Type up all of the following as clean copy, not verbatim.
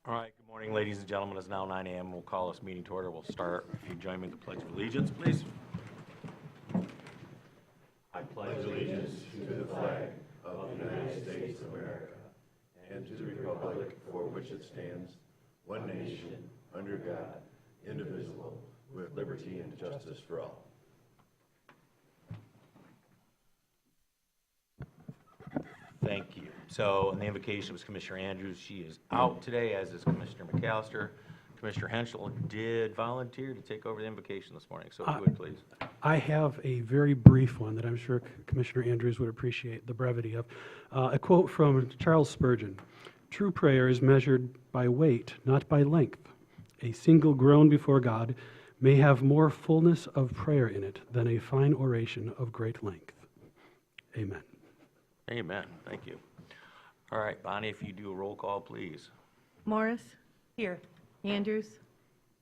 All right, good morning, ladies and gentlemen. It's now 9 a.m. We'll call this meeting to order. We'll start. If you join me in the Pledge of Allegiance, please. I pledge allegiance to the flag of the United States of America and to the republic for which it stands, one nation, under God, indivisible, with liberty and justice for all. Thank you. So, in the invocation was Commissioner Andrews. She is out today, as is Commissioner McAllister. Commissioner Henschel did volunteer to take over the invocation this morning, so if you would, please. I have a very brief one that I'm sure Commissioner Andrews would appreciate the brevity of. A quote from Charles Spurgeon: "True prayer is measured by weight, not by length. A single groan before God may have more fullness of prayer in it than a fine oration of great length." Amen. Amen. Thank you. All right, Bonnie, if you do a roll call, please. Morris? Here. Andrews?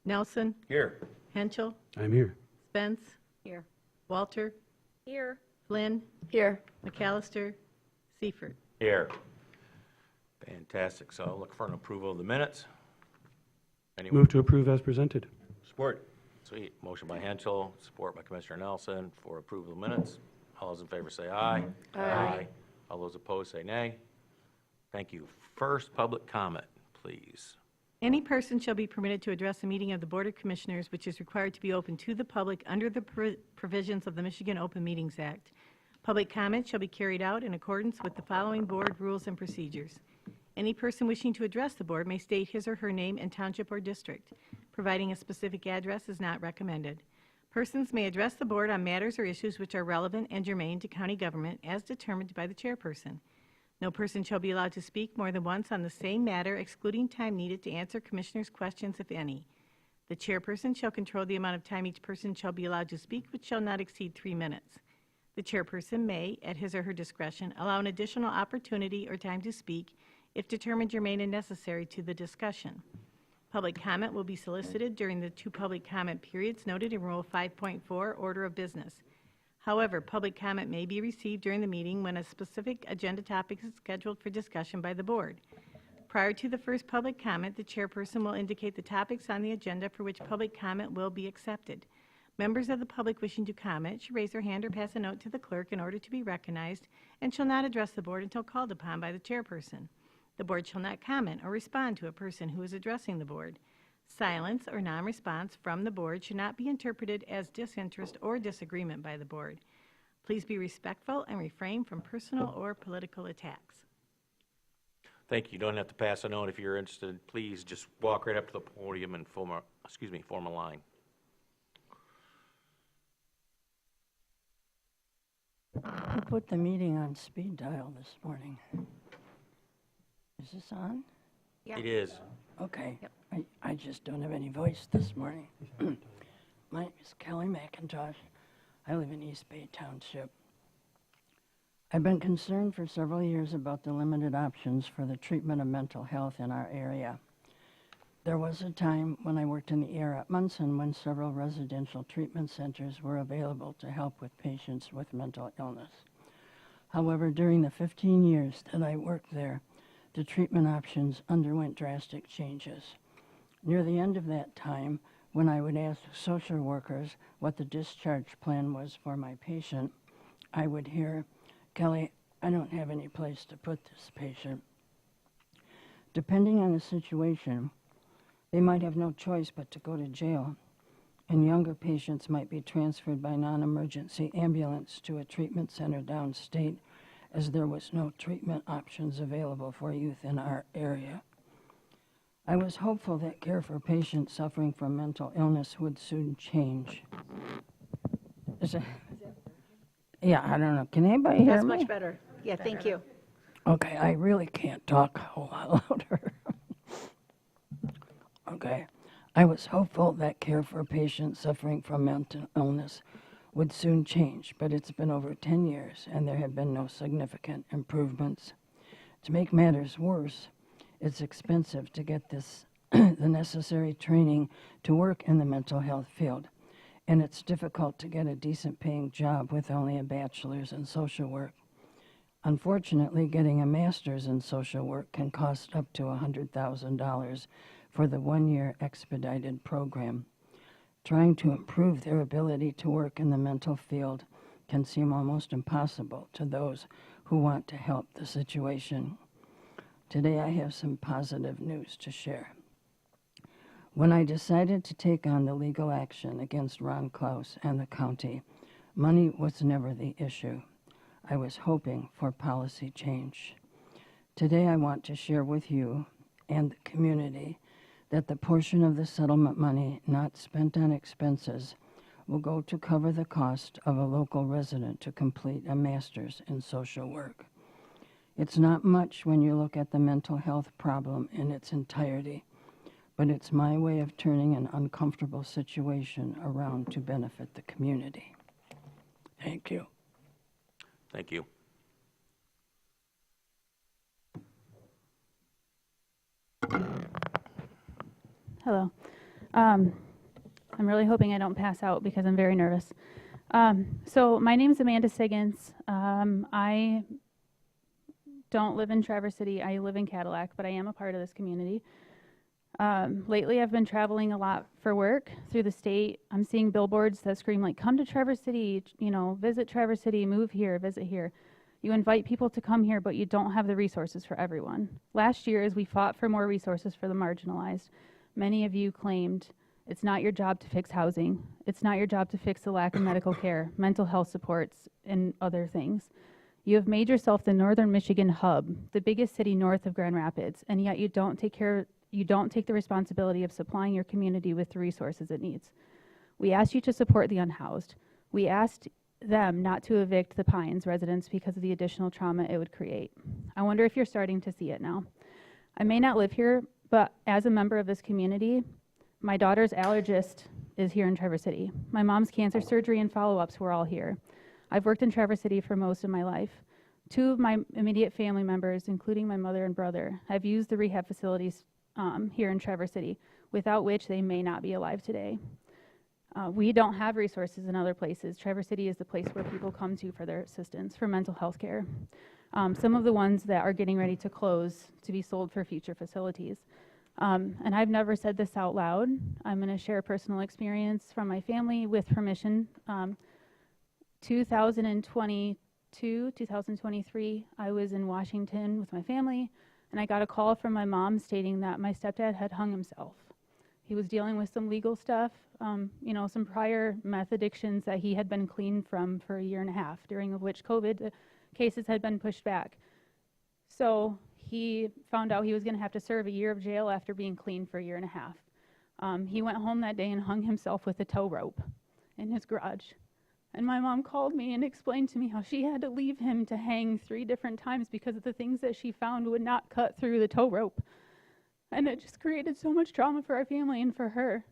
Nelson? Here. Henschel? I'm here. Spence? Here. Walter? Here. Flynn? Here. McAllister? Seifert? Here. Fantastic. So I'll look for an approval of the minutes. Anyone? Move to approve as presented. Support. Sweet. Motion by Henschel, support by Commissioner Nelson for approval of the minutes. All those in favor say aye. Aye. All those opposed say nay. Thank you. First, public comment, please. Any person shall be permitted to address a meeting of the Board of Commissioners which is required to be open to the public under the provisions of the Michigan Open Meetings Act. Public comment shall be carried out in accordance with the following board rules and procedures. Any person wishing to address the board may state his or her name and township or district. Providing a specific address is not recommended. Persons may address the board on matters or issues which are relevant and germane to county government as determined by the chairperson. No person shall be allowed to speak more than once on the same matter, excluding time needed to answer commissioners' questions, if any. The chairperson shall control the amount of time each person shall be allowed to speak, which shall not exceed 3 minutes. The chairperson may, at his or her discretion, allow an additional opportunity or time to speak if determined germane and necessary to the discussion. Public comment will be solicited during the 2 public comment periods noted in Rule 5.4, Order of Business. However, public comment may be received during the meeting when a specific agenda topic is scheduled for discussion by the board. Prior to the first public comment, the chairperson will indicate the topics on the agenda for which public comment will be accepted. Members of the public wishing to comment should raise their hand or pass a note to the clerk in order to be recognized and shall not address the board until called upon by the chairperson. The board shall not comment or respond to a person who is addressing the board. Silence or non-response from the board should not be interpreted as disinterest or disagreement by the board. Please be respectful and refrain from personal or political attacks. Thank you. You don't have to pass a note if you're interested. Please just walk right up to the podium and form a line. Who put the meeting on speed dial this morning? Is this on? Yeah. It is. Okay. Yep. I just don't have any voice this morning. My name is Kelly McIntosh. I live in East Bay Township. I've been concerned for several years about the limited options for the treatment of mental health in our area. There was a time when I worked in the air at Munson when several residential treatment centers were available to help with patients with mental illness. However, during the 15 years that I worked there, the treatment options underwent drastic changes. Near the end of that time, when I would ask social workers what the discharge plan was for my patient, I would hear, "Kelly, I don't have any place to put this patient." Depending on the situation, they might have no choice but to go to jail, and younger patients might be transferred by non-emergency ambulance to a treatment center downstate, as there was no treatment options available for youth in our area. I was hopeful that care for patients suffering from mental illness would soon change. Yeah, I don't know. Can anybody hear That's me? much better. Yeah, thank you. Okay, I really can't talk a whole lot louder. Okay, I was hopeful that care for patients suffering from mental illness would soon change, but it's been over 10 years and there have been no significant improvements. To make matters worse, it's expensive to get the necessary training to work in the mental health field, and it's difficult to get a decent paying job with only a bachelor's in social work. Unfortunately, getting a master's in social work can cost up to $100,000 for the one-year expedited program. Trying to improve their ability to work in the mental field can seem almost impossible to those who want to help the situation. Today I have some positive news to share. When I decided to take on the legal action against Ron Klaus and the county, money was never the issue. I was hoping for policy change. Today I want to share with you and the community that the portion of the settlement money not spent on expenses will go to cover the cost of a local resident to complete a master's in social work. It's not much when you look at the mental health problem in its entirety, but it's my way of turning an uncomfortable situation around to benefit the community. Thank you. Thank you. Hello. I'm really hoping I don't pass out because I'm very nervous. So my name is Amanda Siggins. I don't live in Traverse City. I live in Cadillac, but I am a part of this community. Lately, I've been traveling a lot for work through the state. I'm seeing billboards that scream like, come to Traverse City, you know, visit Traverse City, move here, visit here. You invite people to come here, but you don't have the resources for everyone. Last year, as we fought for more resources for the marginalized, many of you claimed it's not your job to fix housing. It's not your job to fix the lack of medical care, mental health supports, and other things. You have made yourself the Northern Michigan hub, the biggest city north of Grand Rapids, and yet you don't take the responsibility of supplying your community with the resources it needs. We asked you to support the unhoused. We asked them not to evict the Pines residents because of the additional trauma it would create. I wonder if you're starting to see it now. I may not live here, but as a member of this community, my daughter's allergist is here in Traverse City. My mom's cancer surgery and follow-ups were all here. I've worked in Traverse City for most of my life. 2 of my immediate family members, including my mother and brother, have used the rehab facilities here in Traverse City, without which they may not be alive today. We don't have resources in other places. Traverse City is the place where people come to for their assistance, for mental health care. Some of the ones that are getting ready to close to be sold for future facilities. And I've never said this out loud. I'm going to share a personal experience from my family with permission. 2022, 2023, I was in Washington with my family, and I got a call from my mom stating that my stepdad had hung himself. He was dealing with some legal stuff, some prior meth addictions that he had been clean from for 1.5 years, during which COVID cases had been pushed back. So he found out he was going to have to serve 1 year of jail after being clean for 1.5 years. He went home that day and hung himself with a tow rope in his garage. And my mom called me and explained to me how she had to leave him to hang 3 different times because of the things that she found would not cut through the tow rope. And it just created so much trauma for our family and for her.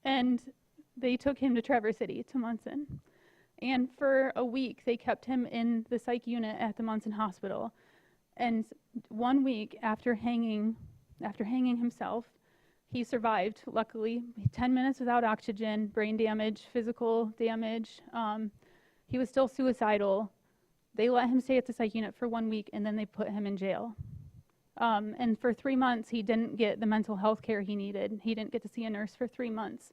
And they took him to Traverse City, to Munson. And for a week, they kept him in the psych unit at the Munson Hospital. And 1 week after hanging himself, he survived, luckily. 10 minutes without oxygen, brain damage, physical damage. He was still suicidal. They let him stay at the psych unit for 1 week, and then they put him in jail. And for 3 months, he didn't get the mental health care he needed. He didn't get to see a nurse for 3 months.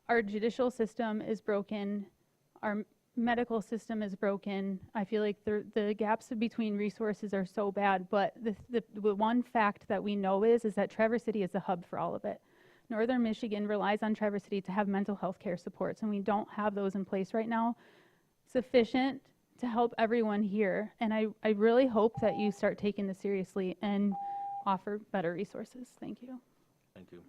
Our judicial system is broken. Our medical system is broken. I feel like the gaps between resources are so bad, but the one fact that we know is that Traverse City is the hub for all of it. Northern Michigan relies on Traverse City to have mental health care supports, and we don't have those in place right now sufficient to help everyone here. And I really hope that you start taking this seriously and offer better resources. Thank you. Thank you.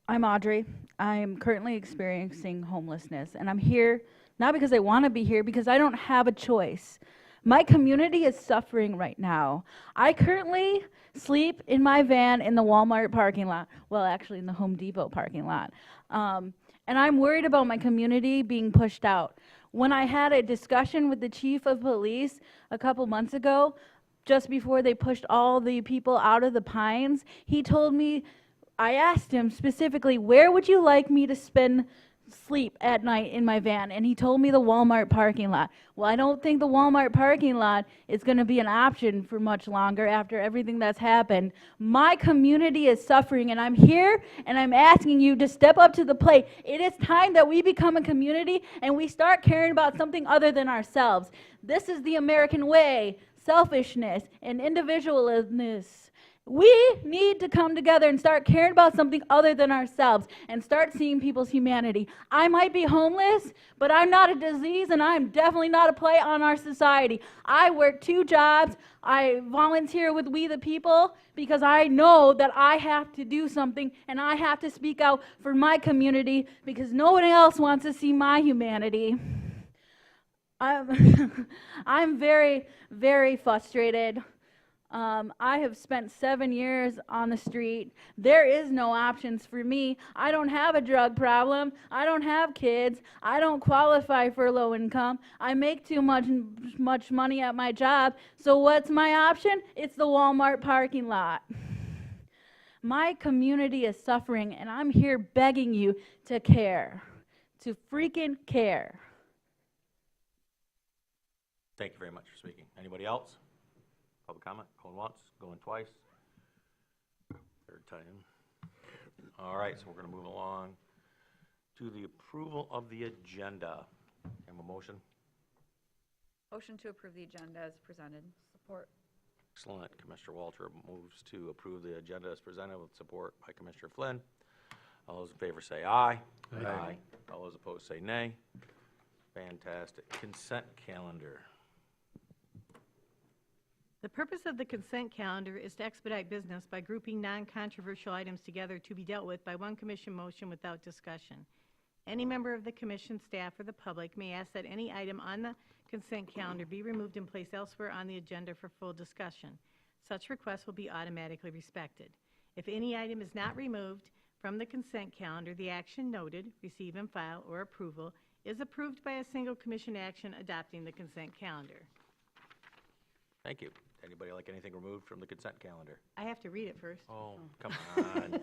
I'm Audrey. I'm currently experiencing homelessness, and I'm here not because I want to be here, because I don't have a choice. My community is suffering right now. I currently sleep in my van in the Walmart parking lot. Well, actually in the Home Depot parking lot. And I'm worried about my community being pushed out. When I had a discussion with the chief of police a couple months ago, just before they pushed all the people out of the Pines, he told me, I asked him specifically, where would you like me to spend sleep at night in my van, and he told me the Walmart parking lot. Well, I don't think the Walmart parking lot is going to be an option for much longer after everything that's happened. My community is suffering, and I'm here and I'm asking you to step up to the plate. It is time that we become a community and we start caring about something other than ourselves. This is the American way: selfishness and individualism. We need to come together and start caring about something other than ourselves and start seeing people's humanity. I might be homeless, but I'm not a disease, and I'm definitely not a play on our society. I work 2 jobs. I volunteer with We the People because I know that I have to do something and I have to speak out for my community because nobody else wants to see my humanity. I'm very, very frustrated. I have spent 7 years on the street. There is no options for me. I don't have a drug problem. I don't have kids. I don't qualify for low income. I make too much money at my job. So what's my option? It's the Walmart parking lot. My community is suffering, and I'm here begging you to care, to freaking care. Thank you very much for speaking. Anybody else? Public comment, going once, going twice. Third time. All right, so we're going to move along to the approval of the agenda. Have a motion? Motion to approve the agenda as presented. Support. Excellent. Commissioner Walter moves to approve the agenda as presented with support by Commissioner Flynn. All those in favor say aye. Aye. All those opposed say nay. Fantastic. Consent calendar. The purpose of the consent calendar is to expedite business by grouping non-controversial items together to be dealt with by one commission motion without discussion. Any member of the commission, staff, or the public may ask that any item on the consent calendar be removed and placed elsewhere on the agenda for full discussion. Such requests will be automatically respected. If any item is not removed from the consent calendar, the action noted, receive and file, or approval, is approved by a single commission action adopting the consent calendar. Thank you. Anybody like anything removed from the consent calendar? I have to read it first. Oh, come on.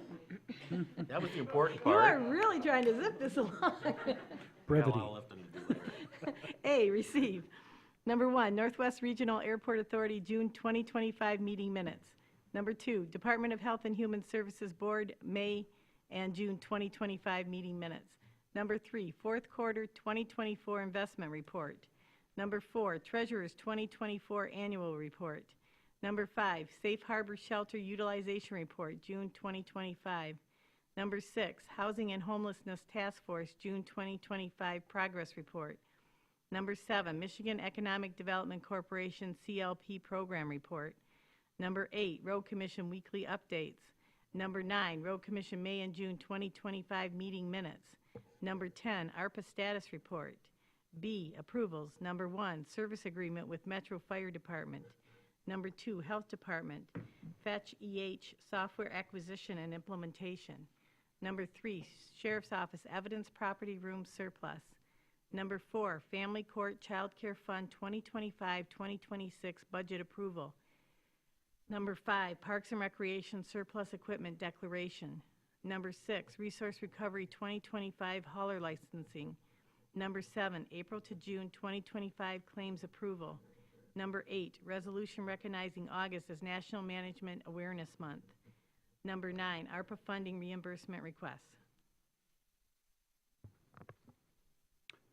That was the important You are part. really trying to zip this along. Brevity. Got a lot left to do there. A, receive. Number 1, Northwest Regional Airport Authority, June 2025 meeting minutes. Number 2, Department of Health and Human Services Board, May and June 2025 meeting minutes. Number 3, fourth quarter 2024 investment report. Number 4, Treasurer's 2024 annual report. Number 5, Safe Harbor Shelter Utilization Report, June 2025. Number 6, Housing and Homelessness Task Force, June 2025 progress report. Number 7, Michigan Economic Development Corporation CLP program report. Number 8, Road Commission weekly updates. Number 9, Road Commission May and June 2025 meeting minutes. Number 10, ARPA status report. B, approvals. Number 1, service agreement with Metro Fire Department. Number 2, Health Department, Fetch EH software acquisition and implementation. Number 3, Sheriff's Office evidence property room surplus. Number 4, Family Court Child Care Fund 2025-2026 budget approval. Number 5, Parks and Recreation surplus equipment declaration. Number 6, Resource Recovery 2025 hauler licensing. Number 7, April to June 2025 claims approval. Number 8, resolution recognizing August as National Management Awareness Month. Number 9, ARPA funding reimbursement requests.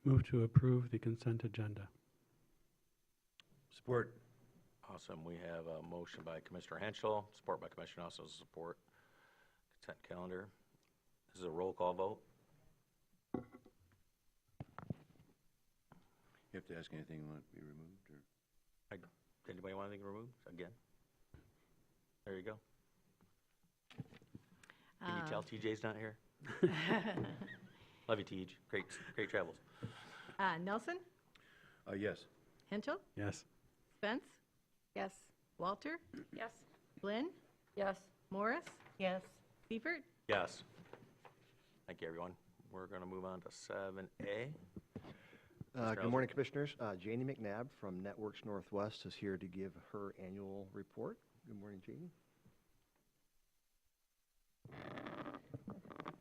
Move to approve the consent agenda. Support. Awesome. We have a motion by Commissioner Henschel, support by Commissioner Nelson to support consent calendar. This is a roll call vote. You have to ask anything you want to be removed, or? Anybody want anything removed? Again? There you go. Can you tell TJ's not here? Love you, TJ. Great travels. Nelson, Yes. Henschel, Yes. Spence, Yes. Walter, Yes. Flynn, Yes. Morris, Yes. Seifert. Yes. Thank you, everyone. We're going to move on to 7A. Good morning, Commissioners. Janie McNabb from Networks Northwest is here to give her annual report. Good morning, Janie.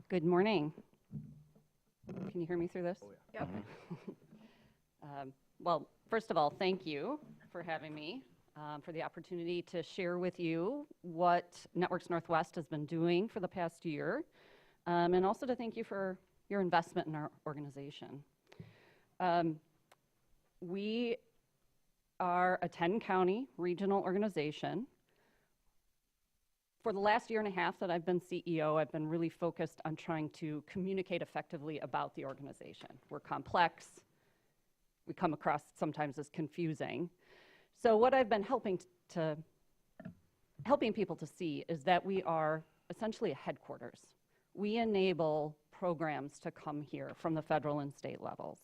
Good morning. Can you hear me through this? Yep. Well, first of all, thank you for having me, for the opportunity to share with you what Networks Northwest has been doing for the past year, and also to thank you for your investment in our organization. We are a 10-county regional organization. For the last year and a half that I've been CEO, I've been really focused on trying to communicate effectively about the organization. We're complex. We come across sometimes as confusing. So what I've been helping people to see is that we are essentially a headquarters. We enable programs to come here from the federal and state levels.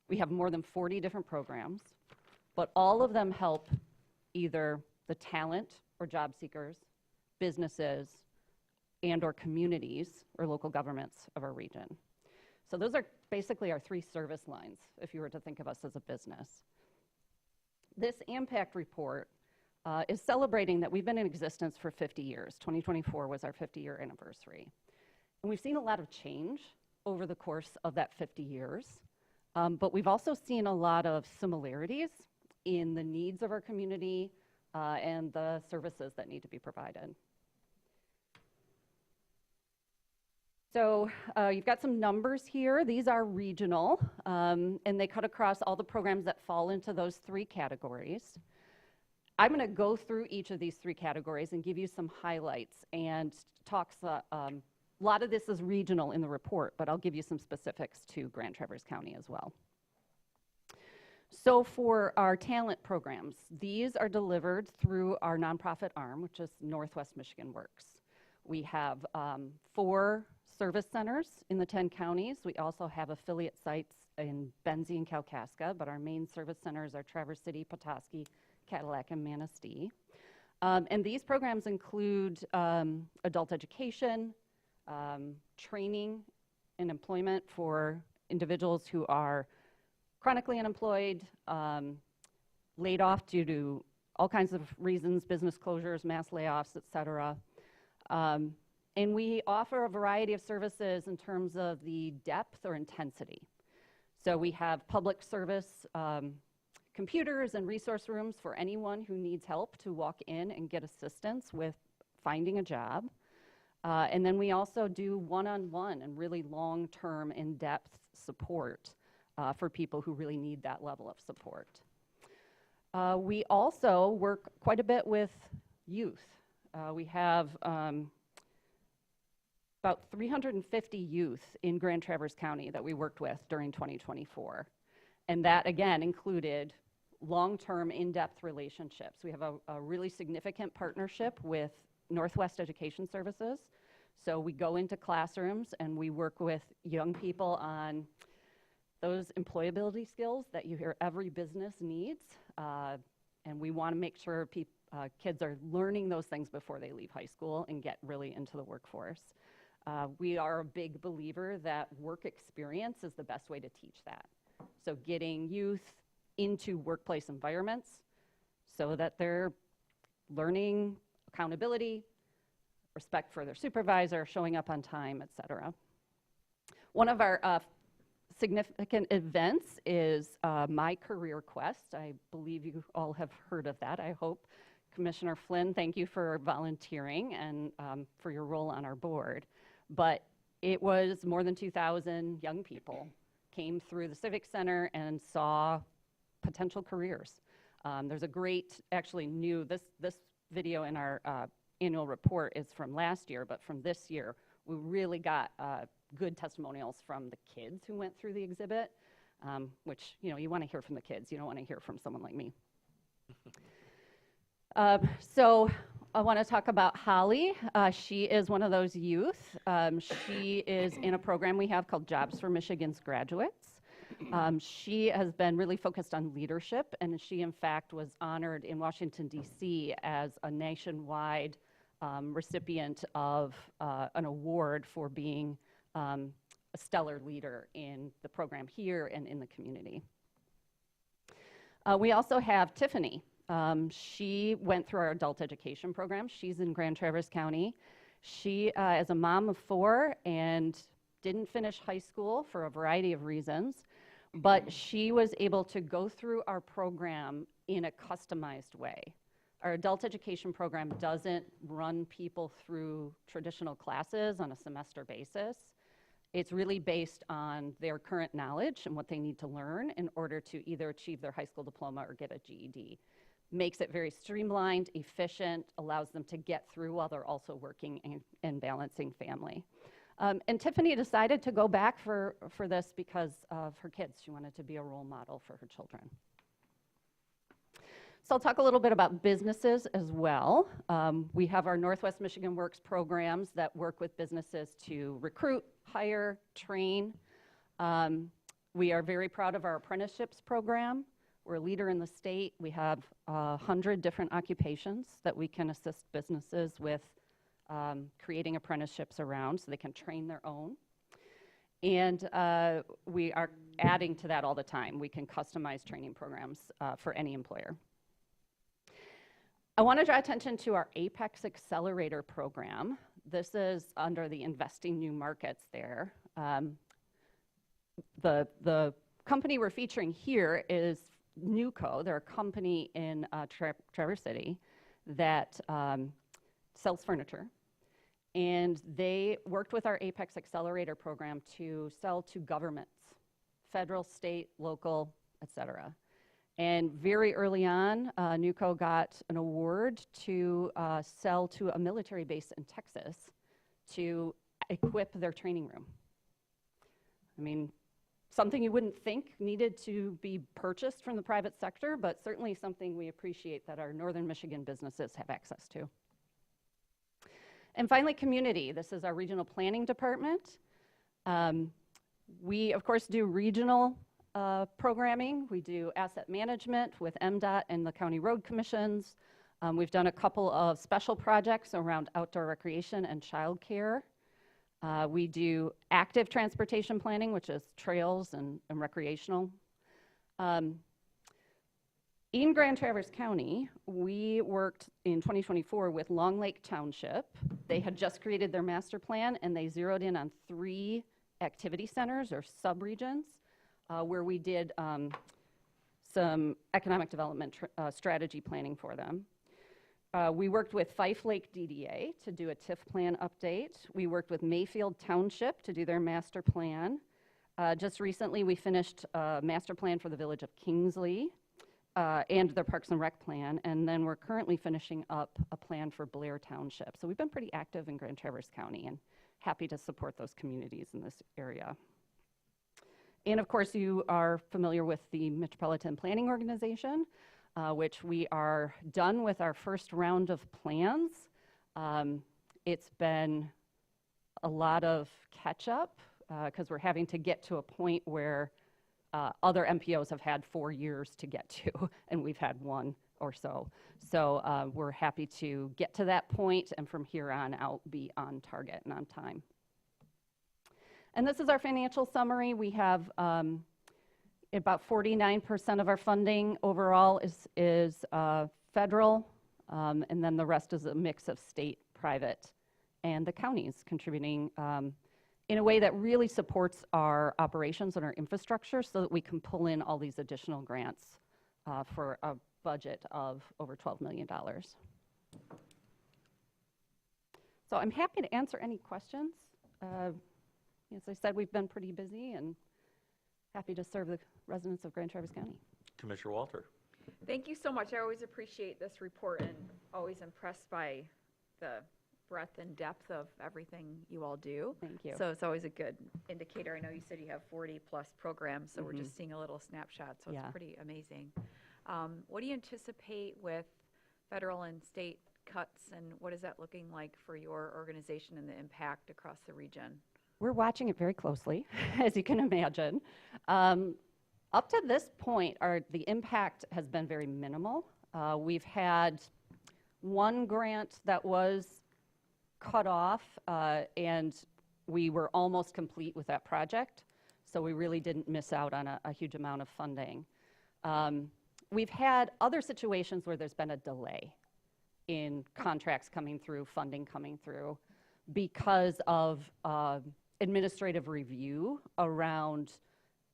We have more than 40 different programs, but all of them help either the talent or job seekers, businesses, and/or communities or local governments of our region. So those are basically our three service lines, if you were to think of us as a business. This Impact Report is celebrating that we've been in existence for 50 years. 2024 was our 50-year anniversary. And we've seen a lot of change over the course of that 50 years, but we've also seen a lot of similarities in the needs of our community and the services that need to be provided. So you've got some numbers here. These are regional, and they cut across all the programs that fall into those three categories. I'm going to go through each of these three categories and give you some highlights and talks. A lot of this is regional in the report, but I'll give you some specifics to Grand Traverse County as well. So for our talent programs, these are delivered through our nonprofit arm, which is Northwest Michigan Works. We have 4 service centers in the 10 counties. We also have affiliate sites in Benzie and Kalkaska, but our main service centers are Traverse City, Petoskey, Cadillac, and Manistee. And these programs include adult education, training and employment for individuals who are chronically unemployed, laid off due to all kinds of reasons, business closures, mass layoffs, et cetera. And we offer a variety of services in terms of the depth or intensity. So we have public service computers and resource rooms for anyone who needs help to walk in and get assistance with finding a job. And then we also do one-on-one and really long-term, in-depth support for people who really need that level of support. We also work quite a bit with youth. We have about 350 youth in Grand Traverse County that we worked with during 2024. And that, again, included long-term, in-depth relationships. We have a really significant partnership with Northwest Education Services. So we go into classrooms and we work with young people on those employability skills that you hear every business needs. And we want to make sure kids are learning those things before they leave high school and get really into the workforce. We are a big believer that work experience is the best way to teach that. So getting youth into workplace environments so that they're learning accountability, respect for their supervisor, showing up on time, et cetera. One of our significant events is My Career Quest. I believe you all have heard of that, I hope. Commissioner Flynn, thank you for volunteering and for your role on our board. But it was more than 2,000 young people came through the Civic Center and saw potential careers. There's a great, actually new, this video in our annual report is from last year, but from this year, we really got good testimonials from the kids who went through the exhibit, which, you know, you want to hear from the kids. You don't want to hear from someone like me. So I want to talk about Holly. She is one of those youth. She is in a program we have called Jobs for Michigan's Graduates. She has been really focused on leadership, and she, in fact, was honored in Washington, D.C. as a nationwide recipient of an award for being a stellar leader in the program here and in the community. We also have Tiffany. She went through our adult education program. She's in Grand Traverse County. She is a mom of 4 and didn't finish high school for a variety of reasons, but she was able to go through our program in a customized way. Our adult education program doesn't run people through traditional classes on a semester basis. It's really based on their current knowledge and what they need to learn in order to either achieve their high school diploma or get a GED. Makes it very streamlined, efficient, allows them to get through while they're also working and balancing family. And Tiffany decided to go back for this because of her kids. She wanted to be a role model for her children. So I'll talk a little bit about businesses as well. We have our Northwest Michigan Works programs that work with businesses to recruit, hire, train. We are very proud of our apprenticeships program. We're a leader in the state. We have 100 different occupations that we can assist businesses with creating apprenticeships around so they can train their own. And we are adding to that all the time. We can customize training programs for any employer. I want to draw attention to our Apex Accelerator program. This is under the Investing New Markets there. The company we're featuring here is Nuco. They're a company in Traverse City that sells furniture. And they worked with our Apex Accelerator program to sell to governments, federal, state, local, et cetera. And very early on, Nuco got an award to sell to a military base in Texas to equip their training room. I mean, something you wouldn't think needed to be purchased from the private sector, but certainly something we appreciate that our northern Michigan businesses have access to. And finally, community. This is our regional planning department. We, of course, do regional programming. We do asset management with MDOT and the county road commissions. We've done a couple of special projects around outdoor recreation and childcare. We do active transportation planning, which is trails and recreational. In Grand Traverse County, we worked in 2024 with Long Lake Township. They had just created their master plan, and they zeroed in on 3 activity centers or subregions where we did some economic development strategy planning for them. We worked with Fife Lake DDA to do a TIF plan update. We worked with Mayfield Township to do their master plan. Just recently, we finished a master plan for the village of Kingsley and their Parks and Rec plan, and then we're currently finishing up a plan for Blair Township. So we've been pretty active in Grand Traverse County and happy to support those communities in this area. And of course, you are familiar with the Metropolitan Planning Organization, which we are done with our first round of plans. It's been a lot of catch up because we're having to get to a point where other MPOs have had 4 years to get to, and we've had 1 or so. So we're happy to get to that point, and from here on out, be on target and on time. And this is our financial summary. We have about 49% of our funding overall is federal, and then the rest is a mix of state, private, and the counties contributing in a way that really supports our operations and our infrastructure so that we can pull in all these additional grants for a budget of over $12 million. So I'm happy to answer any questions. As I said, we've been pretty busy and happy to serve the residents of Grand Traverse County. Commissioner Walter. Thank you so much. I always appreciate this report and always impressed by the breadth and depth of everything you all do. Thank you. So it's always a good indicator. I know you said you have 40 plus programs, so we're just seeing a little snapshot, so it's pretty amazing. What do you anticipate with federal and state cuts, and what is that looking like for your organization and the impact across the region? We're watching it very closely, as you can imagine. Up to this point, the impact has been very minimal. We've had 1 grant that was cut off, and we were almost complete with that project, so we really didn't miss out on a huge amount of funding. We've had other situations where there's been a delay in contracts coming through, funding coming through, because of administrative review around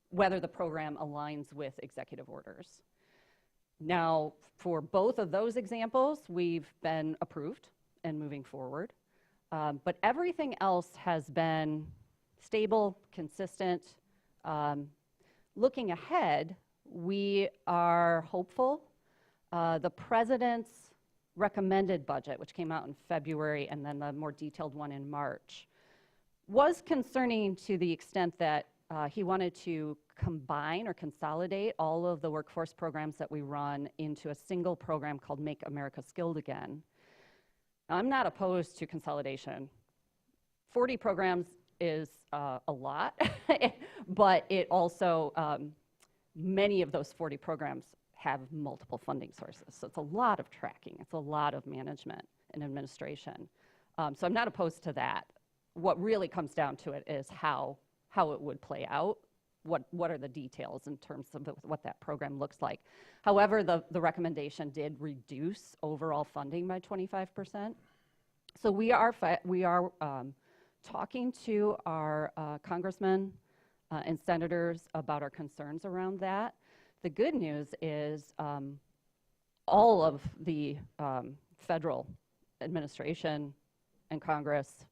whether the program aligns with executive orders. Now, for both of those examples, we've been approved and moving forward. But everything else has been stable, consistent. Looking ahead, we are hopeful. The president's recommended budget, which came out in February, and then the more detailed one in March, was concerning to the extent that he wanted to combine or consolidate all of the workforce programs that we run into a single program called Make America Skilled Again. I'm not opposed to consolidation. 40 programs is a lot, but it also, many of those 40 programs have multiple funding sources. So it's a lot of tracking, it's a lot of management and administration. So I'm not opposed to that. What really comes down to it is how it would play out. What are the details in terms of what that program looks like. However, the recommendation did reduce overall funding by 25%. So we are talking to our congressmen and senators about our concerns around that. The good news is all of the federal administration and Congress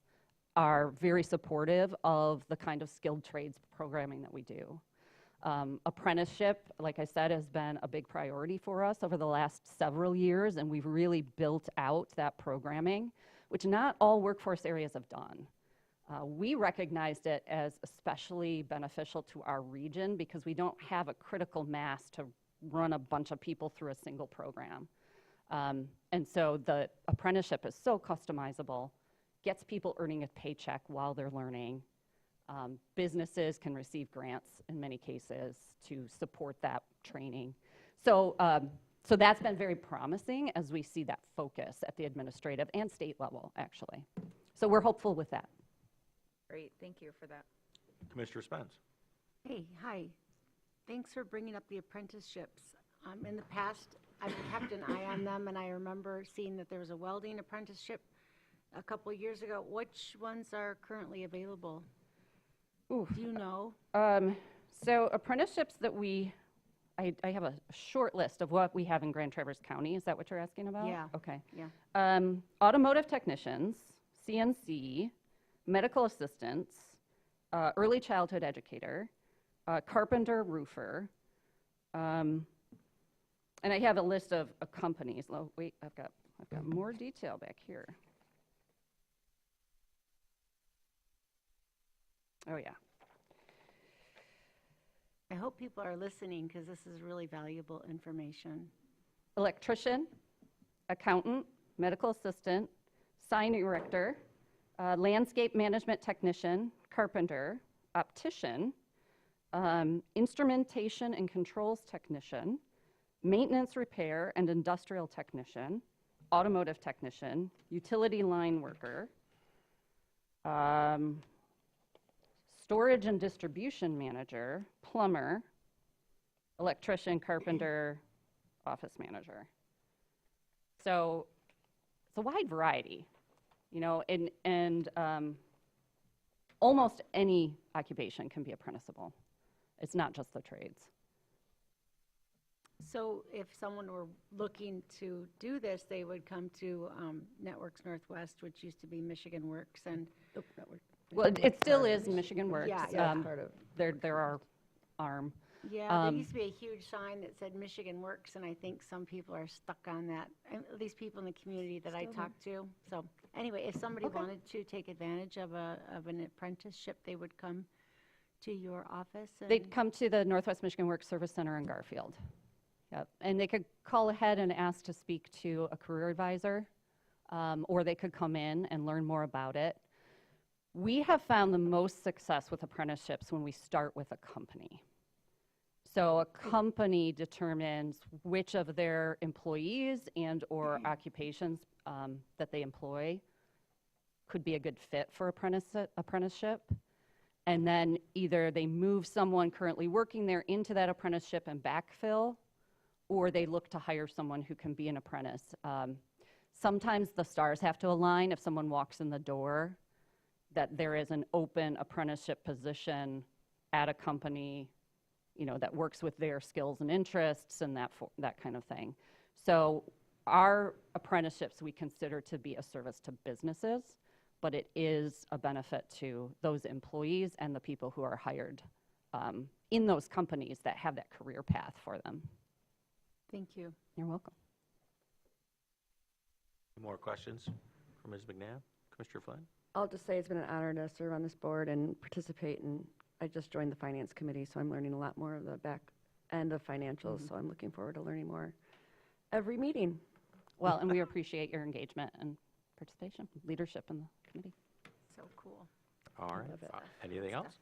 are very supportive of the kind of skilled trades programming that we do. Apprenticeship, like I said, has been a big priority for us over the last several years, and we've really built out that programming, which not all workforce areas have done. We recognized it as especially beneficial to our region because we don't have a critical mass to run a bunch of people through a single program. And so the apprenticeship is so customizable, gets people earning a paycheck while they're learning. Businesses can receive grants in many cases to support that training. So that's been very promising as we see that focus at the administrative and state level, actually. So we're hopeful with that. Great, thank you for that. Commissioner Spence. Hey, hi. Thanks for bringing up the apprenticeships. In the past, I've kept an eye on them, and I remember seeing that there was a welding apprenticeship a couple of years ago. Which ones are currently available? Ooh. Do you know? So apprenticeships that I have a short list of what we have in Grand Traverse County. Is that what you're asking about? Yeah. Okay. Yeah. Automotive technicians, CNC, medical assistants, early childhood educator, carpenter, roofer, and I have a list of companies. Oh, wait, I've got more detail back here. Oh yeah. I hope people are listening because this is really valuable information. Electrician, accountant, medical assistant, sign erector, landscape management technician, carpenter, optician, instrumentation and controls technician, maintenance repair and industrial technician, automotive technician, utility line worker, storage and distribution manager, plumber, electrician, carpenter, office manager. So it's a wide variety, you know, and almost any occupation can be apprenticeable. It's not just the trades. So if someone were looking to do this, they would come to Networks Northwest, which used to be Michigan Works, and Well, it still is Michigan Works. Yeah, There are ARM. Yeah, there used to be a huge sign that said Michigan Works, and I think some people are stuck on that, at least people in the community that I talked to. So anyway, if somebody wanted to take advantage of an apprenticeship, they would come to your office? They'd come to the Northwest Michigan Works Service Center in Garfield. Yep. And they could call ahead and ask to speak to a career advisor, or they could come in and learn more about it. We have found the most success with apprenticeships when we start with a company. So a company determines which of their employees and or occupations that they employ could be a good fit for apprenticeship. And then either they move someone currently working there into that apprenticeship and backfill, or they look to hire someone who can be an apprentice. Sometimes the stars have to align if someone walks in the door that there is an open apprenticeship position at a company, you know, that works with their skills and interests and that kind of thing. So our apprenticeships we consider to be a service to businesses, but it is a benefit to those employees and the people who are hired in those companies that have that career path for them. Thank you. You're welcome. Any more questions for Ms. McNabb? Commissioner Flynn? I'll just say it's been an honor to serve on this board and participate, and I just joined the finance committee, so I'm learning a lot more of the back end of financials, so I'm looking forward to learning more every meeting. Well, and we appreciate your engagement and participation, leadership in the committee. So cool. All right. Love it. Anything else?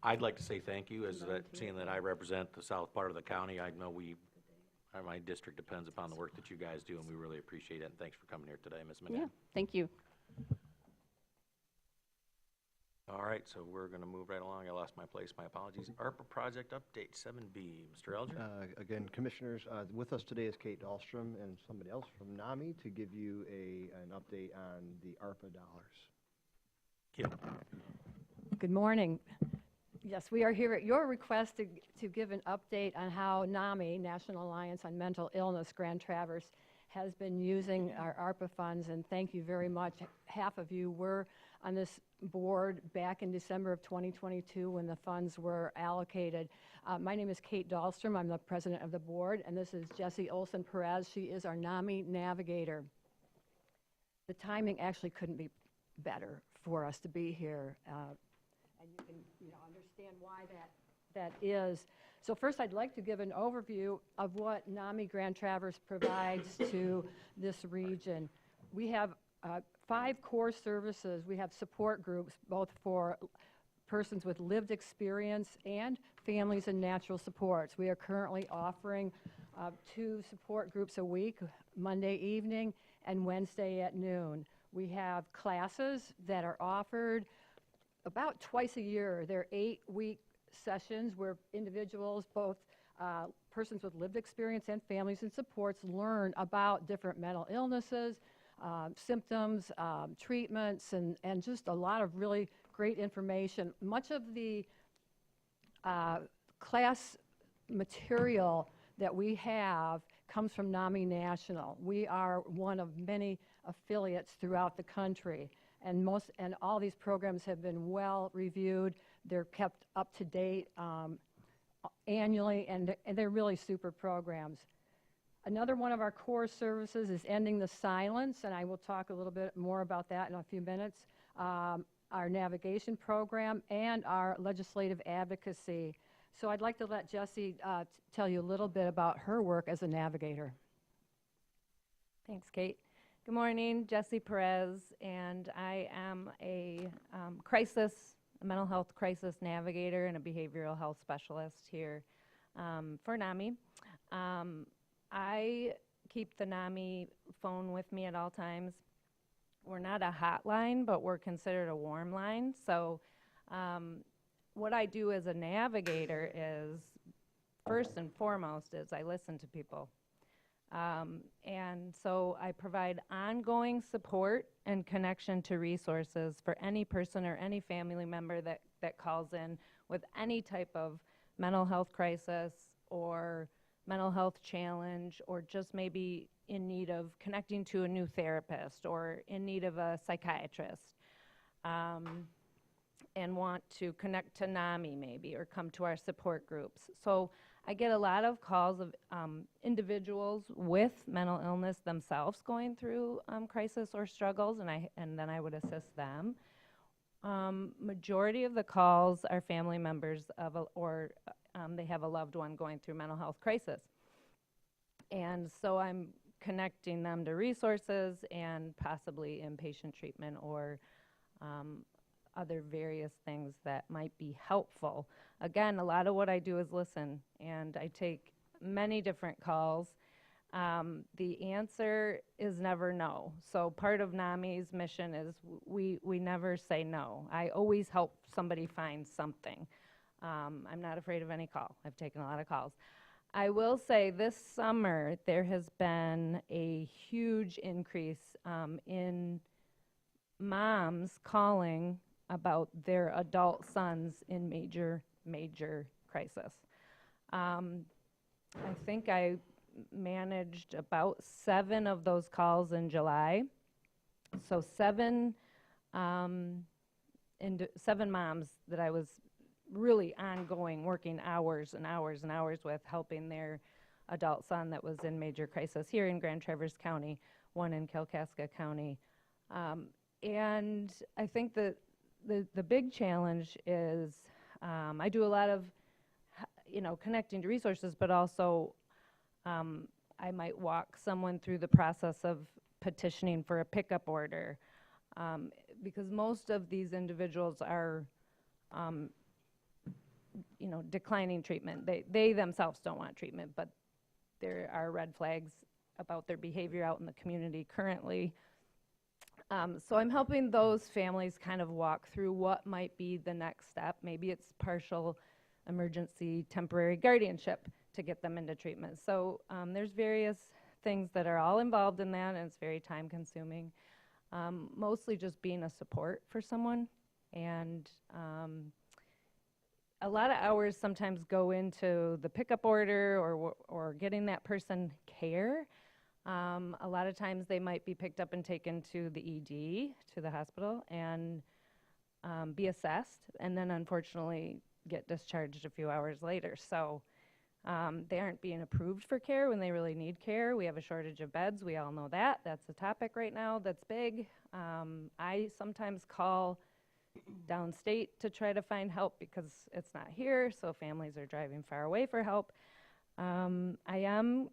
I'd like to say thank you, as that, seeing that I represent the south part of the county. I know my district depends upon the work that you guys do, and we really appreciate it. And thanks for coming here today, Ms. McNabb. Yeah, thank you. All right, so we're going to move right along. I lost my place. My apologies. ARPA project update 7B. Mr. Elger? Again, Commissioners, with us today is Kate Dahlstrom and somebody else from NAMI to give you an update on the ARPA dollars. Kate. Good morning. Yes, we are here at your request to give an update on how NAMI, National Alliance on Mental Illness, Grand Traverse, has been using our ARPA funds, and thank you very much. Half of you were on this board back in December of 2022 when the funds were allocated. My name is Kate Dahlstrom. I'm the president of the board, and this is Jessie Olson Perez. She is our NAMI navigator. The timing actually couldn't be better for us to be here, and you can understand why that is. So first, I'd like to give an overview of what NAMI Grand Traverse provides to this region. We have 5 core services. We have support groups, both for persons with lived experience and families and natural supports. We are currently offering 2 support groups a week, Monday evening and Wednesday at noon. We have classes that are offered about twice a year. They're 8-week sessions where individuals, both persons with lived experience and families and supports, learn about different mental illnesses, symptoms, treatments, and just a lot of really great information. Much of the class material that we have comes from NAMI National. We are one of many affiliates throughout the country, and all these programs have been well reviewed. They're kept up to date annually, and they're really super programs. Another one of our core services is Ending the Silence, and I will talk a little bit more about that in a few minutes. Our navigation program and our legislative advocacy. So I'd like to let Jessie tell you a little bit about her work as a navigator. Thanks, Kate. Good morning, Jessie Perez, and I am a mental health crisis navigator and a behavioral health specialist here for NAMI. I keep the NAMI phone with me at all times. We're not a hotline, but we're considered a warm line. So what I do as a navigator is, first and foremost, is I listen to people. And so I provide ongoing support and connection to resources for any person or any family member that calls in with any type of mental health crisis or mental health challenge, or just maybe in need of connecting to a new therapist or in need of a psychiatrist, and want to connect to NAMI maybe, or come to our support groups. So I get a lot of calls of individuals with mental illness themselves going through crisis or struggles, and then I would assist them. Majority of the calls are family members of they have a loved one going through mental health crisis. And so I'm connecting them to resources and possibly inpatient treatment or other various things that might be helpful. Again, a lot of what I do is listen, and I take many different calls. The answer is never no. So part of NAMI's mission is we never say no. I always help somebody find something. I'm not afraid of any call. I've taken a lot of calls. I will say this summer there has been a huge increase in moms calling about their adult sons in major crisis. I think I managed about 7 of those calls in July. So 7 moms that I was really ongoing, working hours and hours and hours with, helping their adult son that was in major crisis here in Grand Traverse County, one in Kalkaska County. And I think that the big challenge is I do a lot of, connecting to resources, but also I might walk someone through the process of petitioning for a pickup order, because most of these individuals are, declining treatment. They themselves don't want treatment, but there are red flags about their behavior out in the community currently. So I'm helping those families kind of walk through what might be the next step. Maybe it's partial emergency temporary guardianship to get them into treatment. So there's various things that are all involved in that, and it's very time consuming. Mostly just being a support for someone, and a lot of hours sometimes go into the pickup order or getting that person care. A lot of times they might be picked up and taken to the ED, to the hospital, and be assessed, and then unfortunately get discharged a few hours later. So they aren't being approved for care when they really need care. We have a shortage of beds. We all know that. That's a topic right now that's big. I sometimes call downstate to try to find help because it's not here, so families are driving far away for help. I am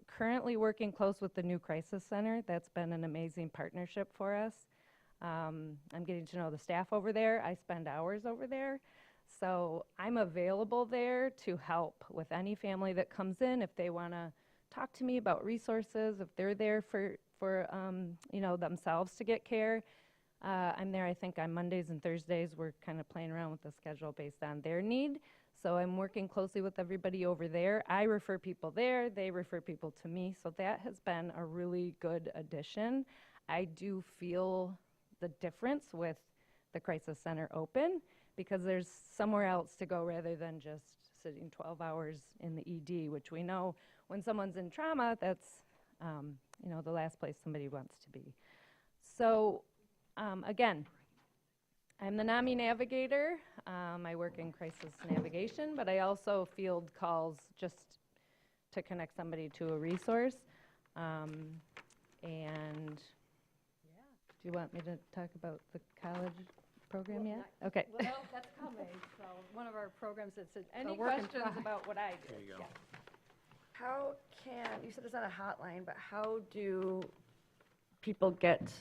currently working close with the New Crisis Center. That's been an amazing partnership for us. I'm getting to know the staff over there. I spend hours over there. So I'm available there to help with any family that comes in if they want to talk to me about resources, if they're there for themselves to get care. I'm there, I think, on Mondays and Thursdays. We're kind of playing around with the schedule based on their need. So I'm working closely with everybody over there. I refer people there. They refer people to me. So that has been a really good addition. I do feel the difference with the Crisis Center open because there's somewhere else to go rather than just sitting 12 hours in the ED, which we know when someone's in trauma, that's the last place somebody wants to be. So again, I'm the NAMI navigator. I work in crisis navigation, but I also field calls just to connect somebody to a resource. And do you want me to talk about the college program yet? Okay. Well, that's coming. So one of our programs that's Any work in questions progress. about what I do? There you go. How you said it's not a hotline, but how do people get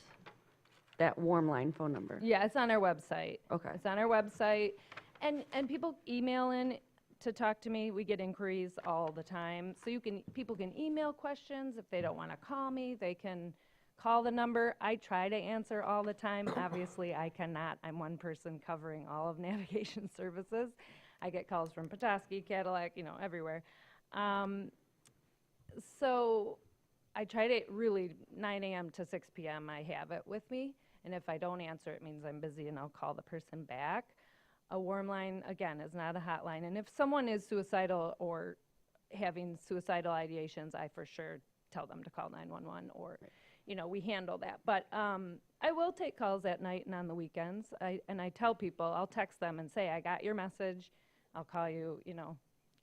that warm line phone number? Yeah, it's on our website. Okay. It's on our website. And people email in to talk to me. We get inquiries all the time. So people can email questions. If they don't want to call me, they can call the number. I try to answer all the time. Obviously, I cannot. I'm one person covering all of navigation services. I get calls from Petoskey, Cadillac, everywhere. So I try to really 9 a.m. to 6 p.m. I have it with me. And if I don't answer, it means I'm busy and I'll call the person back. A warm line, again, is not a hotline. And if someone is suicidal or having suicidal ideations, I for sure tell them to call 911 or, we handle that. But I will take calls at night and on the weekends. I tell people, I'll text them and say, I got your message. I'll call you,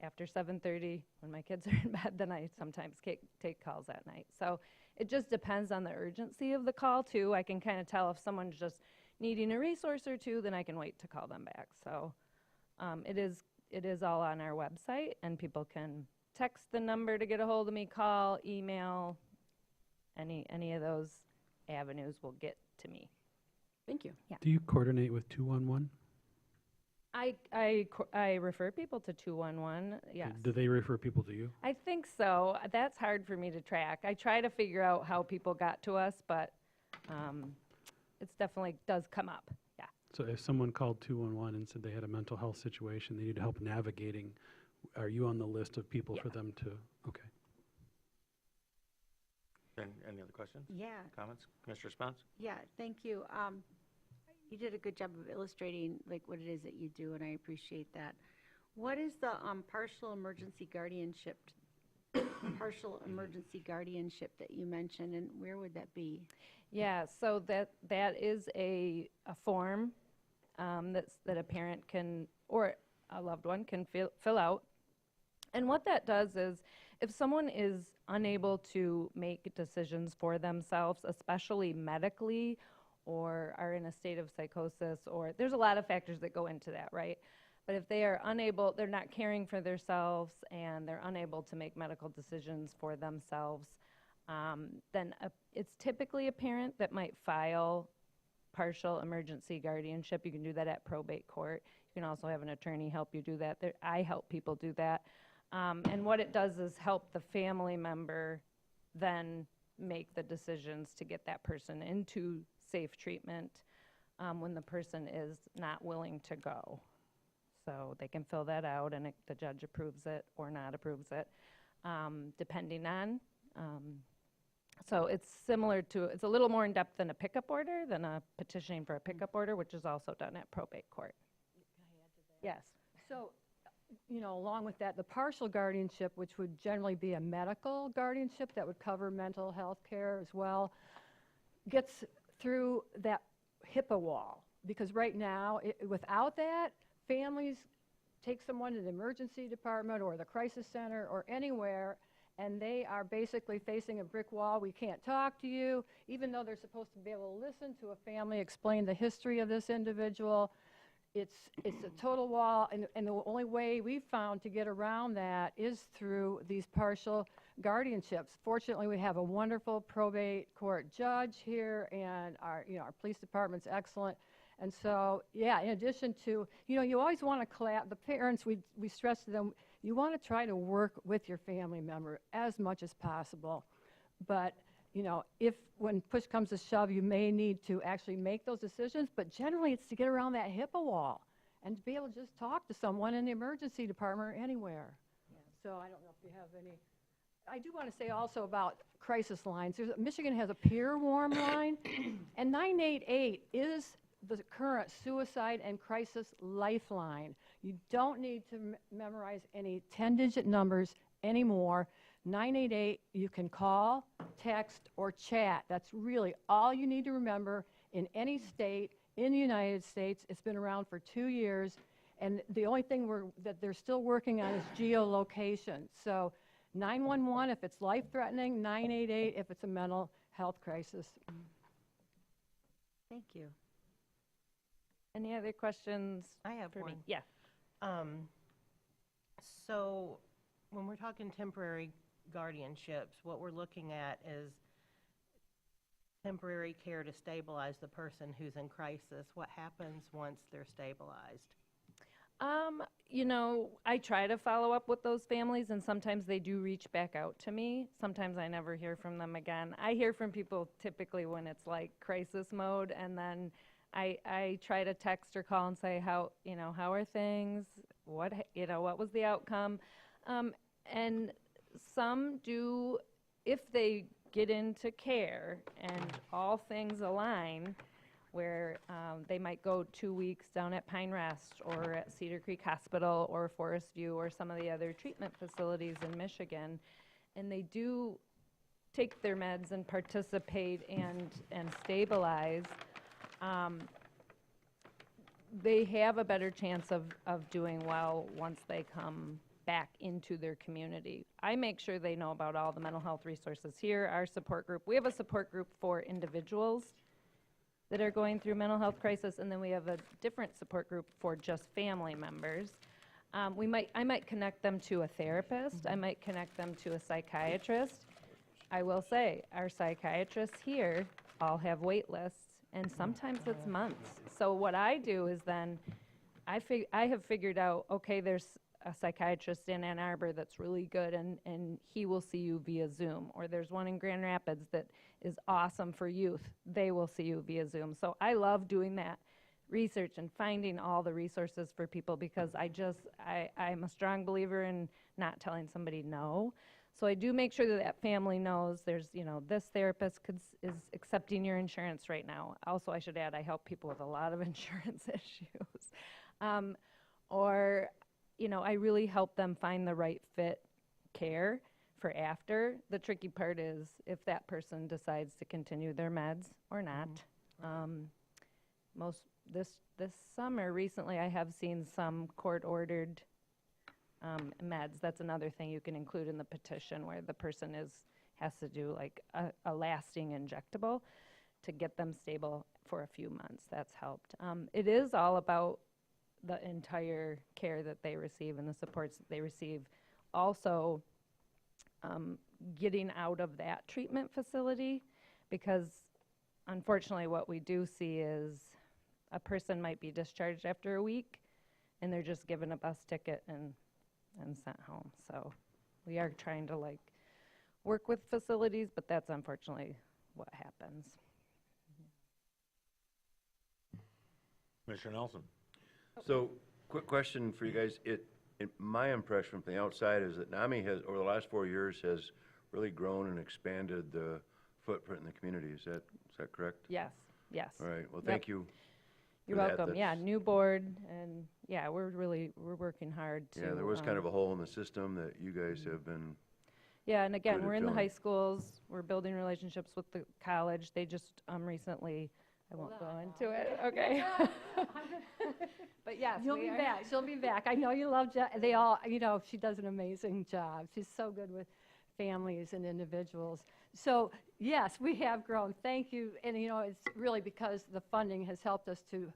after 7:30 when my kids are in bed. Then I sometimes take calls at night. So it just depends on the urgency of the call, too. I can kind of tell if someone's just needing a resource or two, then I can wait to call them back. So it is all on our website, and people can text the number to get a hold of me, call, email, any of those avenues will get to me. Thank you. Yeah. Do you coordinate with 211? I refer people to 211, yes. Do they refer people to you? I think so. That's hard for me to track. I try to figure out how people got to us, but it's definitely does come up, yeah. So if someone called 211 and said they had a mental health situation, they need help navigating, are you on the list of people for them to, okay. Any other questions? Yeah. Comments? Commissioner Spence? Yeah, thank you. You did a good job of illustrating like what it is that you do, and I appreciate that. What is the partial emergency guardianship that you mentioned, and where would that be? Yeah, so that is a form that a parent can, or a loved one can fill out. And what that does is, if someone is unable to make decisions for themselves, especially medically, or are in a state of psychosis, or there's a lot of factors that go into that, right? But if they are unable, they're not caring for themselves, and they're unable to make medical decisions for themselves, then it's typically a parent that might file partial emergency guardianship. You can do that at probate court. You can also have an attorney help you do that. I help people do that. And what it does is help the family member then make the decisions to get that person into safe treatment when the person is not willing to go. So they can fill that out, and the judge approves it or not approves it, depending on. So it's similar to, it's a little more in depth than a pickup order, than a petitioning for a pickup order, which is also done at probate court. Yes. So, along with that, the partial guardianship, which would generally be a medical guardianship that would cover mental health care as well, gets through that HIPAA wall. Because right now, without that, families take someone to the emergency department or the crisis center or anywhere, and they are basically facing a brick wall. We can't talk to you, even though they're supposed to be able to listen to a family explain the history of this individual. It's a total wall, and the only way we've found to get around that is through these partial guardianships. Fortunately, we have a wonderful probate court judge here, and our police department's excellent. And so, yeah, in addition to, you always want to the parents, we stress to them, you want to try to work with your family member as much as possible. But, if when push comes to shove, you may need to actually make those decisions, but generally it's to get around that HIPAA wall and to be able to just talk to someone in the emergency department or anywhere. Yeah. So I don't know if you have any. I do want to say also about crisis lines. Michigan has a peer warm line, and 988 is the current suicide and crisis lifeline. You don't need to memorize any 10-digit numbers anymore. 988, you can call, text, or chat. That's really all you need to remember in any state in the United States. It's been around for 2 years, and the only thing that they're still working on is geolocation. So 911 if it's life-threatening, 988 if it's a mental health crisis. Thank you. Any other questions? I have for one. me? Yeah. So when we're talking temporary guardianships, what we're looking at is temporary care to stabilize the person who's in crisis. What happens once they're stabilized? I try to follow up with those families, and sometimes they do reach back out to me. Sometimes I never hear from them again. I hear from people typically when it's like crisis mode, and then I try to text or call and say, how are things? What was the outcome? And some do, if they get into care and all things align, where they might go 2 weeks down at Pine Rest or at Cedar Creek Hospital or Forest View or some of the other treatment facilities in Michigan, and they do take their meds and participate and stabilize, they have a better chance of doing well once they come back into their community. I make sure they know about all the mental health resources here, our support group. We have a support group for individuals that are going through mental health crisis, and then we have a different support group for just family members. I might connect them to a therapist. I might connect them to a psychiatrist. I will say, our psychiatrists here all have wait lists, and sometimes it's months. So what I do is then, I have figured out, okay, there's a psychiatrist in Ann Arbor that's really good, and he will see you via Zoom. Or there's one in Grand Rapids that is awesome for youth. They will see you via Zoom. So I love doing that research and finding all the resources for people, because I'm a strong believer in not telling somebody no. So I do make sure that that family knows there's, this therapist is accepting your insurance right now. Also, I should add, I help people with a lot of insurance issues. Or, I really help them find the right fit care for after. The tricky part is if that person decides to continue their meds or not. This summer, recently, I have seen some court-ordered meds. That's another thing you can include in the petition, where the person has to do like a lasting injectable to get them stable for a few months. That's helped. It is all about the entire care that they receive and the supports that they receive. Also, getting out of that treatment facility, because unfortunately what we do see is a person might be discharged after a week and they're just given a bus ticket and sent home. So we are trying to work with facilities, but that's unfortunately what happens. Commissioner Nelson. So, quick question for you guys. My impression from the outside is that NAMI has, over the last 4 years, has really grown and expanded the footprint in the community. Is that correct? Yes. All right. Well, thank you. You're for that. welcome. Yeah, new board, and yeah, we're working hard to. Yeah, there was kind of a hole in the system that you guys have been. Yeah, and again, good at we're in the filling. high schools. We're building relationships with the college. They just recently. I won't go into it. Okay. But yes, You'll be back. She'll be back. I know you love, they all, she does an amazing job. She's so good with families and individuals. So yes, we have grown. Thank you. And it's really because the funding has helped us to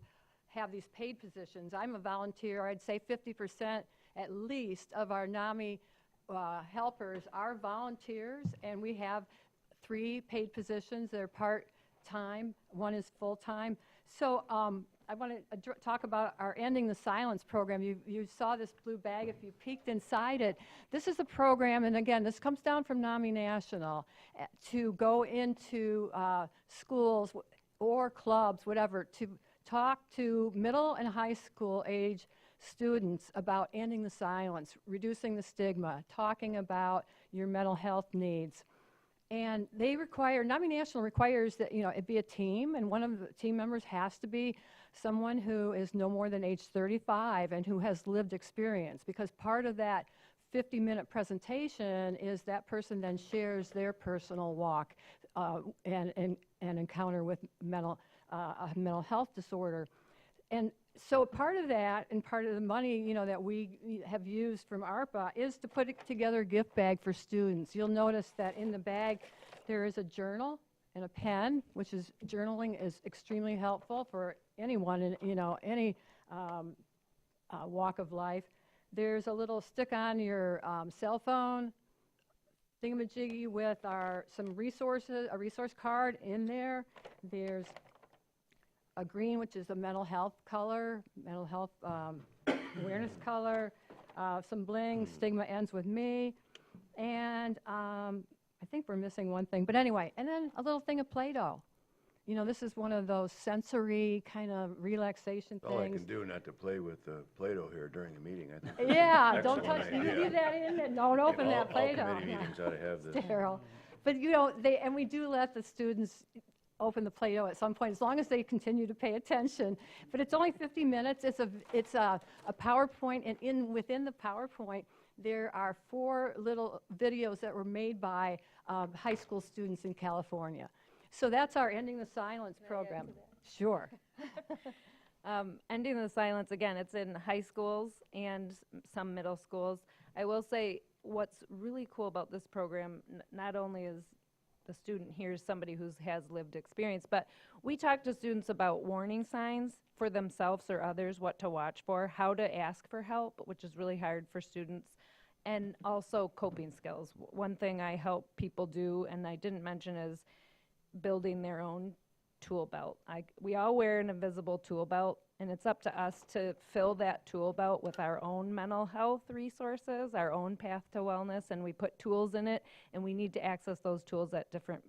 have these paid positions. I'm a volunteer. I'd say 50% at least of our NAMI helpers are volunteers, and we have 3 paid positions. They're part-time. One is full-time. So I want to talk about our Ending the Silence program. You saw this blue bag if you peeked inside it. This is a program, and again, this comes down from NAMI National, to go into schools or clubs, whatever, to talk to middle and high school age students about ending the silence, reducing the stigma, talking about your mental health needs. And they require, NAMI National requires that, it be a team, and one of the team members has to be someone who is no more than age 35 and who has lived experience, because part of that 50-minute presentation is that person then shares their personal walk and encounter with a mental health disorder. And so part of that, and part of the money, that we have used from ARPA, is to put together a gift bag for students. You'll notice that in the bag there is a journal and a pen, which is, journaling is extremely helpful for anyone in, any walk of life. There's a little stick on your cell phone thingamajiggy with some resources, a resource card in there. There's a green, which is a mental health color, mental health awareness color, some bling, stigma ends with me, and I think we're missing one thing. But anyway, and then a little thing of Play-Doh. This is one of those sensory kind of relaxation things. All I can do not to play with Play-Doh here during the meeting, I think. Yeah, don't touch, you leave that in and don't open that Play-Doh. All committee meetings ought to have this. Sterile. But, and we do let the students open the Play-Doh at some point, as long as they continue to pay attention. But it's only 50 minutes. It's a PowerPoint, and within the PowerPoint, there are 4 little videos that were made by high school students in California. So that's our Ending the Silence program. Sure. Ending the Silence, again, it's in high schools and some middle schools. I will say what's really cool about this program, not only is the student hears somebody who has lived experience, but we talk to students about warning signs for themselves or others, what to watch for, how to ask for help, which is really hard for students, and also coping skills. One thing I help people do, and I didn't mention, is building their own tool belt. We all wear an invisible tool belt, and it's up to us to fill that tool belt with our own mental health resources, our own path to wellness, and we put tools in it, and we need to access those tools at different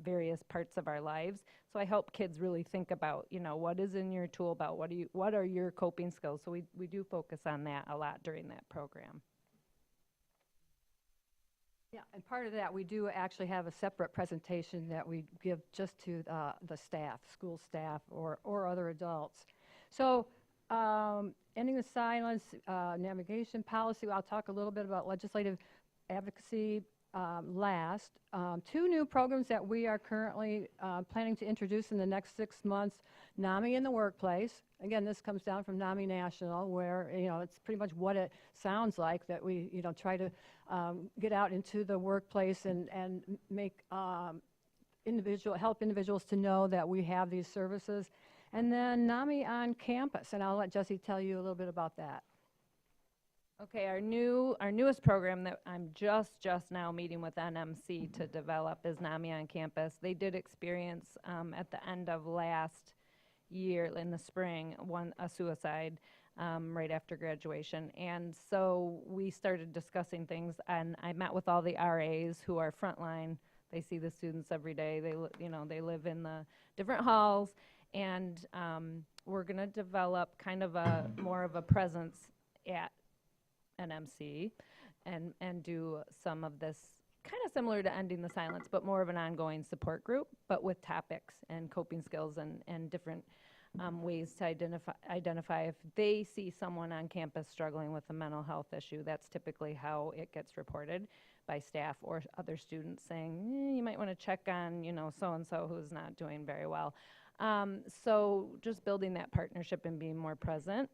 various parts of our lives. So I help kids really think about, what is in your tool belt, what are your coping skills. So we do focus on that a lot during that program. Yeah, and part of that, we do actually have a separate presentation that we give just to the staff, school staff, or other adults. So, ending the silence, navigation policy, I'll talk a little bit about legislative advocacy last. Two new programs that we are currently planning to introduce in the next 6 months, NAMI in the workplace. Again, this comes down from NAMI National, where, you know, it's pretty much what it sounds like, that we, you know, try to get out into the workplace and make help individuals to know that we have these services. And then NAMI on campus, and I'll let Jesse tell you a little bit about that. Okay, our newest program that I'm just now meeting with NMC to develop is NAMI on Campus. They did experience at the end of last year in the spring a suicide right after graduation, and so we started discussing things. And I met with all the RAs who are frontline. They see the students every day. They live in the different halls, and we're going to develop kind of more of a presence at NMC and do some of this kind of similar to Ending the Silence, but more of an ongoing support group, but with topics and coping skills and different ways to identify if they see someone on campus struggling with a mental health issue. That's typically how it gets reported by staff or other students, saying, you might want to check on, so-and-so who's not doing very well. So just building that partnership and being more present.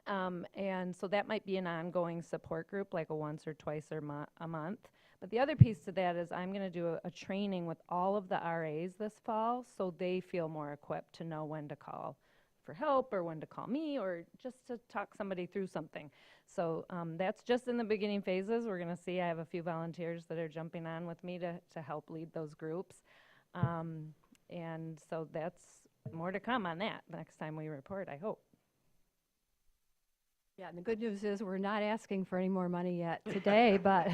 And so that might be an ongoing support group, like a once or twice a month. But the other piece to that is I'm going to do a training with all of the RAs this fall, so they feel more equipped to know when to call for help or when to call me or just to talk somebody through something. So that's just in the beginning phases. We're going to see. I have a few volunteers that are jumping on with me to help lead those groups. And so that's more to come on that next time we report, I hope. Yeah, and the good news is we're not asking for any more money yet today, but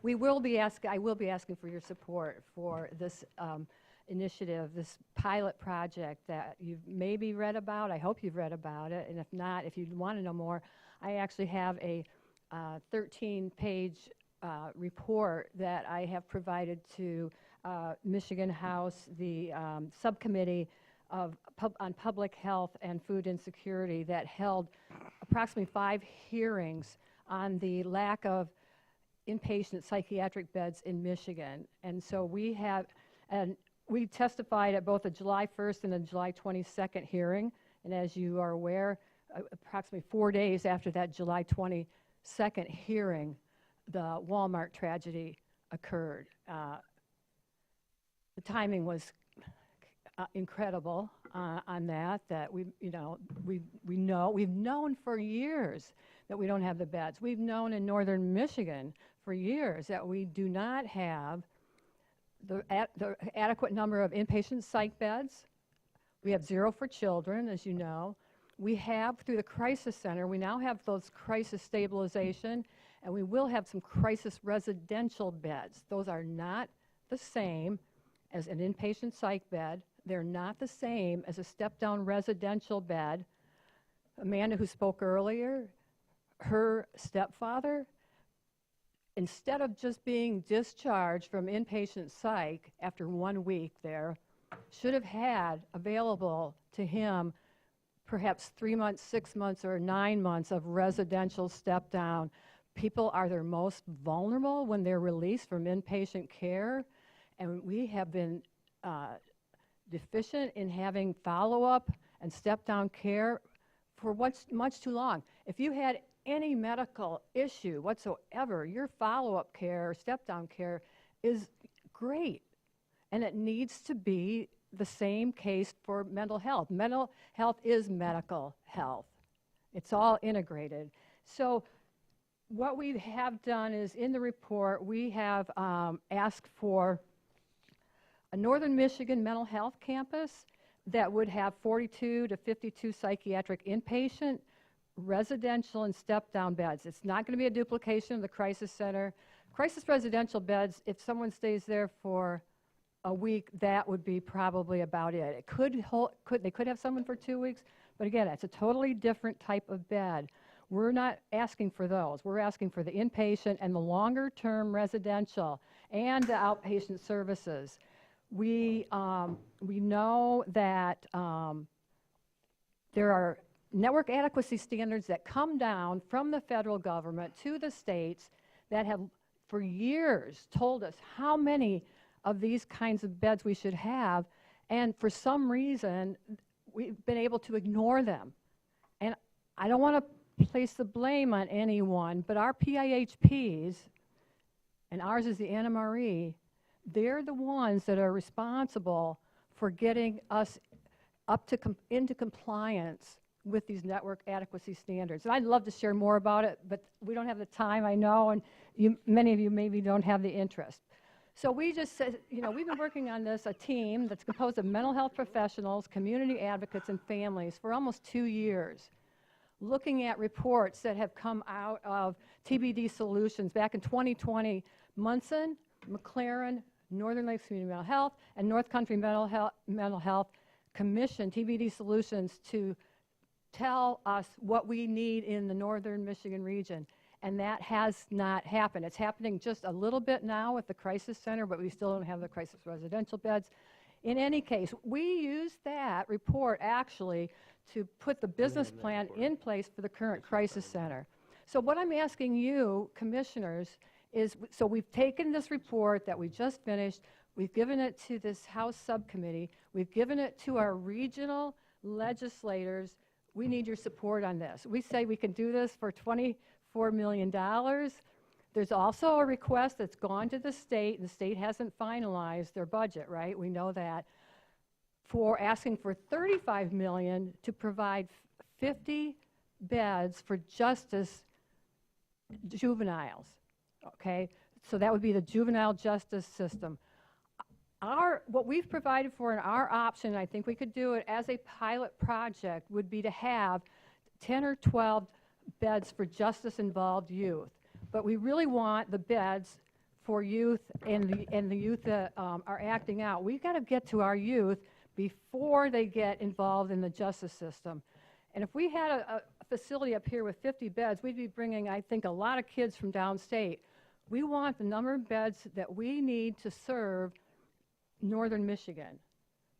I will be asking for your support for this initiative, this pilot project that you've maybe read about. I hope you've read about it, and if not, if you want to know more, I actually have a 13-page report that I have provided to Michigan House, the subcommittee on public health and food insecurity, that held approximately 5 hearings on the lack of inpatient psychiatric beds in Michigan. And so we testified at both the July 1st and the July 22nd hearing. And as you are aware, approximately 4 days after that July 22nd hearing, the Walmart tragedy occurred. The timing was incredible on that we've known for years that we don't have the beds. We've known in northern Michigan for years that we do not have the adequate number of inpatient psych beds. We have 0 for children, as you know. We have, through the crisis center, we now have those crisis stabilization, and we will have some crisis residential beds. Those are not the same as an inpatient psych bed. They're not the same as a step-down residential bed. Amanda, who spoke earlier, her stepfather, instead of just being discharged from inpatient psych after 1 week there, should have had available to him perhaps 3 months, 6 months, or 9 months of residential step-down. People are their most vulnerable when they're released from inpatient care, and we have been deficient in having follow-up and step-down care for much too long. If you had any medical issue whatsoever, your follow-up care or step-down care is great, and it needs to be the same case for mental health. Mental health is medical health. It's all integrated. So what we have done is, in the report, we have asked for a Northern Michigan mental health campus that would have 42 to 52 psychiatric inpatient, residential, and step-down beds. It's not going to be a duplication of the crisis center. Crisis residential beds, if someone stays there for a week, that would be probably about it. They could have someone for 2 weeks, but again, it's a totally different type of bed. We're not asking for those. We're asking for the inpatient and the longer-term residential and the outpatient services. We know that there are network adequacy standards that come down from the federal government to the states that have for years told us how many of these kinds of beds we should have, and for some reason we've been able to ignore them. And I don't want to place the blame on anyone, but our PIHPs, and ours is the NMRE, they're the ones that are responsible for getting us up to into compliance with these network adequacy standards. And I'd love to share more about it, but we don't have the time, I know, and many of you maybe don't have the interest. So we just said, you know, we've been working on this, a team that's composed of mental health professionals, community advocates, and families for almost 2 years, looking at reports that have come out of TBD Solutions back in 2020. Munson, McLaren, Northern Lakes Community Mental Health, and North Country Mental Health commissioned TBD Solutions to tell us what we need in the Northern Michigan region. And that has not happened. It's happening just a little bit now with the crisis center, but we still don't have the crisis residential beds. In any case, we used that report actually to put the business plan in place for the current crisis center. So what I'm asking you, commissioners, is, so we've taken this report that we just finished, we've given it to this House subcommittee, we've given it to our regional legislators. We need your support on this. We say we can do this for $24 million. There's also a request that's gone to the state, and the state hasn't finalized their budget, right? We know that, for asking for $35 million to provide 50 beds for justice juveniles, okay? So that would be the juvenile justice system. What we've provided for in our option, I think we could do it as a pilot project, would be to have 10 or 12 beds for justice-involved youth. But we really want the beds for youth and the youth that are acting out. We've got to get to our youth before they get involved in the justice system. And if we had a facility up here with 50 beds, we'd be bringing, I think, a lot of kids from downstate. We want the number of beds that we need to serve Northern Michigan.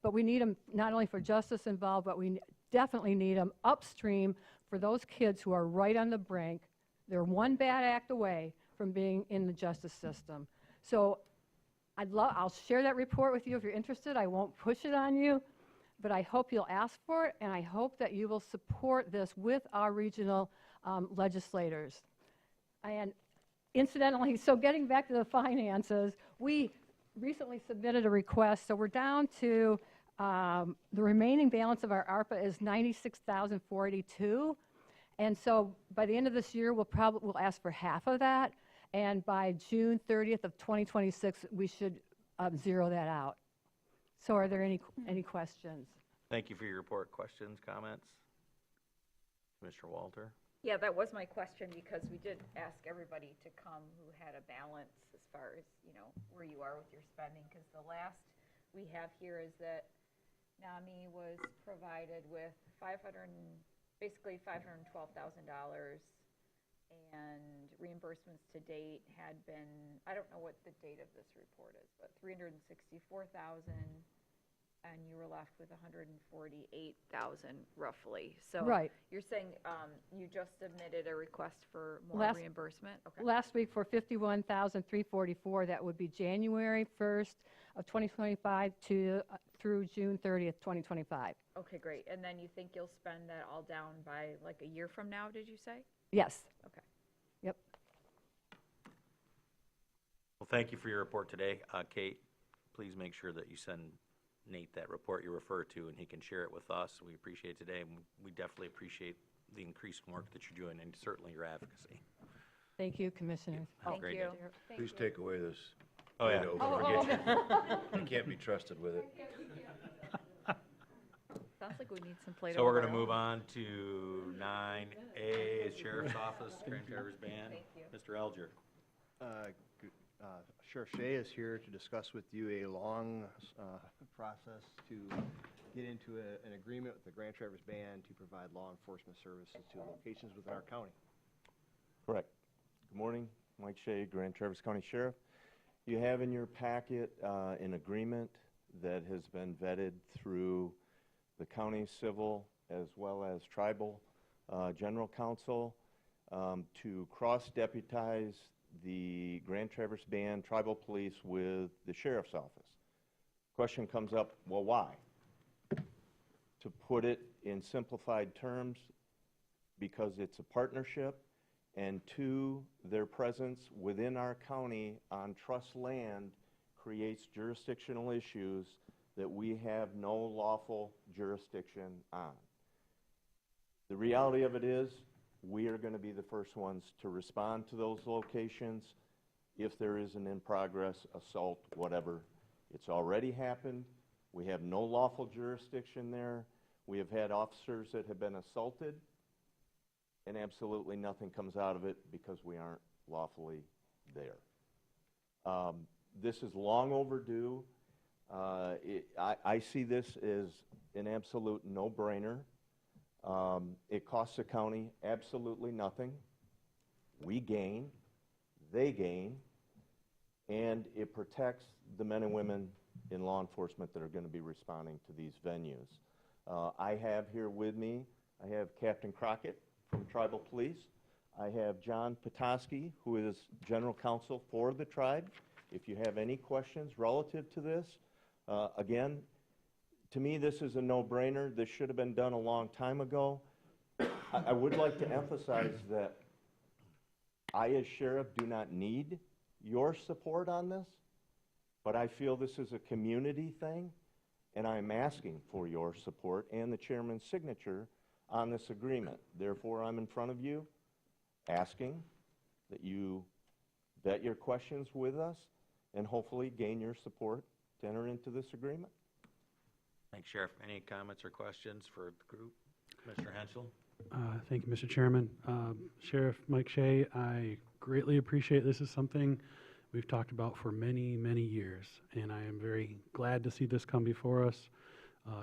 But we need them not only for justice involved, but we definitely need them upstream for those kids who are right on the brink. They're one bad act away from being in the justice system. So I'll share that report with you if you're interested. I won't push it on you, but I hope you'll ask for it, and I hope that you will support this with our regional legislators. And incidentally, so getting back to the finances, we recently submitted a request, so we're down to the remaining balance of our ARPA is $96,482, and so by the end of this year, we'll ask for half of that, and by June 30th of 2026, we should zero that out. So are there any questions? Thank you for your report. Questions, comments? Commissioner Walter? Yeah, that was my question, because we did ask everybody to come who had a balance as far as, you know, where you are with your spending, because the last we have here is that NAMI was provided with basically $512,000, and reimbursements to date had been, I don't know what the date of this report is, but $364,000, and you were left with $148,000 roughly. So right. You're saying you just submitted a request for more reimbursement? Okay. Last week for $51,344. That would be January 1st of 2025 through June 30th, 2025. Okay, great. And then you think you'll spend that all down by like a year from now, did you say? Yes. Okay. Yep. Well, thank you for your report today. Kate, please make sure that you send Nate that report you refer to, and he can share it with us. We appreciate it today, and we definitely appreciate the increased work that you're doing, and certainly your advocacy. Thank you, Commissioners. Thank you. Please take away this. Oh, yeah. You can't be trusted with it. Sounds like we need some Play-Doh. So we're going to move on to 9A, Sheriff's Office, Grand Traverse Band. Thank you. Mr. Alger. Sheriff Shea is here to discuss with you a long process to get into an agreement with the Grand Traverse Band to provide law enforcement services to locations within our county. Correct. Good morning, Mike Shea, Grand Traverse County Sheriff. You have in your packet an agreement that has been vetted through the county civil as well as tribal general counsel to cross-deputize the Grand Traverse Band tribal police with the sheriff's office. Question comes up, well, why? To put it in simplified terms, because it's a partnership, and two, their presence within our county on trust land creates jurisdictional issues that we have no lawful jurisdiction on. The reality of it is, we are going to be the first ones to respond to those locations if there is an in-progress assault, whatever. It's already happened. We have no lawful jurisdiction there. We have had officers that have been assaulted, and absolutely nothing comes out of it because we aren't lawfully there. This is long overdue. I see this as an absolute no-brainer. It costs the county absolutely nothing. We gain, they gain, and it protects the men and women in law enforcement that are going to be responding to these venues. I have here with me, I have Captain Crockett from Tribal Police. I have John Petoskey, who is General Counsel for the tribe. If you have any questions relative to this, again, to me, this is a no-brainer. This should have been done a long time ago. I would like to emphasize that I, as sheriff, do not need your support on this, but I feel this is a community thing, and I'm asking for your support and the chairman's signature on this agreement. Therefore, I'm in front of you asking that you vet your questions with us and hopefully gain your support to enter into this agreement. Thanks, Sheriff. Any comments or questions for the group? Commissioner Henschel? Thank you, Mr. Chairman. Sheriff Mike Shea, I greatly appreciate this is something we've talked about for many, many years, and I am very glad to see this come before us.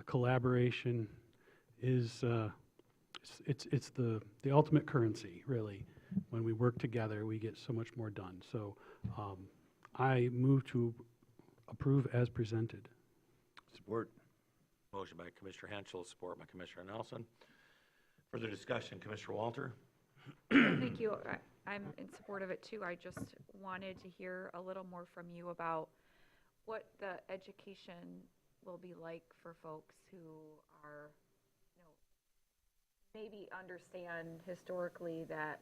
Collaboration is it's the ultimate currency, really. When we work together, we get so much more done. So I move to approve as presented. Support. Motion by Commissioner Henschel, support by Commissioner Nelson. Further discussion, Commissioner Walter? Thank you. I'm in support of it too. I just wanted to hear a little more from you about what the education will be like for folks who are, maybe understand historically that,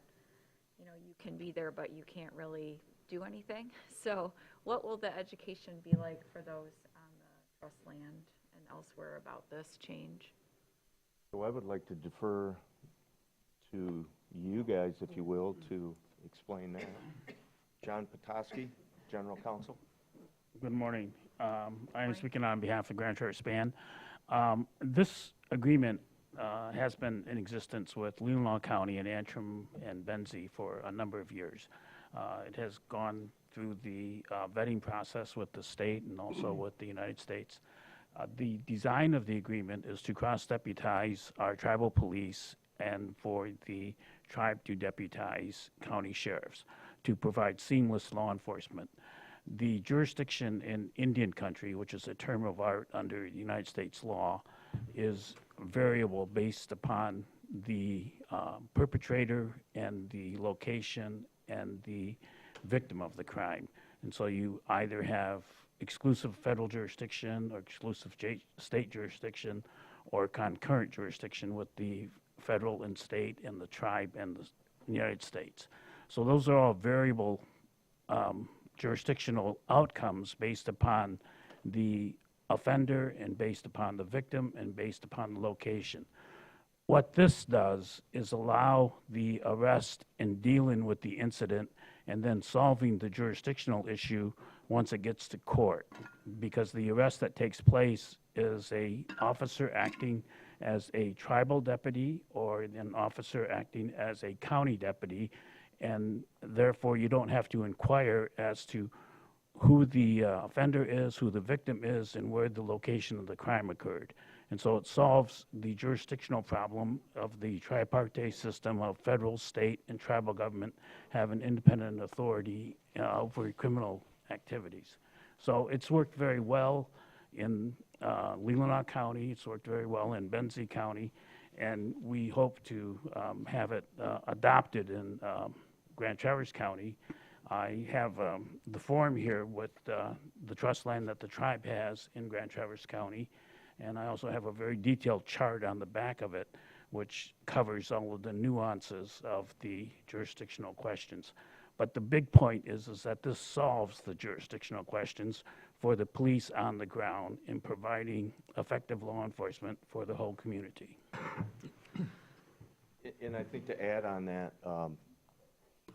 you can be there, but you can't really do anything. So what will the education be like for those on the trust land and elsewhere about this change? So I would like to defer to you guys, if you will, to explain that. John Petoskey, General Counsel. Good morning. I am speaking on behalf of Grand Traverse Band. This agreement has been in existence with Leelanau County and Antrim and Benzie for a number of years. It has gone through the vetting process with the state and also with the United States. The design of the agreement is to cross-deputize our tribal police and for the tribe to deputize county sheriffs to provide seamless law enforcement. The jurisdiction in Indian country, which is a term of art under United States law, is variable based upon the perpetrator and the location and the victim of the crime. And so you either have exclusive federal jurisdiction or exclusive state jurisdiction or concurrent jurisdiction with the federal and state and the tribe and the United States. So those are all variable jurisdictional outcomes based upon the offender and based upon the victim and based upon the location. What this does is allow the arrest and dealing with the incident and then solving the jurisdictional issue once it gets to court, because the arrest that takes place is an officer acting as a tribal deputy or an officer acting as a county deputy, and therefore you don't have to inquire as to who the offender is, who the victim is, and where the location of the crime occurred. And so it solves the jurisdictional problem of the tripartite system of federal, state, and tribal government have an independent authority over criminal activities. So it's worked very well in Leelanau County, it's worked very well in Benzie County, and we hope to have it adopted in Grand Traverse County. I have the form here with the trust land that the tribe has in Grand Traverse County, and I also have a very detailed chart on the back of it which covers all of the nuances of the jurisdictional questions. But the big point is that this solves the jurisdictional questions for the police on the ground in providing effective law enforcement for the whole community. And I think to add on that,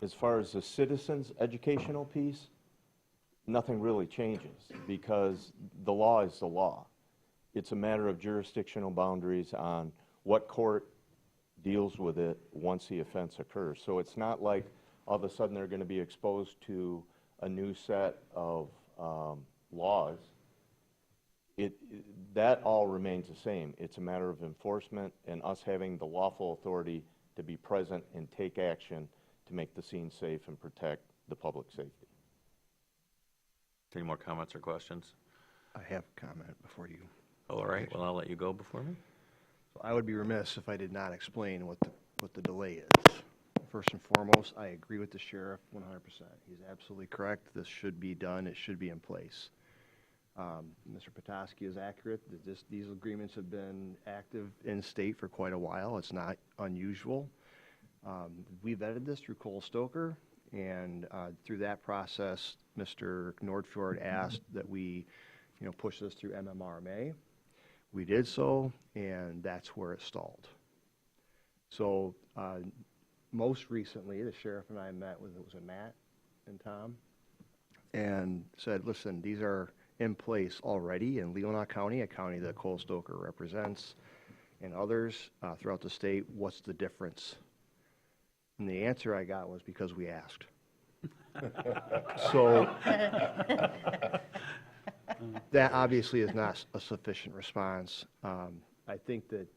as far as the citizens' educational piece, nothing really changes because the law is the law. It's a matter of jurisdictional boundaries on what court deals with it once the offense occurs. So it's not like all of a sudden they're going to be exposed to a new set of laws. That all remains the same. It's a matter of enforcement and us having the lawful authority to be present and take action to make the scene safe and protect the public safety. Any more comments or questions? I have a comment before you. All right, well, I'll let you go before me. So I would be remiss if I did not explain what the delay is. First and foremost, I agree with the sheriff 100%. He's absolutely correct. This should be done. It should be in place. Mr. Petoskey is accurate. These agreements have been active in state for quite a while. It's not unusual. We vetted this through Cole Stoker, and through that process, Mr. Nordfjord asked that we, push this through MMRMA. We did so, and that's where it stalled. So most recently, the sheriff and I met with, it was Matt and Tom, and said, listen, these are in place already in Leelanau County, a county that Cole Stoker represents, and others throughout the state. What's the difference? And the answer I got was because we asked. So that obviously is not a sufficient response. I think that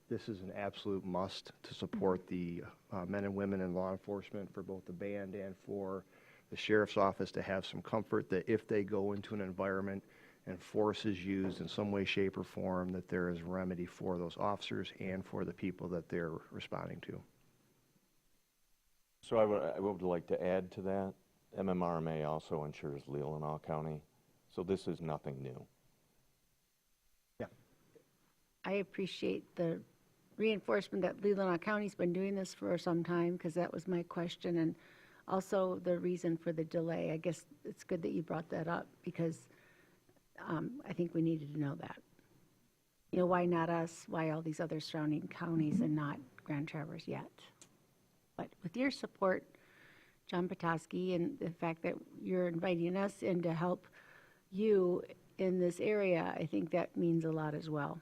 this is an absolute must to support the men and women in law enforcement, for both the band and for the sheriff's office to have some comfort that if they go into an environment and force is used in some way, shape, or form, that there is a remedy for those officers and for the people that they're responding to. So I would like to add to that, MMRMA also insures Leelanau County, so this is nothing new. Yeah. I appreciate the reinforcement that Leelanau County's been doing this for some time, because that was my question, and also the reason for the delay. I guess it's good that you brought that up, because I think we needed to know that. Why not us? Why all these other surrounding counties and not Grand Traverse yet? But with your support, John Petoskey, and the fact that you're inviting us in to help you in this area, I think that means a lot as well.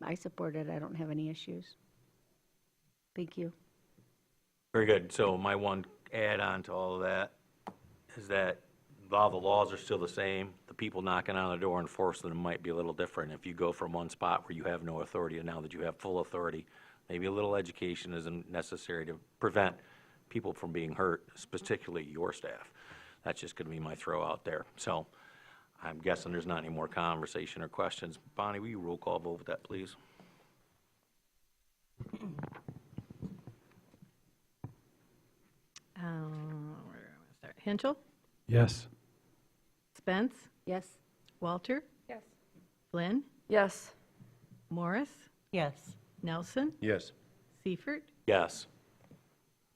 I support it. I don't have any issues. Thank you. Very good. So my one add-on to all of that is that while the laws are still the same, the people knocking on the door and enforcing them might be a little different. If you go from one spot where you have no authority to now that you have full authority, maybe a little education isn't necessary to prevent people from being hurt, particularly your staff. That's just going to be my throw out there. So I'm guessing there's not any more conversation or questions. Bonnie, will you roll call vote with that, please? Where do I want to start? Henschel? Yes. Spence? Yes. Walter? Yes. Flynn? Yes. Morris? Yes. Nelson? Yes. Seifert? Yes.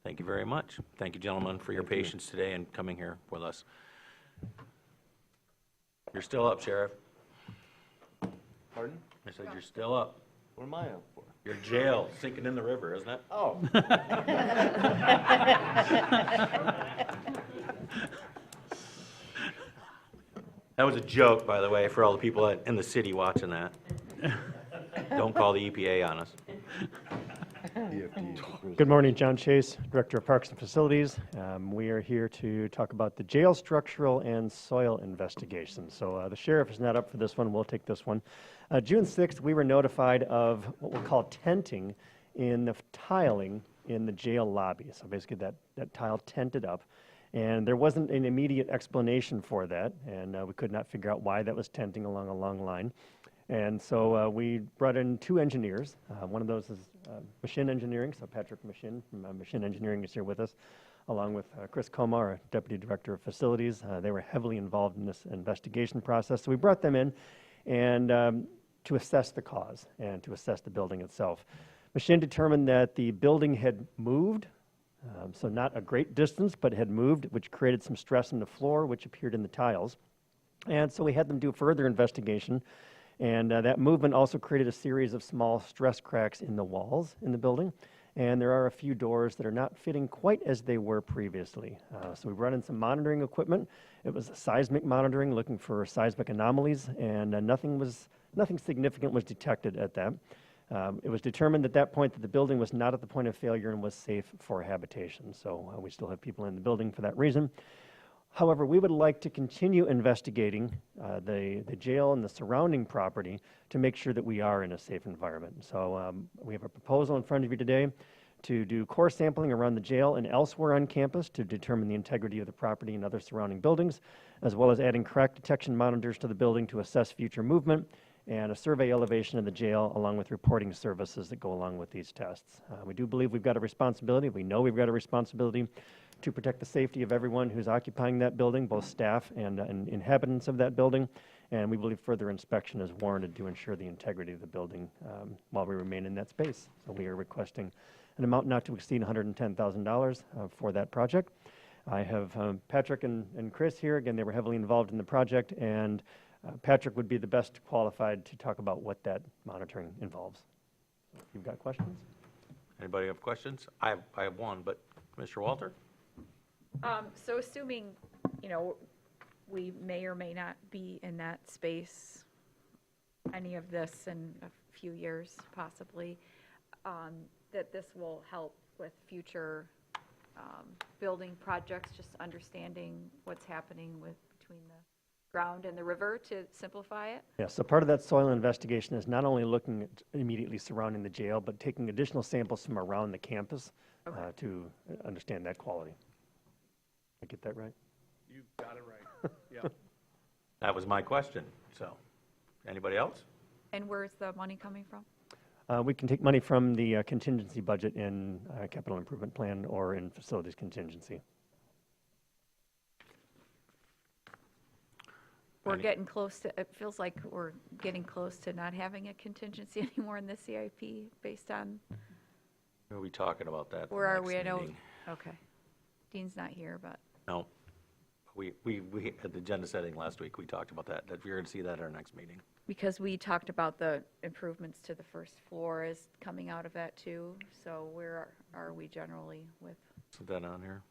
Thank you very much. Thank you, gentlemen, for your patience today and coming here with us. You're still up, Sheriff. Pardon? I said you're still up. What am I up for? Your jail sinking in the river, isn't it? Oh. That was a joke, by the way, for all the people in the city watching that. Don't call the EPA on us. EFT prison. Good morning, John Chase, Director of Parks and Facilities. We are here to talk about the jail structural and soil investigation. So the sheriff is not up for this one. We'll take this one. June 6th, we were notified of what we'll call tenting in the tiling in the jail lobby. So basically that tile tented up. And there wasn't an immediate explanation for that, and we could not figure out why that was tenting along a long line. And so we brought in 2 engineers. One of those is Machine Engineering, so Patrick Machine from Machine Engineering is here with us, along with Chris Coma, our Deputy Director of Facilities. They were heavily involved in this investigation process. So we brought them in and to assess the cause and to assess the building itself. Machine determined that the building had moved, so not a great distance, but had moved, which created some stress in the floor, which appeared in the tiles. And so we had them do further investigation. And that movement also created a series of small stress cracks in the walls in the building. And there are a few doors that are not fitting quite as they were previously. So we brought in some monitoring equipment. It was seismic monitoring, looking for seismic anomalies, and nothing significant was detected at that. It was determined at that point that the building was not at the point of failure and was safe for habitation. So we still have people in the building for that reason. However, we would like to continue investigating the jail and the surrounding property to make sure that we are in a safe environment. So we have a proposal in front of you today to do core sampling around the jail and elsewhere on campus to determine the integrity of the property and other surrounding buildings, as well as adding crack detection monitors to the building to assess future movement, and a survey elevation of the jail along with reporting services that go along with these tests. We do believe we've got a responsibility. We know we've got a responsibility to protect the safety of everyone who's occupying that building, both staff and inhabitants of that building, and we believe further inspection is warranted to ensure the integrity of the building while we remain in that space. So we are requesting an amount not to exceed $110,000 for that project. I have Patrick and Chris here. Again, they were heavily involved in the project, and Patrick would be the best qualified to talk about what that monitoring involves. So if you've got questions? Anybody have questions? I have one, but Mr. Walter? So assuming, we may or may not be in that space, any of this in a few years possibly, that this will help with future building projects, just understanding what's happening between the ground and the river to simplify it? Yeah, so part of that soil investigation is not only looking at immediately surrounding the jail, but taking additional samples from around the campus to understand that quality. I get that right? You got it right. Yeah. That was my question. So, anybody else? And where's the money coming from? We can take money from the contingency budget in capital improvement plan or in facilities contingency. We're getting close to, it feels like we're getting close to not having a contingency anymore in the CIP based on. We'll be talking about that. Where are we? I know. Okay. Dean's not here, but. No. We at the agenda setting last week, we talked about that we're going to see that at our next meeting. Because we talked about the improvements to the first floor is coming out of that too. So where are we generally with? Is that on here?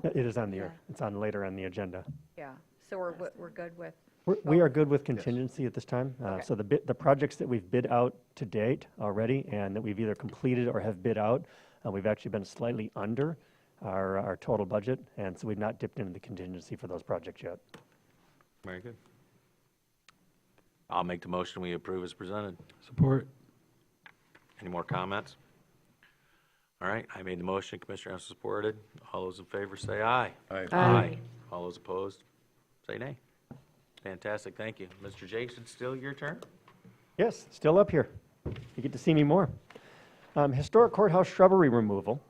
It is on the, it's on later on the agenda. Yeah. So we're good with. We are good with contingency at this time. So the projects that we've bid out to date already and that we've either completed or have bid out, we've actually been slightly under our total budget, and so we've not dipped into the contingency for those projects yet. Very good. I'll make the motion we approve as presented. Support. Any more comments? All right, I made the motion, Commissioner Hansel supported. All those in favor say aye. Aye. Aye. All those opposed, say nay. Fantastic, thank you. Mr. Jason, still your turn? Yes, still up here. You get to see me more. Historic courthouse shrubbery removal.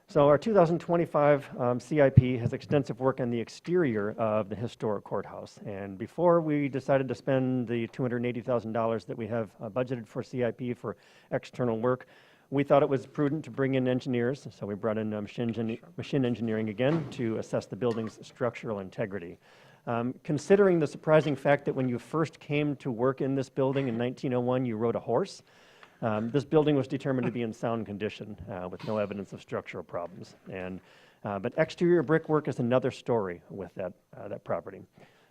So our 2025 CIP has extensive work on the exterior of the historic courthouse. And before we decided to spend the $280,000 that we have budgeted for CIP for external work, we thought it was prudent to bring in engineers. So we brought in Machine Engineering again to assess the building's structural integrity. Considering the surprising fact that when you first came to work in this building in 1901, you rode a horse, this building was determined to be in sound condition with no evidence of structural problems. But exterior brickwork is another story with that property.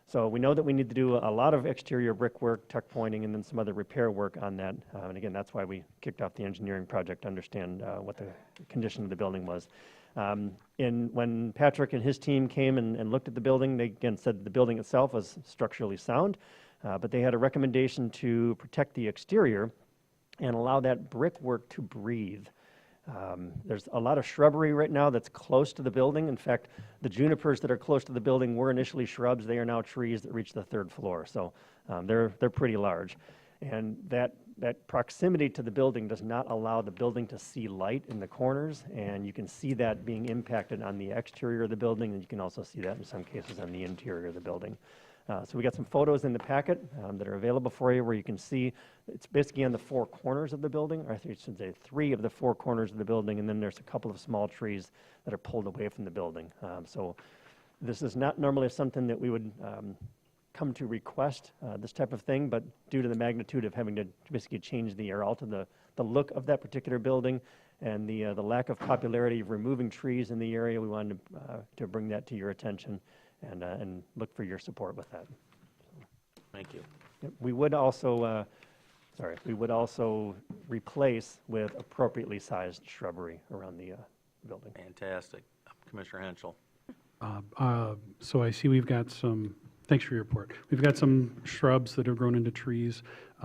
So we know that we need to do a lot of exterior brickwork, tuck pointing, and then some other repair work on that. And again, that's why we kicked off the engineering project to understand what the condition of the building was. When Patrick and his team came and looked at the building, they again said the building itself was structurally sound, but they had a recommendation to protect the exterior and allow that brickwork to breathe. There's a lot of shrubbery right now that's close to the building. In fact, the junipers that are close to the building were initially shrubs. They are now trees that reach the 3rd floor. So they're pretty large. And that proximity to the building does not allow the building to see light in the corners. And you can see that being impacted on the exterior of the building. And you can also see that in some cases on the interior of the building. So we got some photos in the packet that are available for you where you can see it's basically on the 4 corners of the building, or I should say 3 of the 4 corners of the building, and then there's a couple of small trees that are pulled away from the building. So this is not normally something that we would come to request, this type of thing, but due to the magnitude of having to basically change or alter the look of that particular building and the lack of popularity of removing trees in the area, we wanted to bring that to your attention and look for your support with that. Thank you. Yep, we would also replace with appropriately sized shrubbery around the building. Fantastic. Commissioner Henschel. So I see we've got thanks for your report. We've got some shrubs that have grown into trees.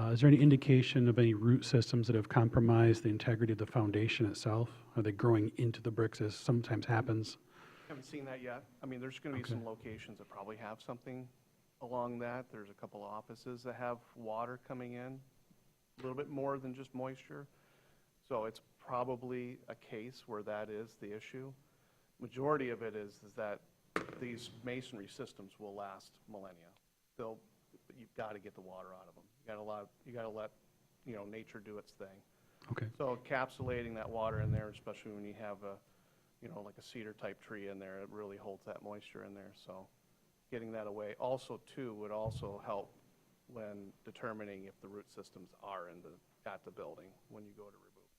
Is there any indication of any root systems that have compromised the integrity of the foundation itself? Are they growing into the bricks as sometimes happens? Haven't seen that yet. I mean, there's going to be some locations that probably have something along that. There's a couple of offices that have water coming in, a little bit more than just moisture. So it's probably a case where that is the issue. Majority of it is that these masonry systems will last millennia. But you've got to get the water out of them. You got to let nature do its thing. Okay. So encapsulating that water in there, especially when you have like a cedar type tree in there, it really holds that moisture in there. So getting that away also too would also help when determining if the root systems are at the building when you go to remove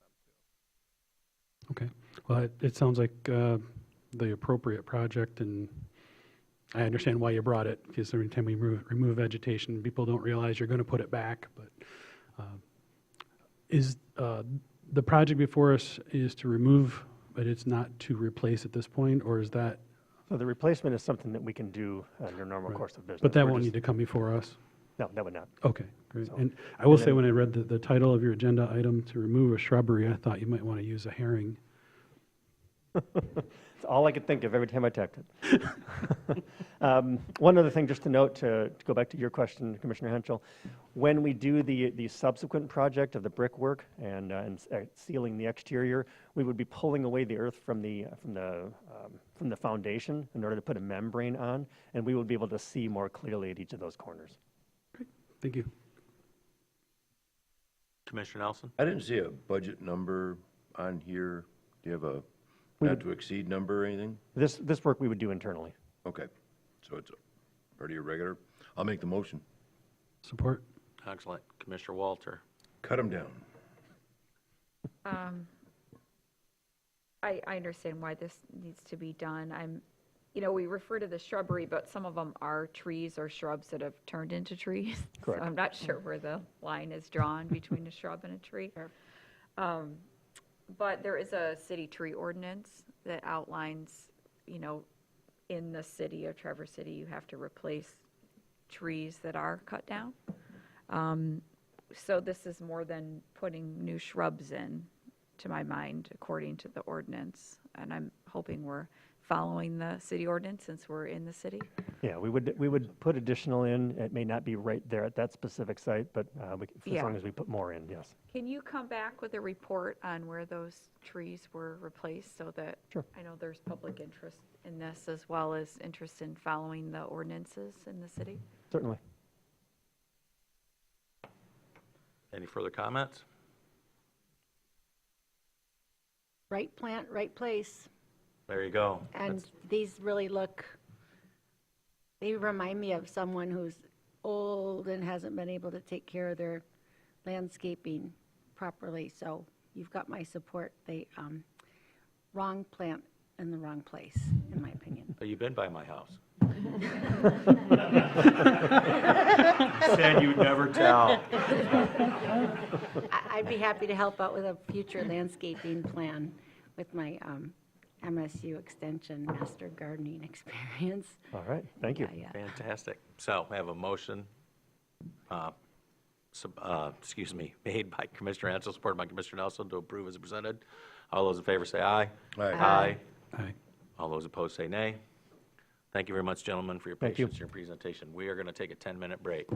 them too. Okay. Well, it sounds like the appropriate project, and I understand why you brought it, because every time we remove vegetation, people don't realize you're going to put it back. But is the project before us is to remove, but it's not to replace at this point, or is that? So the replacement is something that we can do under normal course of business. But that won't need to come before us? No, that would not. Okay, great. So, and I will say, when I read the title of your agenda item, to remove a shrubbery, I thought you might want to use a herring. It's all I could think of every time I typed it. One other thing just to note, to go back to your question, Commissioner Henschel, when we do the subsequent project of the brickwork and sealing the exterior, we would be pulling away the earth from the foundation in order to put a membrane on, and we will be able to see more clearly at each of those corners. Thank you. Commissioner Nelson? I didn't see a budget number on here. Do you have a not to exceed number or anything? This work we would do internally. Okay, so it's pretty irregular. I'll make the motion. Support. Excellent. Commissioner Walter? Cut them down. I understand why this needs to be done. We refer to the shrubbery, but some of them are trees or shrubs that have turned into trees. Correct. So I'm not sure where the line is drawn between a shrub and a tree. But there is a city tree ordinance that outlines, in the city of Traverse City, you have to replace trees that are cut down. So this is more than putting new shrubs in, to my mind, according to the ordinance. And I'm hoping we're following the city ordinance since we're in the city. Yeah, we would put additional in. It may not be right there at that specific site, but as long as we put more in, yes. Can you come back with a report on where those trees were replaced so that I know there's public interest in this as well as interest in following the ordinances in the city? Certainly. Any further comments? Right plant, right place. There you go. And these really they remind me of someone who's old and hasn't been able to take care of their landscaping properly. So you've got my support. They, wrong plant in the wrong place, in my opinion. You've been by my house. Said you'd never tell. I'd be happy to help out with a future landscaping plan with my MSU Extension Master Gardening experience. All right, thank you. Fantastic. So I have a motion, made by Commissioner Ansel, supported by Commissioner Nelson to approve as presented. All those in favor say aye. Aye. Aye. All those opposed say nay. Thank you very much, gentlemen, for your Thank you. patience, your presentation. We are going to take a 10-minute break.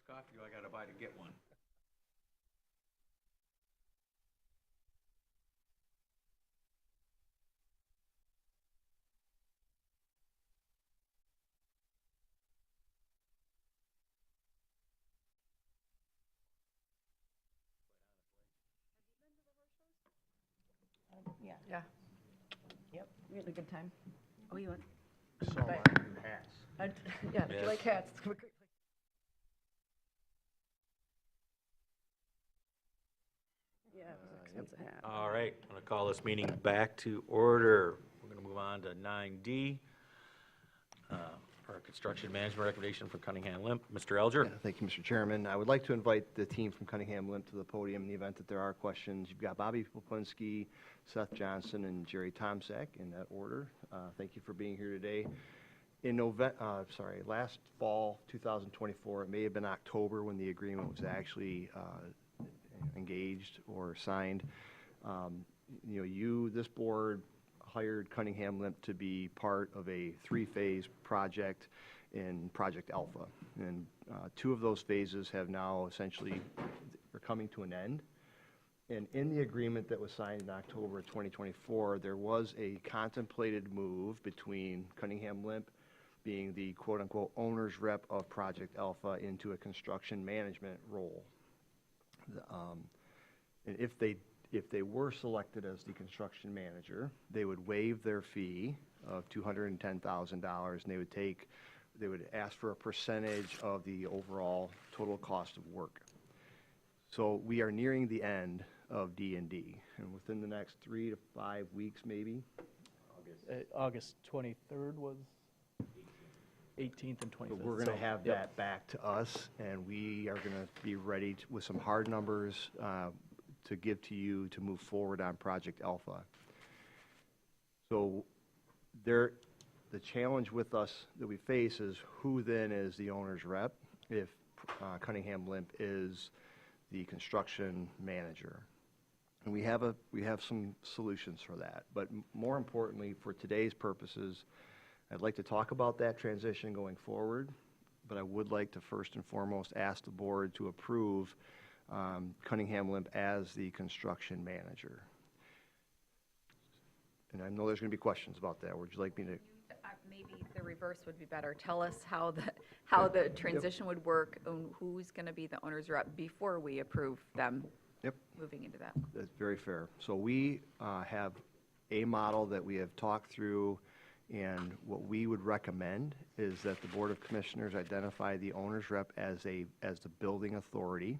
coffee do I gotta buy to get one? Yeah. Yeah. Yep. We had a good time. Oh, you want? So, But- new hats. Yeah, if Yes. you like hats, it's a great place. Yeah, it was an expensive hat. All right, I'm gonna call this meeting back to order. We're gonna move on to 9D. Our construction management recommendation for Cunningham Limp. Mr. Elger? Yeah, thank you, Mr. Chairman. I would like to invite the team from Cunningham Limp to the podium in the event that there are questions. You've got Bobby Poplinski, Seth Johnson, and Jerry Tomzak in that order. Thank you for being here today. In last fall, 2024, it may have been October when the agreement was actually engaged or signed. This board hired Cunningham Limp to be part of a three-phase project in Project Alpha. And two of those phases have now essentially are coming to an end. And in the agreement that was signed in October 2024, there was a contemplated move between Cunningham Limp being the quote-unquote owner's rep of Project Alpha into a construction management role. And if they were selected as the construction manager, they would waive their fee of $210,000, and they would ask for a percentage of the overall total cost of work. So we are nearing the end of D&D, and within the next 3 to 5 weeks, maybe. August 23rd was 18th and 25th. But we're going to have that back to us, and we are going to be ready with some hard numbers to give to you to move forward on Project Alpha. So the challenge with us that we face is who then is the owner's rep if Cunningham Limp is the construction manager. And we have some solutions for that. But more importantly, for today's purposes, I'd like to talk about that transition going forward, but I would like to first and foremost ask the board to approve Cunningham Limp as the construction manager. And I know there's going to be questions about that. Would you like me to? Maybe the reverse would be better. Tell us how the transition would work and who's going to be the owner's rep before we approve them moving into that. That's very fair. So we have a model that we have talked through, and what we would recommend is that the Board of Commissioners identify the owner's rep as the building authority,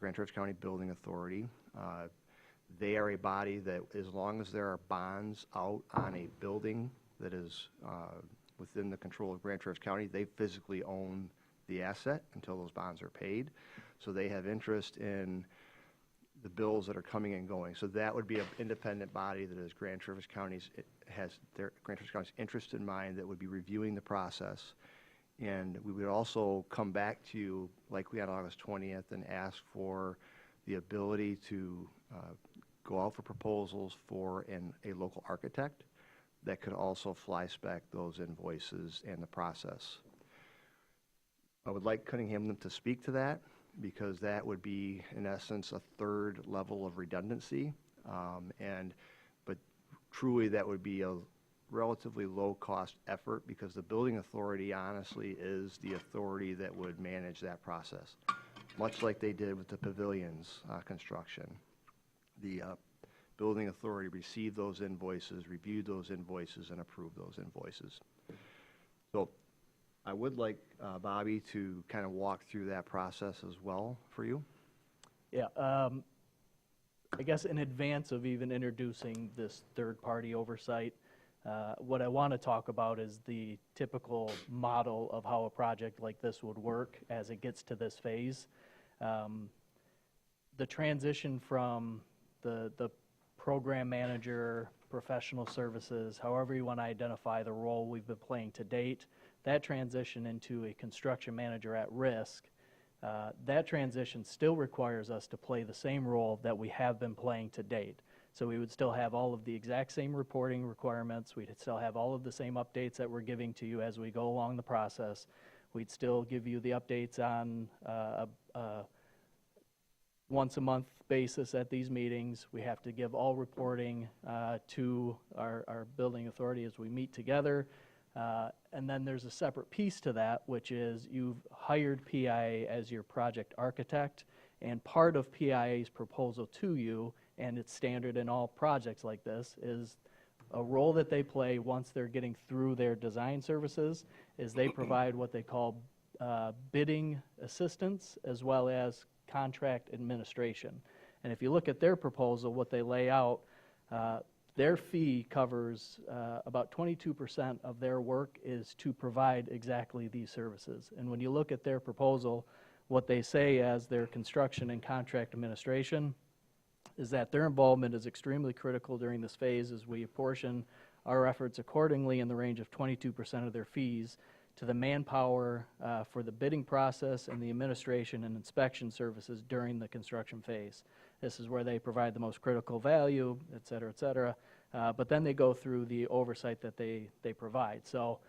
Grand Traverse County Building Authority. They are a body that, as long as there are bonds out on a building that is within the control of Grand Traverse County, they physically own the asset until those bonds are paid. So they have interest in the bills that are coming and going. So that would be an independent body that is Grand Traverse County's interest in mind, that would be reviewing the process. And we would also come back to you likely on August 20th and ask for the ability to go out for proposals for a local architect that could also fly spec those invoices and the process. I would like Cunningham to speak to that, because that would be, in essence, a third level of redundancy. But truly, that would be a relatively low-cost effort, because the building authority, honestly, is the authority that would manage that process, much like they did with the pavilions construction. The building authority received those invoices, reviewed those invoices, and approved those invoices. So I would like Bobby to kind of walk through that process as well for you. Yeah, I guess in advance of even introducing this third-party oversight, what I want to talk about is the typical model of how a project like this would work as it gets to this phase. The transition from the program manager, professional services, however you want to identify the role we've been playing to date, that transition into a construction manager at risk, that transition still requires us to play the same role that we have been playing to date. So we would still have all of the exact same reporting requirements. We'd still have all of the same updates that we're giving to you as we go along the process. We'd still give you the updates on a once-a-month basis at these meetings. We have to give all reporting to our building authority as we meet together. And then there's a separate piece to that, which is you've hired PIA as your project architect, and part of PIA's proposal to you, and it's standard in all projects like this, is a role that they play once they're getting through their design services is they provide what they call bidding assistance as well as contract administration. And if you look at their proposal, what they lay out, their fee covers about 22% of their work is to provide exactly these services. And when you look at their proposal, what they say as their construction and contract administration is that their involvement is extremely critical during this phase as we apportion our efforts accordingly in the range of 22% of their fees to the manpower for the bidding process and the administration and inspection services during the construction phase. This is where they provide the most critical value, et cetera, et cetera. But then they go through the oversight that they provide. So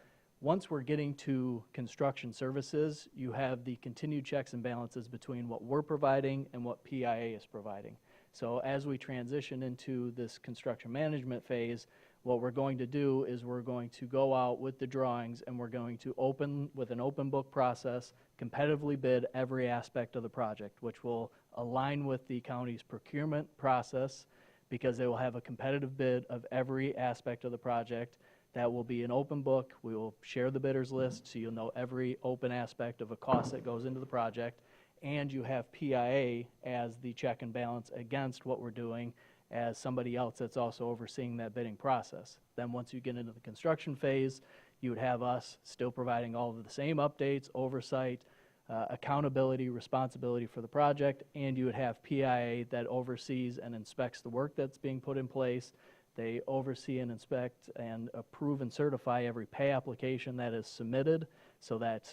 once we're getting to construction services, you have the continued checks and balances between what we're providing and what PIA is providing. So as we transition into this construction management phase, what we're going to do is we're going to go out with the drawings and we're going to open with an open book process, competitively bid every aspect of the project, which will align with the county's procurement process because they will have a competitive bid of every aspect of the project. That will be an open book. We will share the bidders list so you'll know every open aspect of a cost that goes into the project. And you have PIA as the check and balance against what we're doing as somebody else that's also overseeing that bidding process. Then once you get into the construction phase, you would have us still providing all of the same updates, oversight, accountability, responsibility for the project, and you would have PIA that oversees and inspects the work that's being put in place. They oversee and inspect and approve and certify every pay application that is submitted so that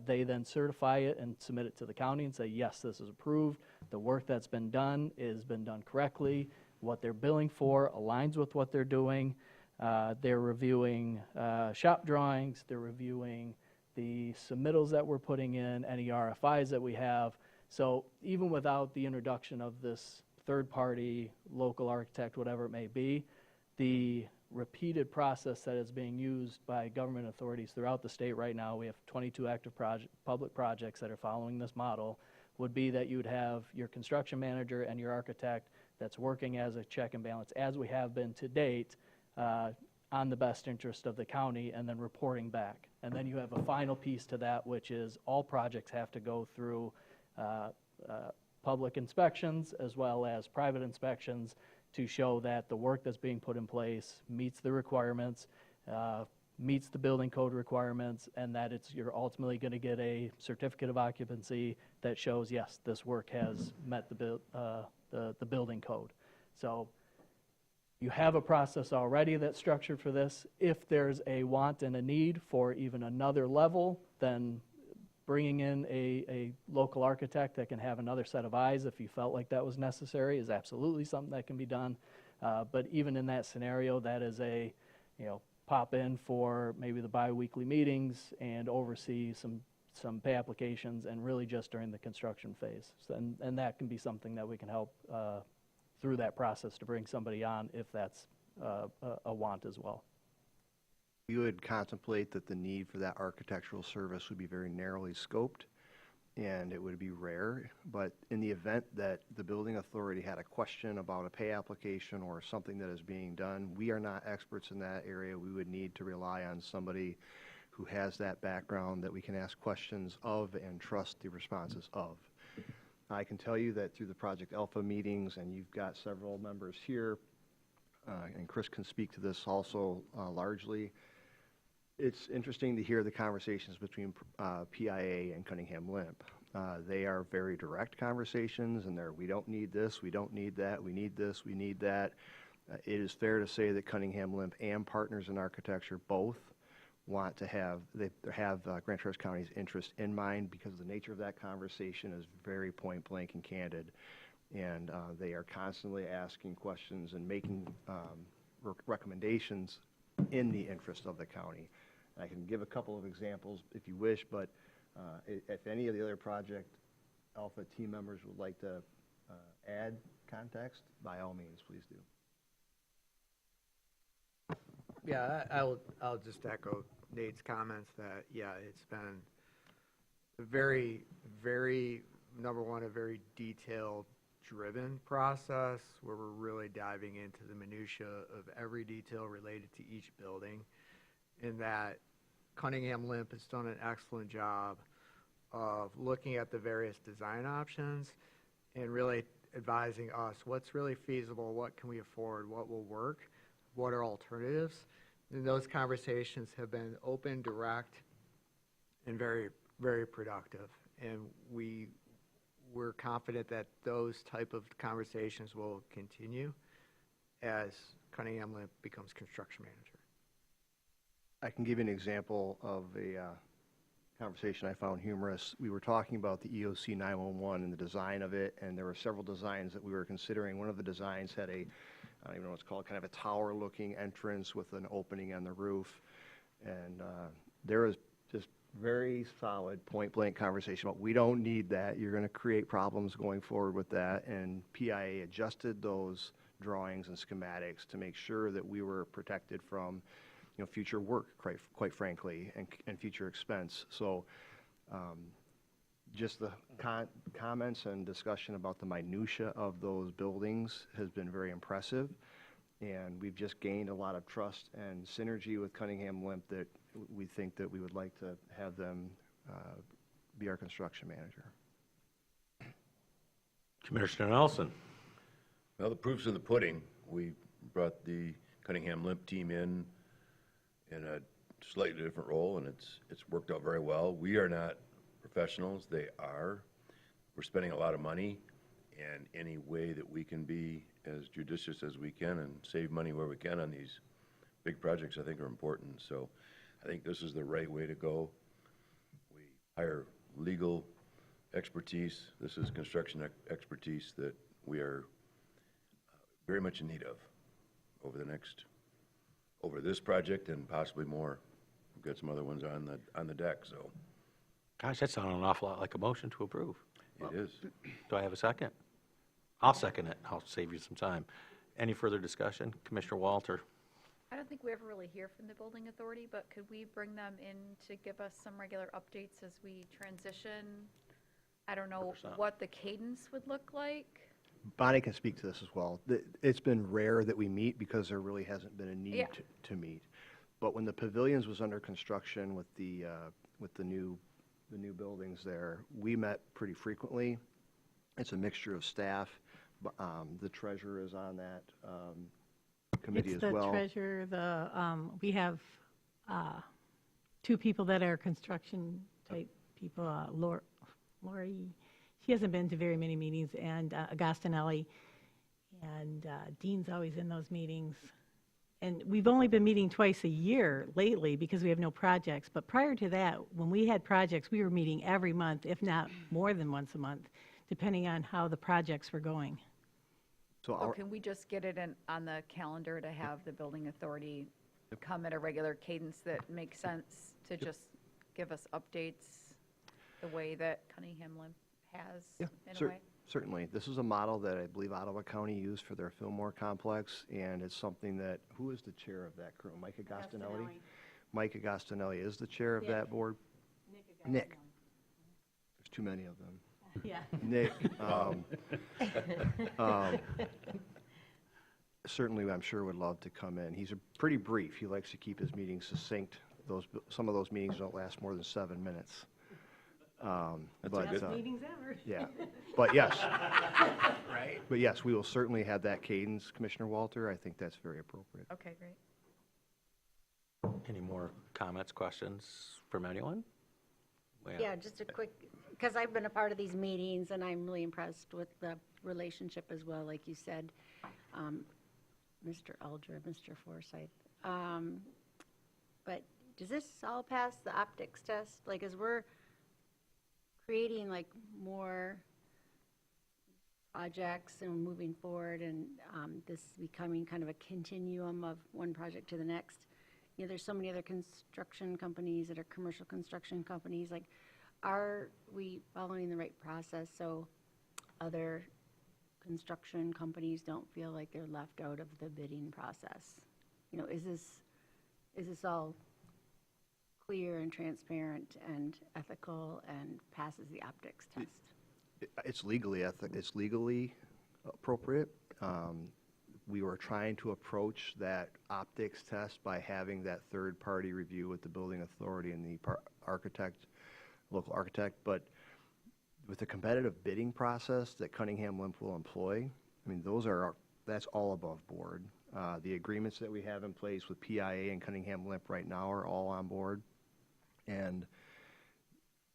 they then certify it and submit it to the county and say, yes, this is approved. The work that's been done has been done correctly. What they're billing for aligns with what they're doing. They're reviewing shop drawings. They're reviewing the submittals that we're putting in, any RFIs that we have. So even without the introduction of this third-party local architect, whatever it may be, the repeated process that is being used by government authorities throughout the state right now, we have 22 active public projects that are following this model, would be that you would have your construction manager and your architect that's working as a check and balance, as we have been to date, on the best interest of the county, and then reporting back. And then you have a final piece to that, which is all projects have to go through public inspections as well as private inspections to show that the work that's being put in place meets the requirements, meets the building code requirements, and that you're ultimately going to get a certificate of occupancy that shows, yes, this work has met the building code. So you have a process already that's structured for this. If there's a want and a need for even another level, then bringing in a local architect that can have another set of eyes if you felt like that was necessary is absolutely something that can be done. But even in that scenario, that is pop in for maybe the bi-weekly meetings and oversee some pay applications and really just during the construction phase. So, and that can be something that we can help through that process to bring somebody on if that's a want as well. We would contemplate that the need for that architectural service would be very narrowly scoped, and it would be rare. But in the event that the building authority had a question about a pay application or something that is being done, we are not experts in that area. We would need to rely on somebody who has that background that we can ask questions of and trust the responses of. I can tell you that through the Project Alpha meetings, and you've got several members here, and Chris can speak to this also largely, it's interesting to hear the conversations between PIA and Cunningham Limp. They are very direct conversations, and we don't need this, we don't need that, we need this, we need that. It is fair to say that Cunningham Limp and Partners in Architecture both want to have Grand Traverse County's interest in mind because the nature of that conversation is very point blank and candid. And they are constantly asking questions and making recommendations in the interest of the county. I can give a couple of examples if you wish, but If any of the other Project Alpha team members would like to add context, by all means, please do. Yeah, I'll just echo Nate's comments that, yeah, it's been a very, very, number one, a very detail-driven process where we're really diving into the minutia of every detail related to each building, in that Cunningham Limp has done an excellent job of looking at the various design options and really advising us what's really feasible, what can we afford, what will work, what are alternatives. And those conversations have been open, direct, and very, very productive. And we're confident that those type of conversations will continue as Cunningham Limp becomes construction manager. I can give you an example of a conversation I found humorous. We were talking about the EOC 911 and the design of it, and there were several designs that we were considering. One of the designs had a, I don't even know what it's called, kind of a tower-looking entrance with an opening on the roof. And there was just very solid point-blank conversation about, we don't need that. You're going to create problems going forward with that. And PIA adjusted those drawings and schematics to make sure that we were protected from, you know, future work, quite frankly, and future expense. So just the comments and discussion about the minutia of those buildings has been very impressive. And we've just gained a lot of trust and synergy with Cunningham Limp that we think that we would like to have them be our construction manager. Commissioner Nelson. Well, the proof's in the pudding. We brought the Cunningham Limp team in a slightly different role, and it's worked out very well. We are not professionals, they are. We're spending a lot of money, and any way that we can be as judicious as we can and save money where we can on these big projects, I think, are important. So I think this is the right way to go. We hire legal expertise. This is construction expertise that we are very much in need of over this project and possibly more. We've got some other ones on the deck, so. Gosh, that sounded an awful lot like a motion to approve. It is. Do I have a second? I'll second it. I'll save you some time. Any further discussion? Commissioner Walter? I don't think we ever really hear from the building authority, but could we bring them in to give us some regular updates as we transition? I don't know 100%. what the cadence would look like. Bonnie can speak to this as well. It's been rare that we meet because there really hasn't been a need to meet. But when the pavilions was under construction with the new buildings there, we met pretty frequently. It's a mixture of staff. The treasurer is on that committee as well. It's the treasurer, we have two people that are construction type people, Lori, she hasn't been to very many meetings, and Agostinelli, and Dean's always in those meetings. And we've only been meeting twice a year lately because we have no projects. But prior to that, when we had projects, we were meeting every month, if not more than once a month, depending on how the projects were going. So can we just get it on the calendar to have the building authority come at a regular cadence that makes sense to just give us updates the way that Cunningham Limp has in a way? Certainly. This is a model that I believe Ottawa County used for their Fillmore complex, and it's something that, who is the chair of that crew? Mike Agostinelli? Mike Agostinelli is the chair of that board. Nick. There's too many of them. Yeah. Nick. Certainly, I'm sure would love to come in. He's pretty brief. He likes to keep his meetings succinct. Some of those meetings don't last more than 7 minutes. Best meetings ever. Yeah, but yes. Right. But yes, we will certainly have that cadence, Commissioner Walter. I think that's very appropriate. Okay, great. Any more comments, questions from anyone? Yeah, just a quick, because I've been a part of these meetings, and I'm really impressed with the relationship as well, like you said, Mr. Eldred, Mr. Forsythe. But does this all pass the optics test? Like, as we're creating like more projects and moving forward, and this becoming kind of a continuum of one project to the next. You know, there's so many other construction companies that are commercial construction companies. Like, Are we following the right process so other construction companies don't feel like they're left out of the bidding process? You know, is this all clear and transparent and ethical and passes the optics test? It's legally appropriate. We were trying to approach that optics test by having that third-party review with the building authority and the local architect, but with the competitive bidding process that Cunningham Limp will employ, I mean, that's all above board. The agreements that we have in place with PIA and Cunningham Limp right now are all on board. And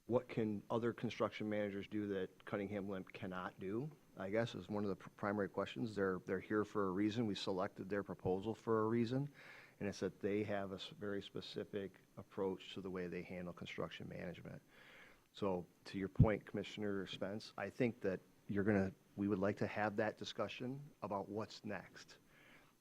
what can other construction managers do that Cunningham Limp cannot do, I guess, is one of the primary questions. They're here for a reason. We selected their proposal for a reason, and it's that they have a very specific approach to the way they handle construction management. So to your point, Commissioner Spence, I think that we would like to have that discussion about what's next.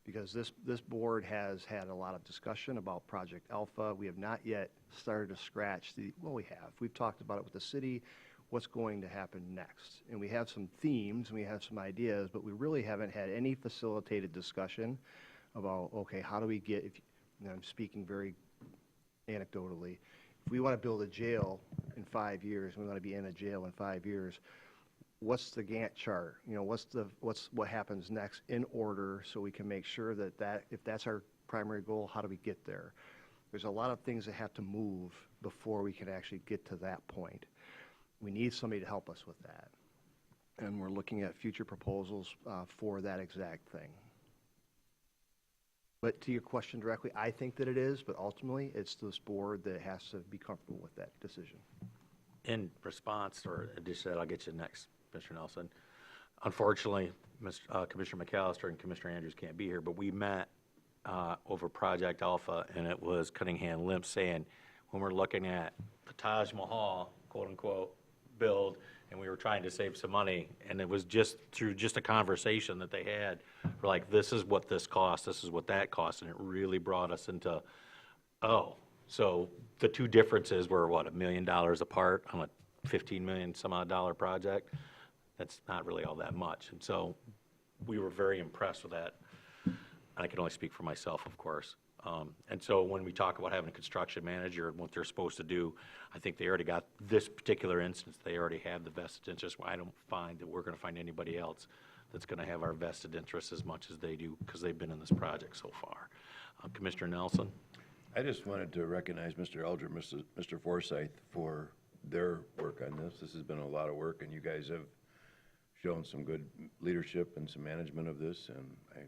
Because this board has had a lot of discussion about Project Alpha. We have not yet started to scratch we have. We've talked about it with the city, what's going to happen next. And we have some themes, and we have some ideas, but we really haven't had any facilitated discussion about, okay, how do we get, I'm speaking very anecdotally, if we want to build a jail in 5 years, we want to be in a jail in 5 years, what's the Gantt chart? You know, what happens next in order so we can make sure that if that's our primary goal, how do we get there? There's a lot of things that have to move before we can actually get to that point. We need somebody to help us with that. And we're looking at future proposals for that exact thing. But to your question directly, I think that it is, but ultimately it's this board that has to be comfortable with that decision. In response, or addition, I'll get you next, Mr. Nelson. Unfortunately, Commissioner McAllister and Commissioner Andrews can't be here, but we met over Project Alpha, and it was Cunningham Limp saying, when we're looking at the Taj Mahal, quote unquote, build, and we were trying to save some money, and it was just through just a conversation that they had, we're like, this is what this costs, this is what that costs, and it really brought us into, oh, so the two differences were what, $1 million apart on a $15 million some odd dollar project. That's not really all that much, and so we were very impressed with that. I can only speak for myself, of course. And so when we talk about having a construction manager and what they're supposed to do, I think they already got this particular instance. They already have the vested interest. I don't find that we're going to find anybody else that's going to have our vested interests as much as they do because they've been in this project so far. Commissioner Nelson? I just wanted to recognize Mr. Eldred, Mr. Forsyth for their work on this. This has been a lot of work, and you guys have shown some good leadership and some management of this, and I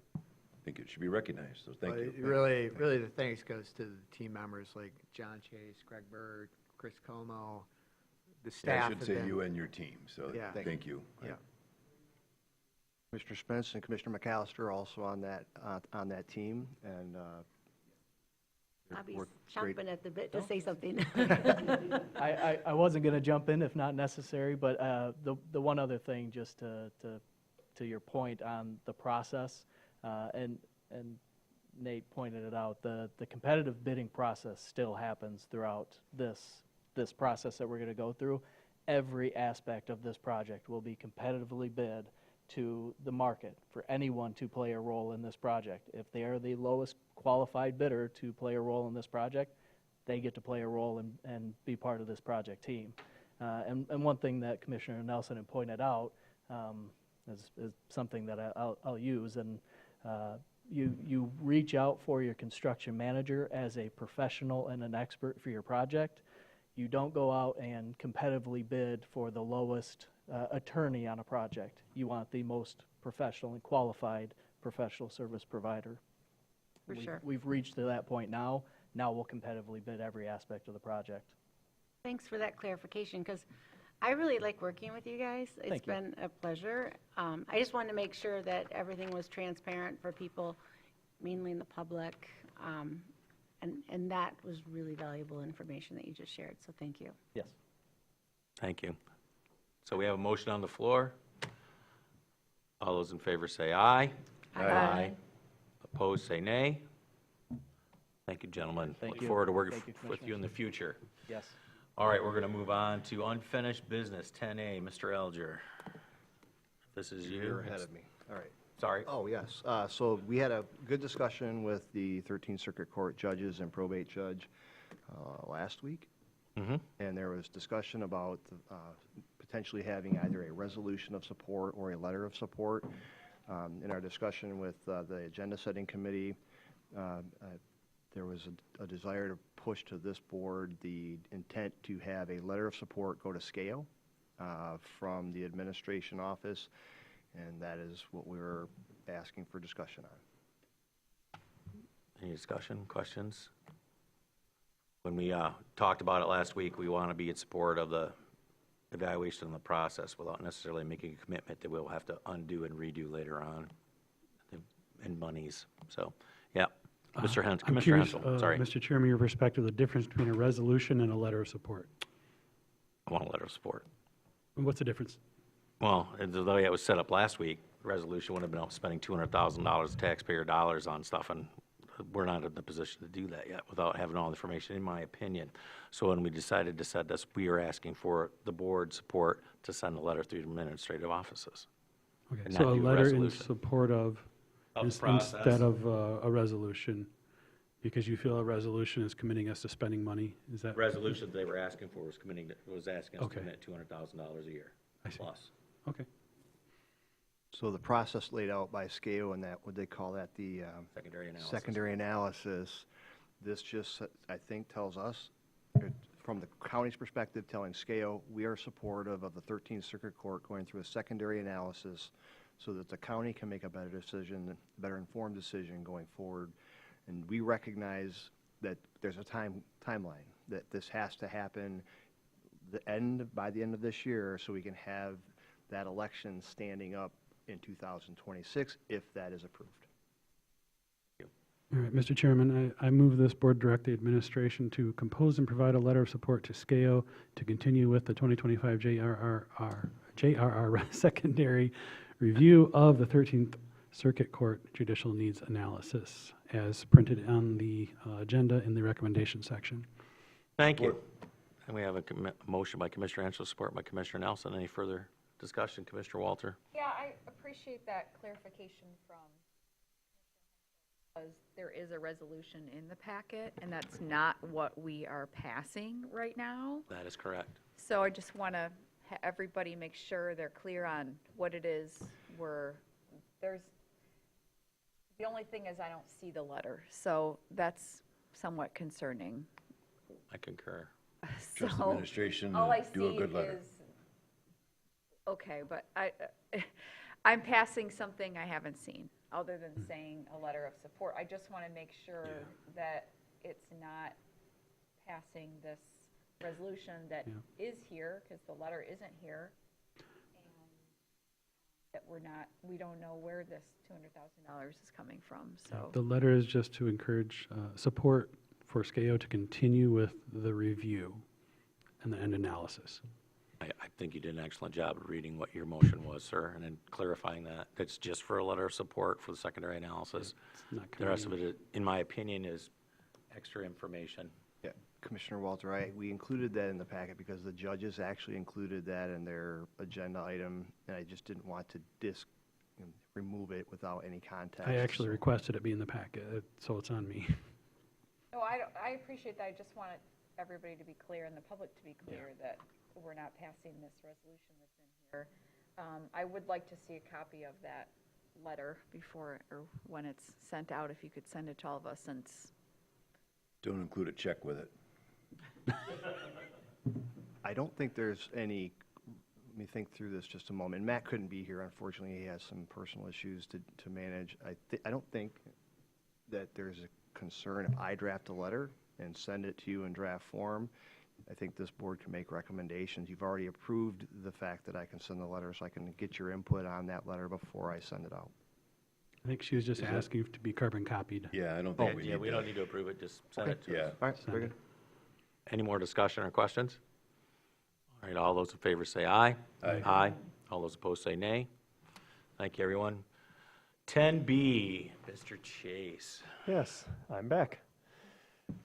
think it should be recognized, so thank you. Really, the thanks goes to the team members like John Chase, Greg Bird, Chris Como, the staff. I should say you and your team, so Yeah. thank you. Yeah. Commissioner Spence and Commissioner McAllister are also on that team, and Bobby's work great. chomping at the bit to say something. I wasn't going to jump in if not necessary, but the one other thing, just to your point on the process, and Nate pointed it out, the competitive bidding process still happens throughout this process that we're going to go through. Every aspect of this project will be competitively bid to the market for anyone to play a role in this project. If they are the lowest qualified bidder to play a role in this project, they get to play a role and be part of this project team. And one thing that Commissioner Nelson had pointed out is something that I'll use, and you reach out for your construction manager as a professional and an expert for your project. You don't go out and competitively bid for the lowest attorney on a project. You want the most professional and qualified professional service provider. For sure. We've reached to that point now. Now we'll competitively bid every aspect of the project. Thanks for that clarification, because I really like working with you guys. It's been a pleasure. I just wanted to make sure that everything was transparent for people, mainly in the public, and that was really valuable information that you just shared, so thank you. Yes. Thank you. So we have a motion on the floor. All those in favor say aye. Aye. Opposed, say nay. Thank you, gentlemen. Thank Look you. forward to working Thank you, with you in the future. Yes. All right, we're going to move on to unfinished business, 10A. Mr. Alger, this is you. You're ahead of me. All right. Sorry. Oh, yes. So we had a good discussion with the 13th Circuit Court judges and probate judge last week. Mm-hmm. And there was discussion about potentially having either a resolution of support or a letter of support. In our discussion with the agenda setting committee, there was a desire to push to this board the intent to have a letter of support go to scale from the administration office, and that is what we were asking for discussion on. Any discussion, questions? When we talked about it last week, we want to be in support of the evaluation of the process without necessarily making a commitment that we'll have to undo and redo later on in monies. So, yeah. Mr. Hens, I'm Commissioner curious, Hensel, sorry. Mr. Chairman, your perspective, the difference between a resolution and a letter of support. I want a letter of support. And what's the difference? Well, the way it was set up last week, the resolution would have been out spending $200,000 of taxpayer dollars on stuff, and we're not in the position to do that yet without having all the information, in my opinion. So when we decided to set this, we are asking for the board support to send a letter through the administrative offices. Okay, and so not a do letter in resolution. support of, Of the instead process. of a resolution, because you feel a resolution is committing us to spending money, is that? Resolution they were asking for was asking us to Okay. commit $200,000 a year plus. Okay. So the process laid out by SCAO and that, what they call that, the Secondary analysis. secondary analysis, this just, I think, tells us, from the county's perspective, telling SCAO, we are supportive of the 13th Circuit Court going through a secondary analysis so that the county can make a better decision, better informed decision going forward. And we recognize that there's a timeline, that this has to happen by the end of this year so we can have that election standing up in 2026 if that is approved. All right, Mr. Chairman, I move this board direct the administration to compose and provide a letter of support to SCAO to continue with the 2025 JRR secondary review of the 13th Circuit Court Judicial Needs Analysis as printed on the agenda in the recommendation section. Thank you. And we have a motion by Commissioner Hensel, support by Commissioner Nelson. Any further discussion, Commissioner Walter? Yeah, I appreciate that clarification from, because there is a resolution in the packet, and that's not what we are passing right now. That is correct. So I just want to everybody make sure they're clear on what it is the only thing is I don't see the letter, so that's somewhat concerning. I concur. Trust the administration all I to do a see good letter. is- Okay, but I'm passing something I haven't seen, other than saying a letter of support. I just want to make sure that it's not passing this resolution that is here, because the letter isn't here, and that we don't know where this $200,000 is coming from, so. The letter is just to encourage support for SCAO to continue with the review and the end analysis. I think you did an excellent job of reading what your motion was, sir, and then clarifying that. It's just for a letter of support for the secondary analysis. The rest of it, in my opinion, is extra information. Yeah, Commissioner Walter, we included that in the packet because the judges actually included that in their agenda item, and I just didn't want to remove it without any context. I actually requested it be in the packet, so it's on me. No, I appreciate that. I just wanted everybody to be clear and the public to be clear that we're not passing this resolution that's in here. I would like to see a copy of that letter before, or when it's sent out, if you could send it to all of us, since. Don't include a check with it. I don't think there's any, let me think through this just a moment. Matt couldn't be here, unfortunately. He has some personal issues to manage. I don't think that there's a concern if I draft a letter and send it to you in draft form. I think this board can make recommendations. You've already approved the fact that I can send the letter, so I can get your input on that letter before I send it out. I think she was just Is that- asking to be carbon copied. Yeah, I don't think we Yeah, need we don't need to approve it, just send it to us. Yeah. All right, very good. Any more discussion or questions? All right, all those in favor say aye. Aye. Aye. All those opposed say nay. Thank you, everyone. 10B, Mr. Chase. Yes, I'm back.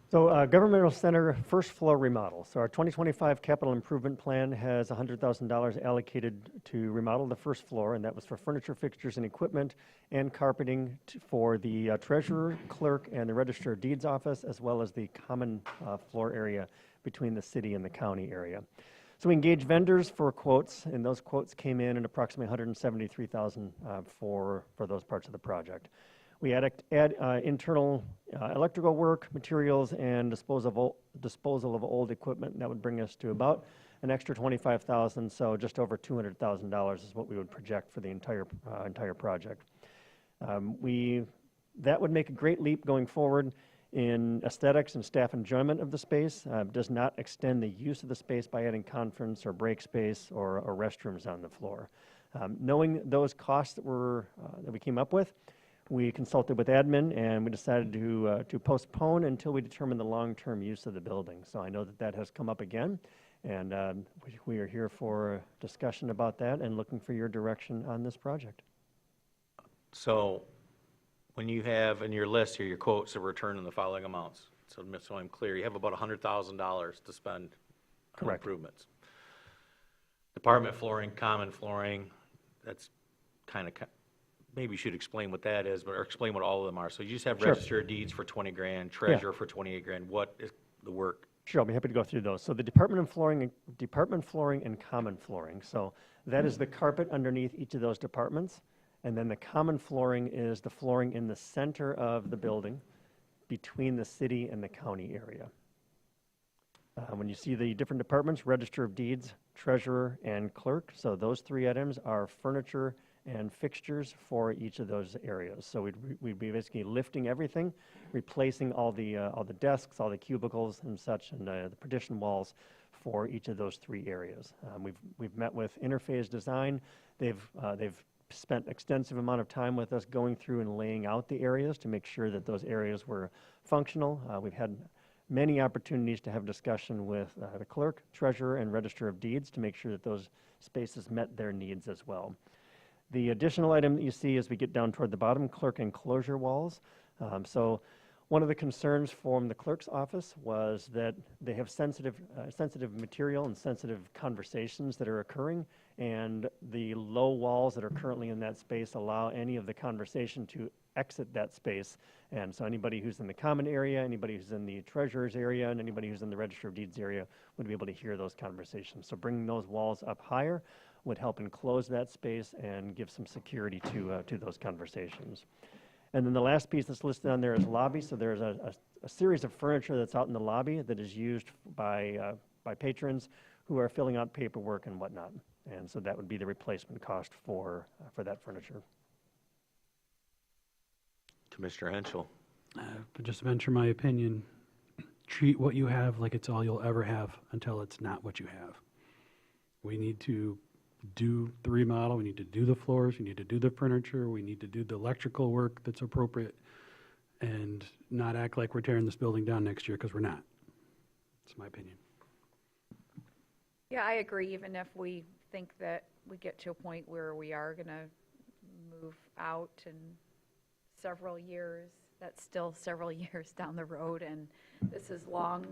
So Governmental Center first floor remodel. So our 2025 capital improvement plan has $100,000 allocated to remodel the first floor, and that was for furniture, fixtures, and equipment, and carpeting for the treasurer, clerk, and the Register of Deeds office, as well as the common floor area between the city and the county area. So we engaged vendors for quotes, and those quotes came in at approximately $173,000 for those parts of the project. We add internal electrical work, materials, and disposal of old equipment. That would bring us to about an extra $25,000, so just over $200,000 is what we would project for the entire project. That would make a great leap going forward in aesthetics and staff enjoyment of the space. Does not extend the use of the space by adding conference or break space or restrooms on the floor. Knowing those costs that we came up with, we consulted with admin and we decided to postpone until we determine the long-term use of the building. So I know that has come up again, and we are here for a discussion about that and looking for your direction on this project. So when you have in your list here, your quotes of return in the following amounts, so I'm clear, you have about $100,000 to spend on improvements. Department flooring, common flooring, that's kind of, maybe you should explain what that is, or explain what all of them are. So you just have Register of Deeds for 20 grand, treasurer for 28 grand. What is the work? Sure, I'll be happy to go through those. So the department flooring and common flooring. So that is the carpet underneath each of those departments. And then the common flooring is the flooring in the center of the building between the city and the county area. When you see the different departments, Register of Deeds, treasurer, and clerk, so those three items are furniture and fixtures for each of those areas. So we'd be basically lifting everything, replacing all the desks, all the cubicles and such, and the partition walls for each of those three areas. We've met with Interphase Design. They've spent extensive amount of time with us going through and laying out the areas to make sure that those areas were functional. We've had many opportunities to have discussion with the clerk, treasurer, and Register of Deeds to make sure that those spaces met their needs as well. The additional item that you see as we get down toward the bottom, clerk enclosure walls. So one of the concerns from the clerk's office was that they have sensitive material and sensitive conversations that are occurring, and the low walls that are currently in that space allow any of the conversation to exit that space. And so anybody who's in the common area, anybody who's in the treasurer's area, and anybody who's in the Register of Deeds area would be able to hear those conversations. So bringing those walls up higher would help enclose that space and give some security to those conversations. And then the last piece that's listed on there is lobby. So there's a series of furniture that's out in the lobby that is used by patrons who are filling out paperwork and whatnot. And so that would be the replacement cost for that furniture. Commissioner Henschel. To just venture my opinion, treat what you have like it's all you'll ever have until it's not what you have. We need to do the remodel, we need to do the floors, we need to do the furniture, we need to do the electrical work that's appropriate, and not act like we're tearing this building down next year, because we're not. That's my opinion. Yeah, I agree, even if we think that we get to a point where we are going to move out in several years, that's still several years down the road, and this is long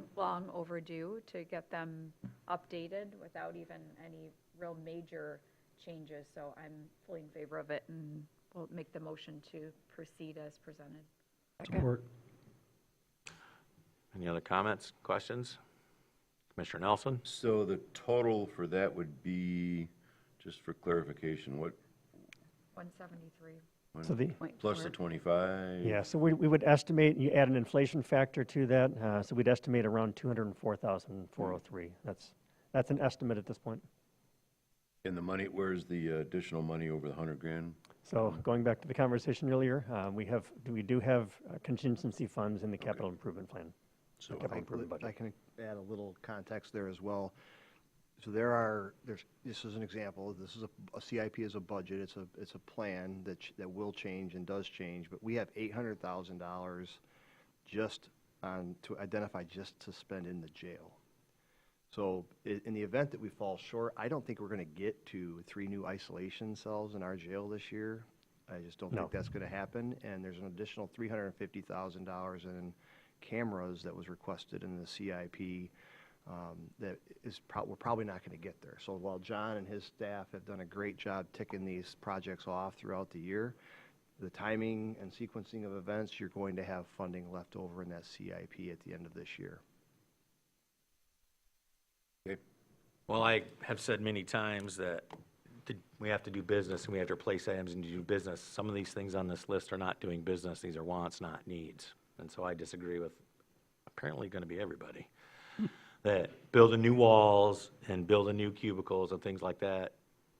overdue to get them updated without even any real major changes. So I'm fully in favor of it, and we'll make the motion to proceed as presented. Support. Any other comments, questions? Commissioner Nelson? So the total for that would be, just for clarification, what? 173. So Plus the 25? Yeah, so we would estimate, you add an inflation factor to that, so we'd estimate around $204,403. That's an estimate at this point. And the money, where's the additional money over the 100 grand? So going back to the conversation earlier, we do have contingency funds in the capital improvement plan. So capital improvement budget. I can add a little context there as well. So this is an example. This is a CIP is a budget. It's a plan that will change and does change. But we have $800,000 just to identify just to spend in the jail. So in the event that we fall short, I don't think we're going to get to 3 new isolation cells in our jail this year. I just don't think that's going to happen. And there's an additional $350,000 in cameras that was requested in the CIP, we're probably not going to get there. So while John and his staff have done a great job ticking these projects off throughout the year, the timing and sequencing of events, you're going to have funding left over in that CIP at the end of this year. Well, I have said many times that we have to do business and we have to replace items and do business. Some of these things on this list are not doing business. These are wants, not needs. And so I disagree with apparently going to be everybody. That building new walls and building new cubicles and things like that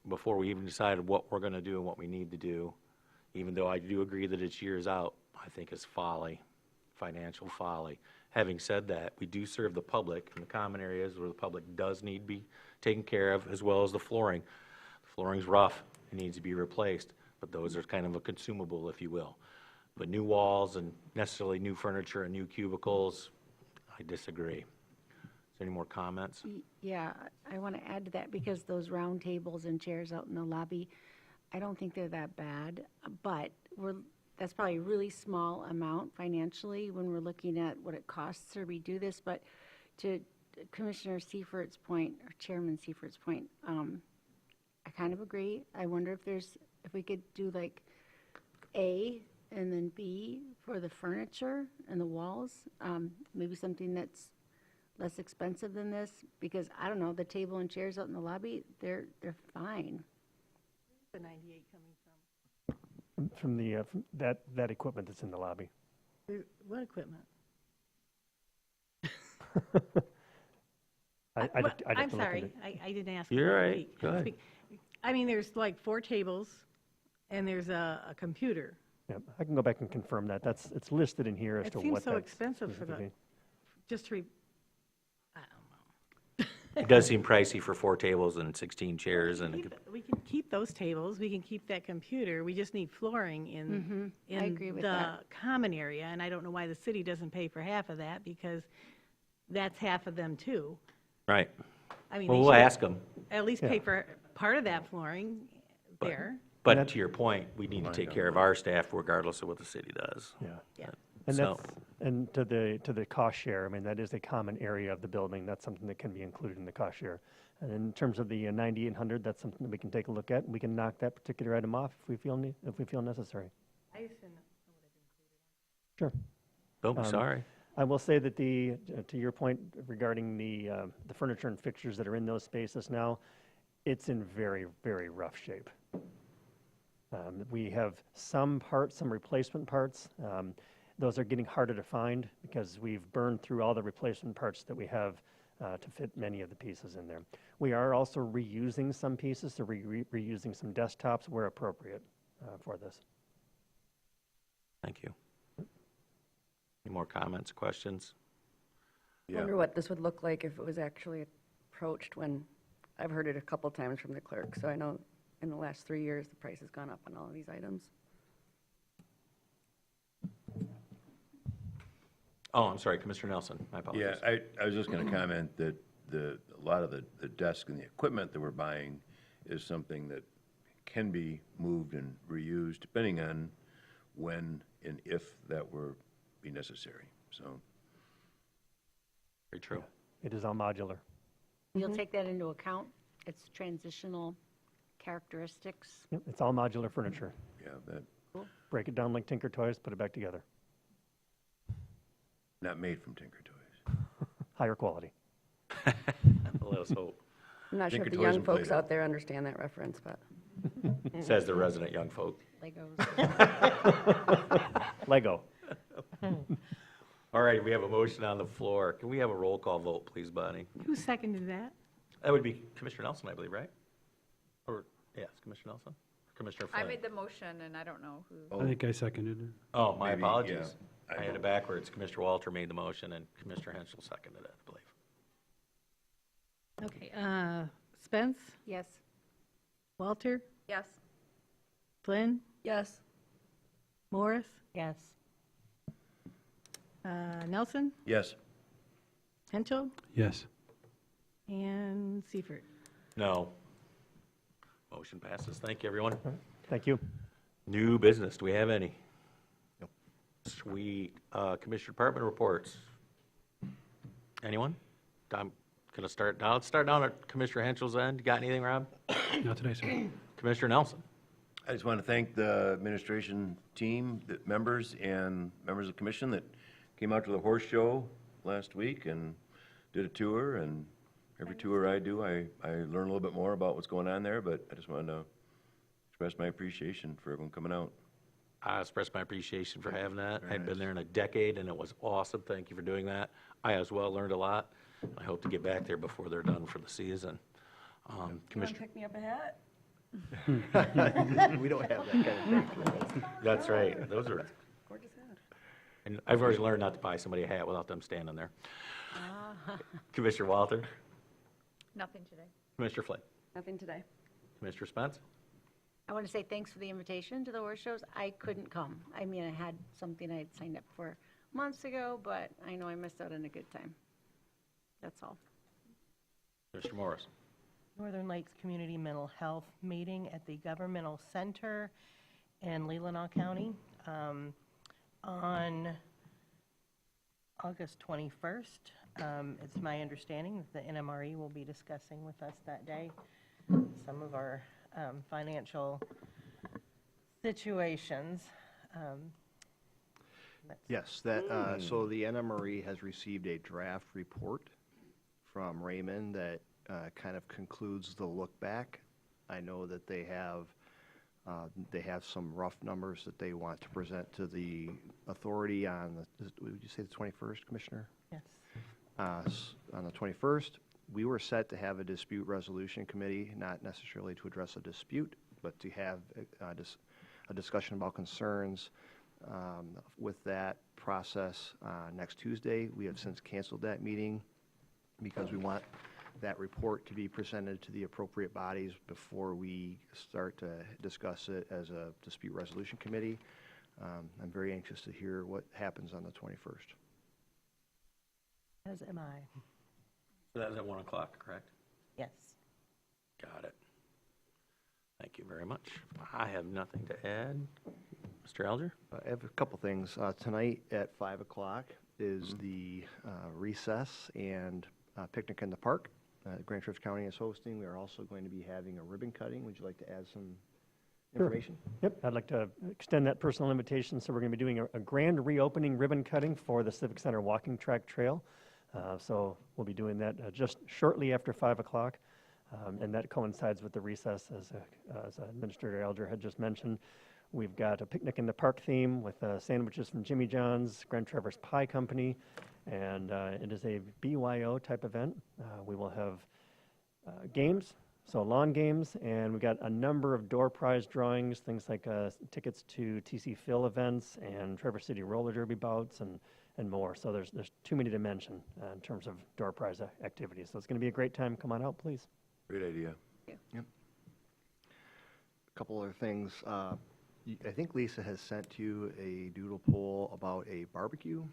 before we even decided what we're going to do and what we need to do, even though I do agree that it's years out, I think is folly, financial folly. Having said that, we do serve the public in the common areas where the public does need to be taken care of, as well as the flooring. The flooring's rough, it needs to be replaced, but those are kind of a consumable, if you will. But new walls and necessarily new furniture and new cubicles, I disagree. Is there any more comments? Yeah, I want to add to that because those round tables and chairs out in the lobby, I don't think they're that bad, but that's probably a really small amount financially when we're looking at what it costs to redo this. But to Commissioner Seifert's point, or Chairman Seifert's point, I kind of agree. I wonder if we could do like A and then B for the furniture and the walls, maybe something that's less expensive than this, because I don't know, the table and chairs out in the lobby, they're fine. The 98 coming From the, from that equipment that's in the lobby. from? What equipment? I'd have to I'm look at sorry, it. I didn't ask. You're you to right. speak. Go ahead. I mean, there's like 4 tables, and there's a computer. Yeah, I can go back and confirm that. It's listed in here as It to seems what so that's expensive for specifically. just to, It does seem pricey for 4 tables and 16 chairs and. we can keep those tables, we can keep that computer, we just need flooring in I agree with the that. common area, and I don't know why the city doesn't pay for half of that, because that's half of them too. Right. I mean, Well, they we'll should ask them. At least pay Yeah. for part of that flooring there. But to your point, we need to take care of our staff regardless of what the city does. Yeah. Yeah. And So- that's, and to the cost share, I mean, that is a common area of the building. That's something that can be included in the cost share. And in terms of the 9800, that's something that we can take a look at, and we can knock that particular item off if we feel necessary. I just didn't know. Sure. Oh, sorry. I will say that to your point regarding the furniture and fixtures that are in those spaces now, it's in very, very rough shape. We have some parts, some replacement parts. Those are getting harder to find because we've burned through all the replacement parts that we have to fit many of the pieces in there. We are also reusing some pieces, so reusing some desktops where appropriate for this. Thank you. Any more comments, questions? I wonder what this would look like if it was actually approached when, I've heard it a couple times from the clerk, so I know in the last 3 years, the price has gone up on all of these items. Oh, I'm sorry, Commissioner Nelson, my apologies. Yeah, I was just going to comment that a lot of the desk and the equipment that we're buying is something that can be moved and reused depending on when and if that were be necessary, so. Very true. It is all modular. You'll take that into account, its transitional characteristics. Yep, it's all modular furniture. Yeah, that, Break it down like Tinker Toys, put it back together. not made from Tinker Toys. Higher quality. Let us hope. I'm not sure Tinker if the Toys young and folks Play-Doh. out there understand that reference, but. Says the resident young folk. Legos. Lego. All right, we have a motion on the floor. Can we have a roll call vote, please, Bonnie? Who seconded that? That would be Commissioner Nelson, I believe, right? Or, yes, Commissioner Nelson? Commissioner I Flynn? made the motion, and I don't know who. I think I seconded it. Oh, my Maybe, apologies. yeah. I had it backwards. Commissioner Walter made the motion and Commissioner Henschel seconded it, I believe. Okay, Spence, Yes. Walter, Yes. Flynn, Yes. Morris, Yes. Nelson, Yes. Henschel, Yes. and Seifert. No. Motion passes. Thank you, everyone. Thank you. New business, do we have any? Sweet. Commissioner Department reports. Anyone? I'm gonna start now. Let's start down at Commissioner Henschel's end. Got anything, Rob? Not today, sir. Commissioner Nelson. I just want to thank the administration team, the members, and members of the commission that came out to the horse show last week and did a tour. And every tour I do, I learn a little bit more about what's going on there, but I just wanted to express my appreciation for everyone coming out. I express my appreciation for having that. I hadn't been there in a decade, and it was awesome. Thank you for doing that. I as well learned a lot. I hope to get back there before they're done for the season. Commissioner. Pick me up a hat? We don't have that kind of thing. That's right. Those are. Gorgeous hat. And I've already learned not to buy somebody a hat without them standing there. Commissioner Walter. Nothing today. Commissioner Flynn. Nothing today. Commissioner Spence. I want to say thanks for the invitation to the horse shows. I couldn't come. I mean, I had something I had signed up for months ago, but I know I missed out on a good time. That's all. Mr. Morris. Northern Lakes Community Mental Health meeting at the Governmental Center in Leelanau County on August 21st. It's my understanding that the NMRE will be discussing with us that day some of our financial situations. Yes, that, so the NMRE has received a draft report from Raymond that kind of concludes the look back. I know that they have some rough numbers that they want to present to the authority on the, would you say the 21st, Commissioner? Yes. On the 21st, we were set to have a dispute resolution committee, not necessarily to address a dispute, but to have a discussion about concerns with that process next Tuesday. We have since canceled that meeting because we want that report to be presented to the appropriate bodies before we start to discuss it as a dispute resolution committee. I'm very anxious to hear what happens on the 21st. As am I. So that was at 1 o'clock, correct? Yes. Got it. Thank you very much. I have nothing to add. Mr. Alger? I have a couple things. Tonight at 5 o'clock is the recess and picnic in the park. Grand Traverse County is hosting. We are also going to be having a ribbon cutting. Would you like to add some information? Sure. Yep, I'd like to extend that personal invitation. So we're going to be doing a grand reopening ribbon cutting for the Civic Center walking track trail. So we'll be doing that just shortly after 5 o'clock. And that coincides with the recess, as Administrator Alger had just mentioned. We've got a picnic in the park theme with sandwiches from Jimmy John's, Grand Traverse Pie Company, and it is a BYO type event. We will have games, so lawn games, and we got a number of door prize drawings, things like tickets to TC Phil events and Traverse City roller derby bouts and more. So there's too many to mention in terms of door prize activities. So it's going to be a great time. Come on out, please. Great idea. Yep. A couple other things. I think Lisa has sent you a doodle poll about a barbecue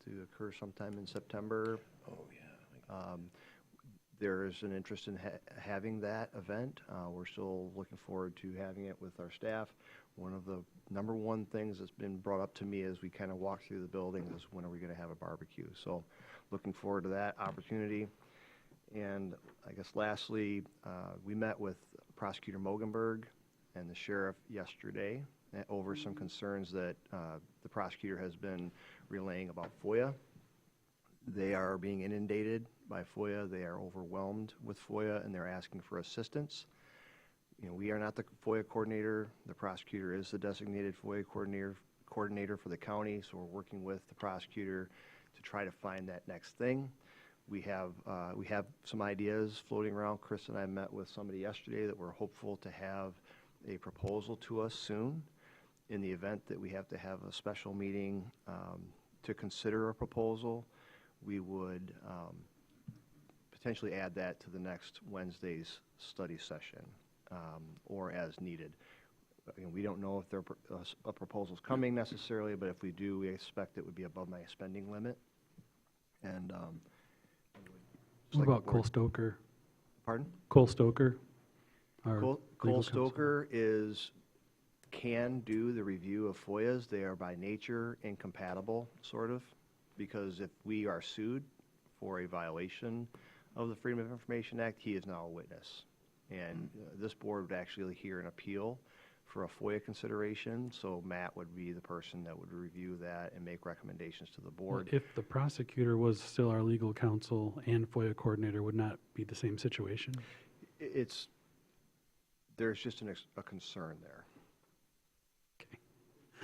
to occur sometime in September. Oh, yeah. There is an interest in having that event. We're still looking forward to having it with our staff. One of the number one things that's been brought up to me as we kind of walk through the building is when are we going to have a barbecue? So looking forward to that opportunity. And I guess lastly, we met with Prosecutor Mogenberg and the sheriff yesterday over some concerns that the prosecutor has been relaying about FOIA. They are being inundated by FOIA. They are overwhelmed with FOIA, and they're asking for assistance. You know, we are not the FOIA coordinator. The prosecutor is the designated FOIA coordinator for the county, so we're working with the prosecutor to try to find that next thing. We have some ideas floating around. Chris and I met with somebody yesterday that we're hopeful to have a proposal to us soon. In the event that we have to have a special meeting to consider a proposal, we would potentially add that to the next Wednesday's study session or as needed. Again, we don't know if a proposal is coming necessarily, but if we do, we expect it would be above my spending limit. And what about Cole Stoker? Pardon? Cole Stoker? Cole Stoker can do the review of FOIAs. They are by nature incompatible, sort of, because if we are sued for a violation of the Freedom of Information Act, he is now a witness. And this board would actually hear an appeal for a FOIA consideration, so Matt would be the person that would review that and make recommendations to the board. If the prosecutor was still our legal counsel and FOIA coordinator, would not be the same situation? There's just a concern there.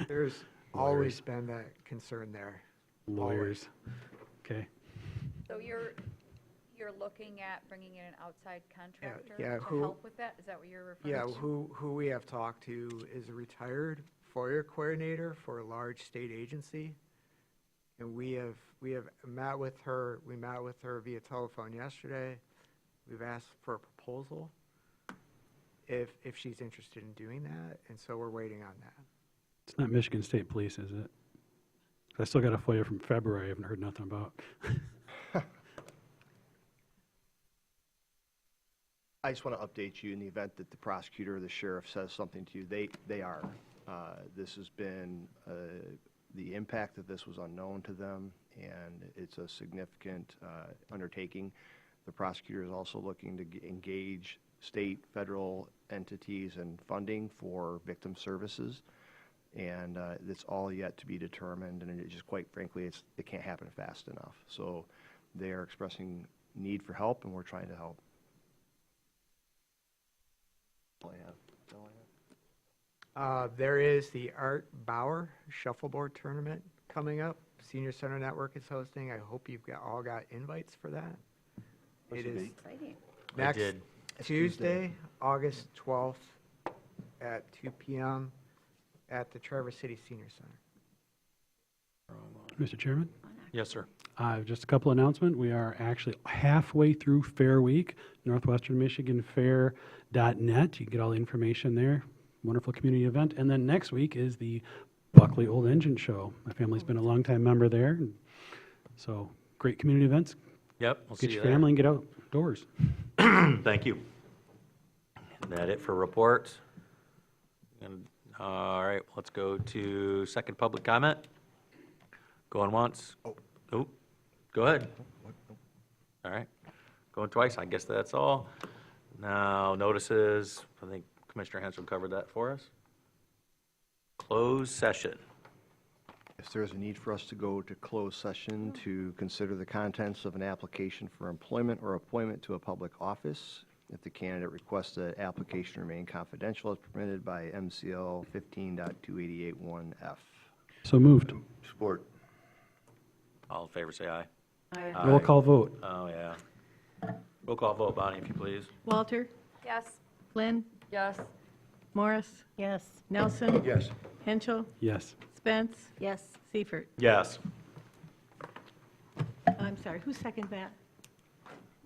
There's always been that concern there. Lawyers. Okay. So you're looking at bringing in an outside contractor yeah, to who- help with that? Is that what you're referring Yeah, to? who we have talked to is a retired FOIA coordinator for a large state agency. And we have met with her, we met with her via telephone yesterday. We've asked for a proposal if she's interested in doing that, and so we're waiting on that. It's not Michigan State Police, is it? I still got a FOIA from February I haven't heard nothing about. I just want to update you in the event that the prosecutor or the sheriff says something to you. They are. This has been, the impact of this was unknown to them, and it's a significant undertaking. The prosecutor is also looking to engage state, federal entities and funding for victim services. And it's all yet to be determined, and it just, quite frankly, it can't happen fast enough. So they are expressing need for help, and we're trying to help. There is the Art Bauer Shuffleboard Tournament coming up. Senior Center Network is hosting. I hope you've all got invites for that. It is Exciting. next did. Tuesday, August 12th at 2 p.m. at the Traverse City Senior Center. Mr. Chairman? Yes, sir. Just a couple announcements. We are actually halfway through Fair Week, Northwestern Michigan Fair.net. You can get all the information there. Wonderful community event. And then next week is the Buckley Old Engine Show. My family's been a longtime member there. So great community events. Yep, we'll see Get you your there. family and get outdoors. Thank you. That it for reports? And, all right, let's go to second public comment. Going once. Oh, go ahead. All right. Going twice, I guess that's all. Now, notices, I think Commissioner Hensel covered that for us. Closed session. If there's a need for us to go to closed session to consider the contents of an application for employment or appointment to a public office, if the candidate requests that application remain confidential as permitted by MCL 15.2881F. So moved. Support. All in favor, say aye. Aye. Roll call vote. Oh, yeah. Roll call vote, Bonnie, if you please. Walter? Yes. Flynn? Yes. Morris? Yes. Nelson? Yes. Henschel? Yes. Spence? Yes. Seifert? Yes. I'm sorry, who seconded that?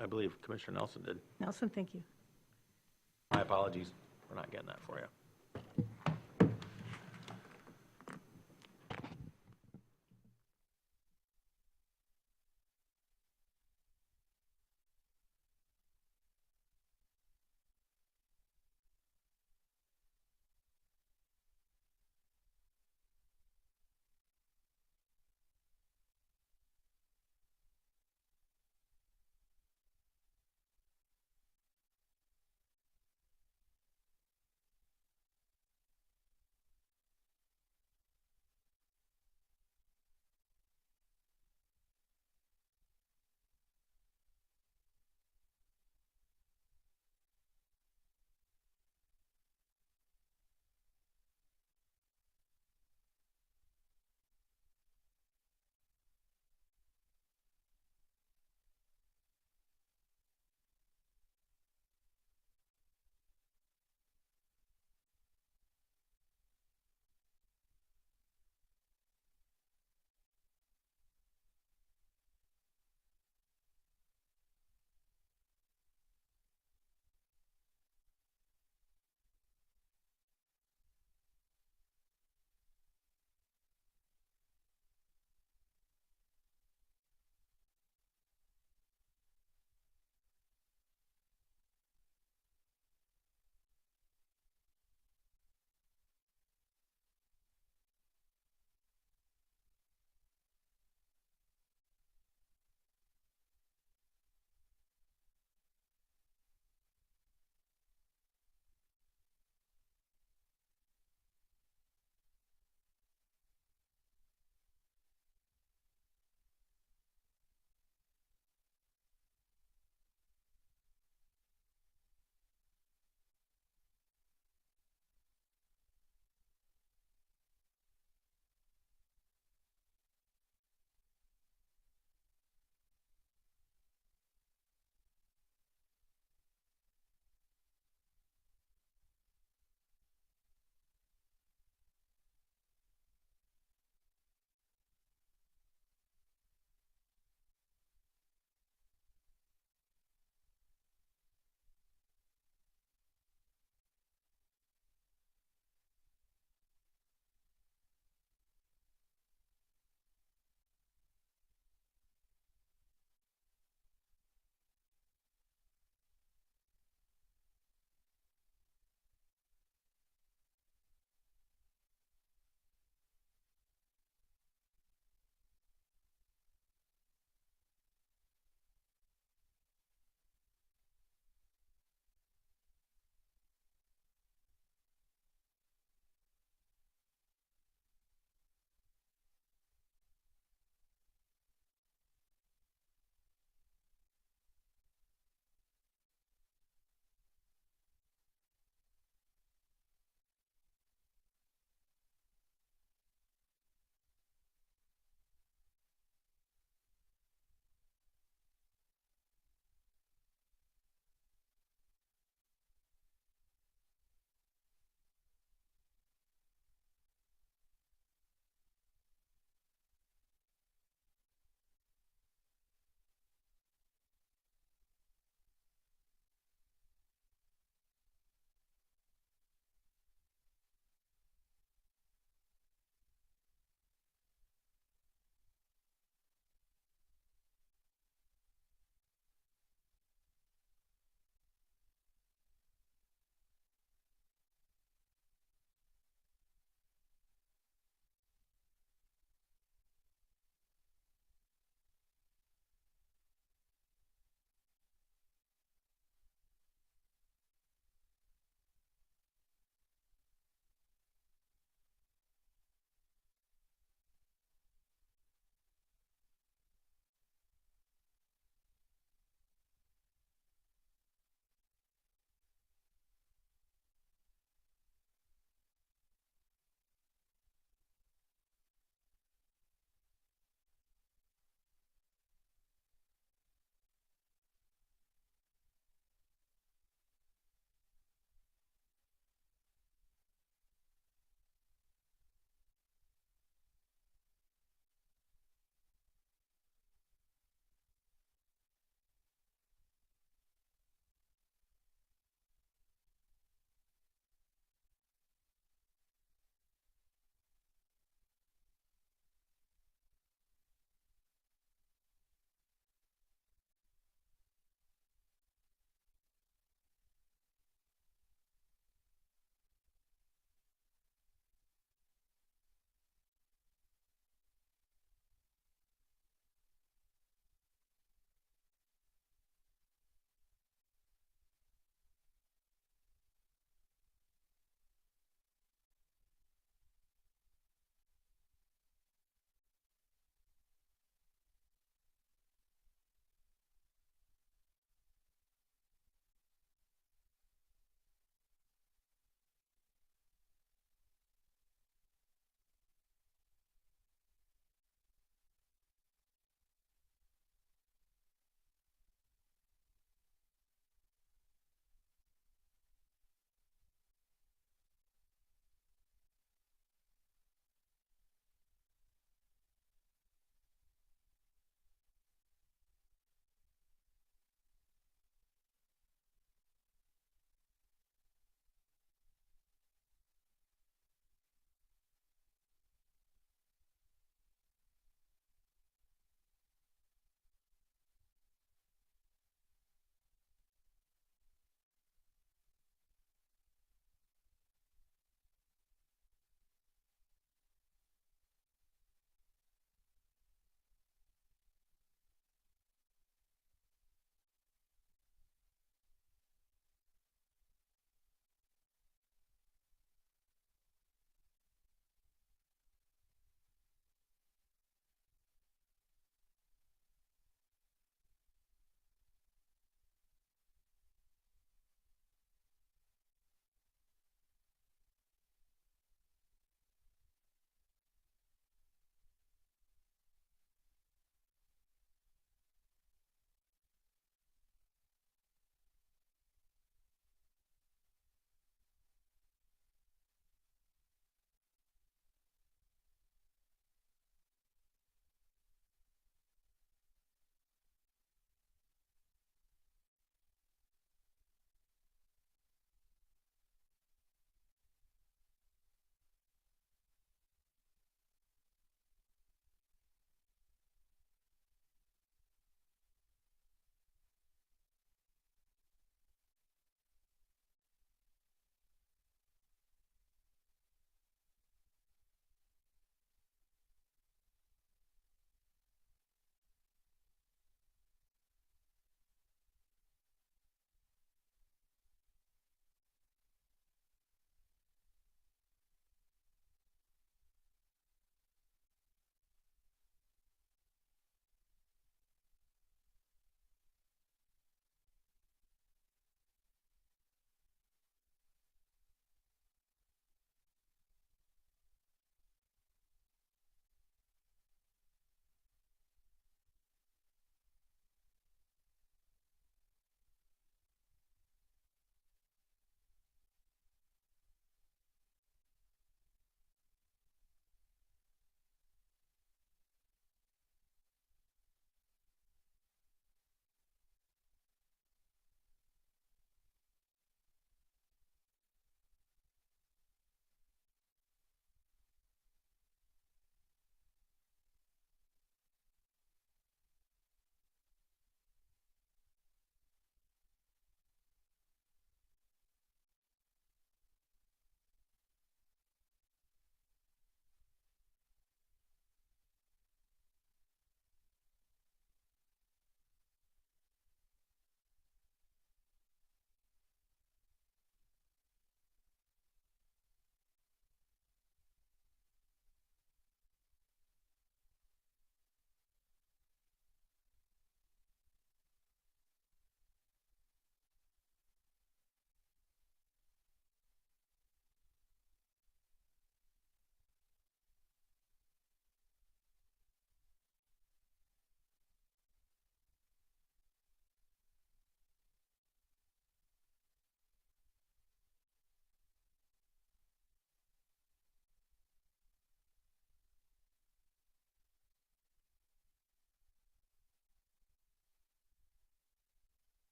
I believe Commissioner Nelson did. Nelson, thank you. My apologies for not getting that for you.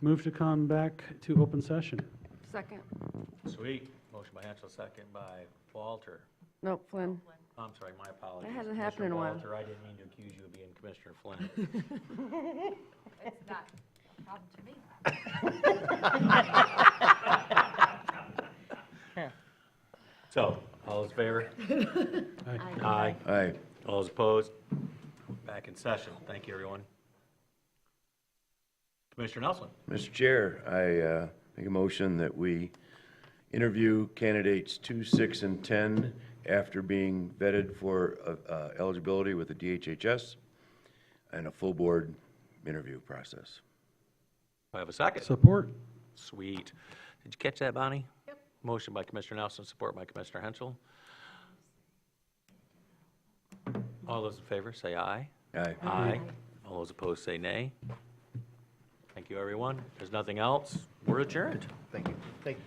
Move to come back to open session. Second. Sweet. Motion by Henschel, second by Walter. Nope, Flynn. I'm sorry, my apologies. That hasn't happened in a while. Walter, I didn't mean to accuse you of being Commissioner Flynn. It's not a problem to me. So, all those in favor? Aye. Aye. Aye. All those opposed? Back in session. Thank you, everyone. Commissioner Nelson. Mr. Chair, I make a motion that we interview candidates 2, 6, and 10 after being vetted for eligibility with the DHHS and a full board interview process. Do I have a second? Support. Sweet. Did you catch that, Bonnie? Yep. Motion by Commissioner Nelson, support by Commissioner Henschel. All those in favor, say aye. Aye. Aye. All those opposed, say nay. Thank you, everyone. If there's nothing else, we're adjourned. Thank you. Thank you.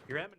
Your admin-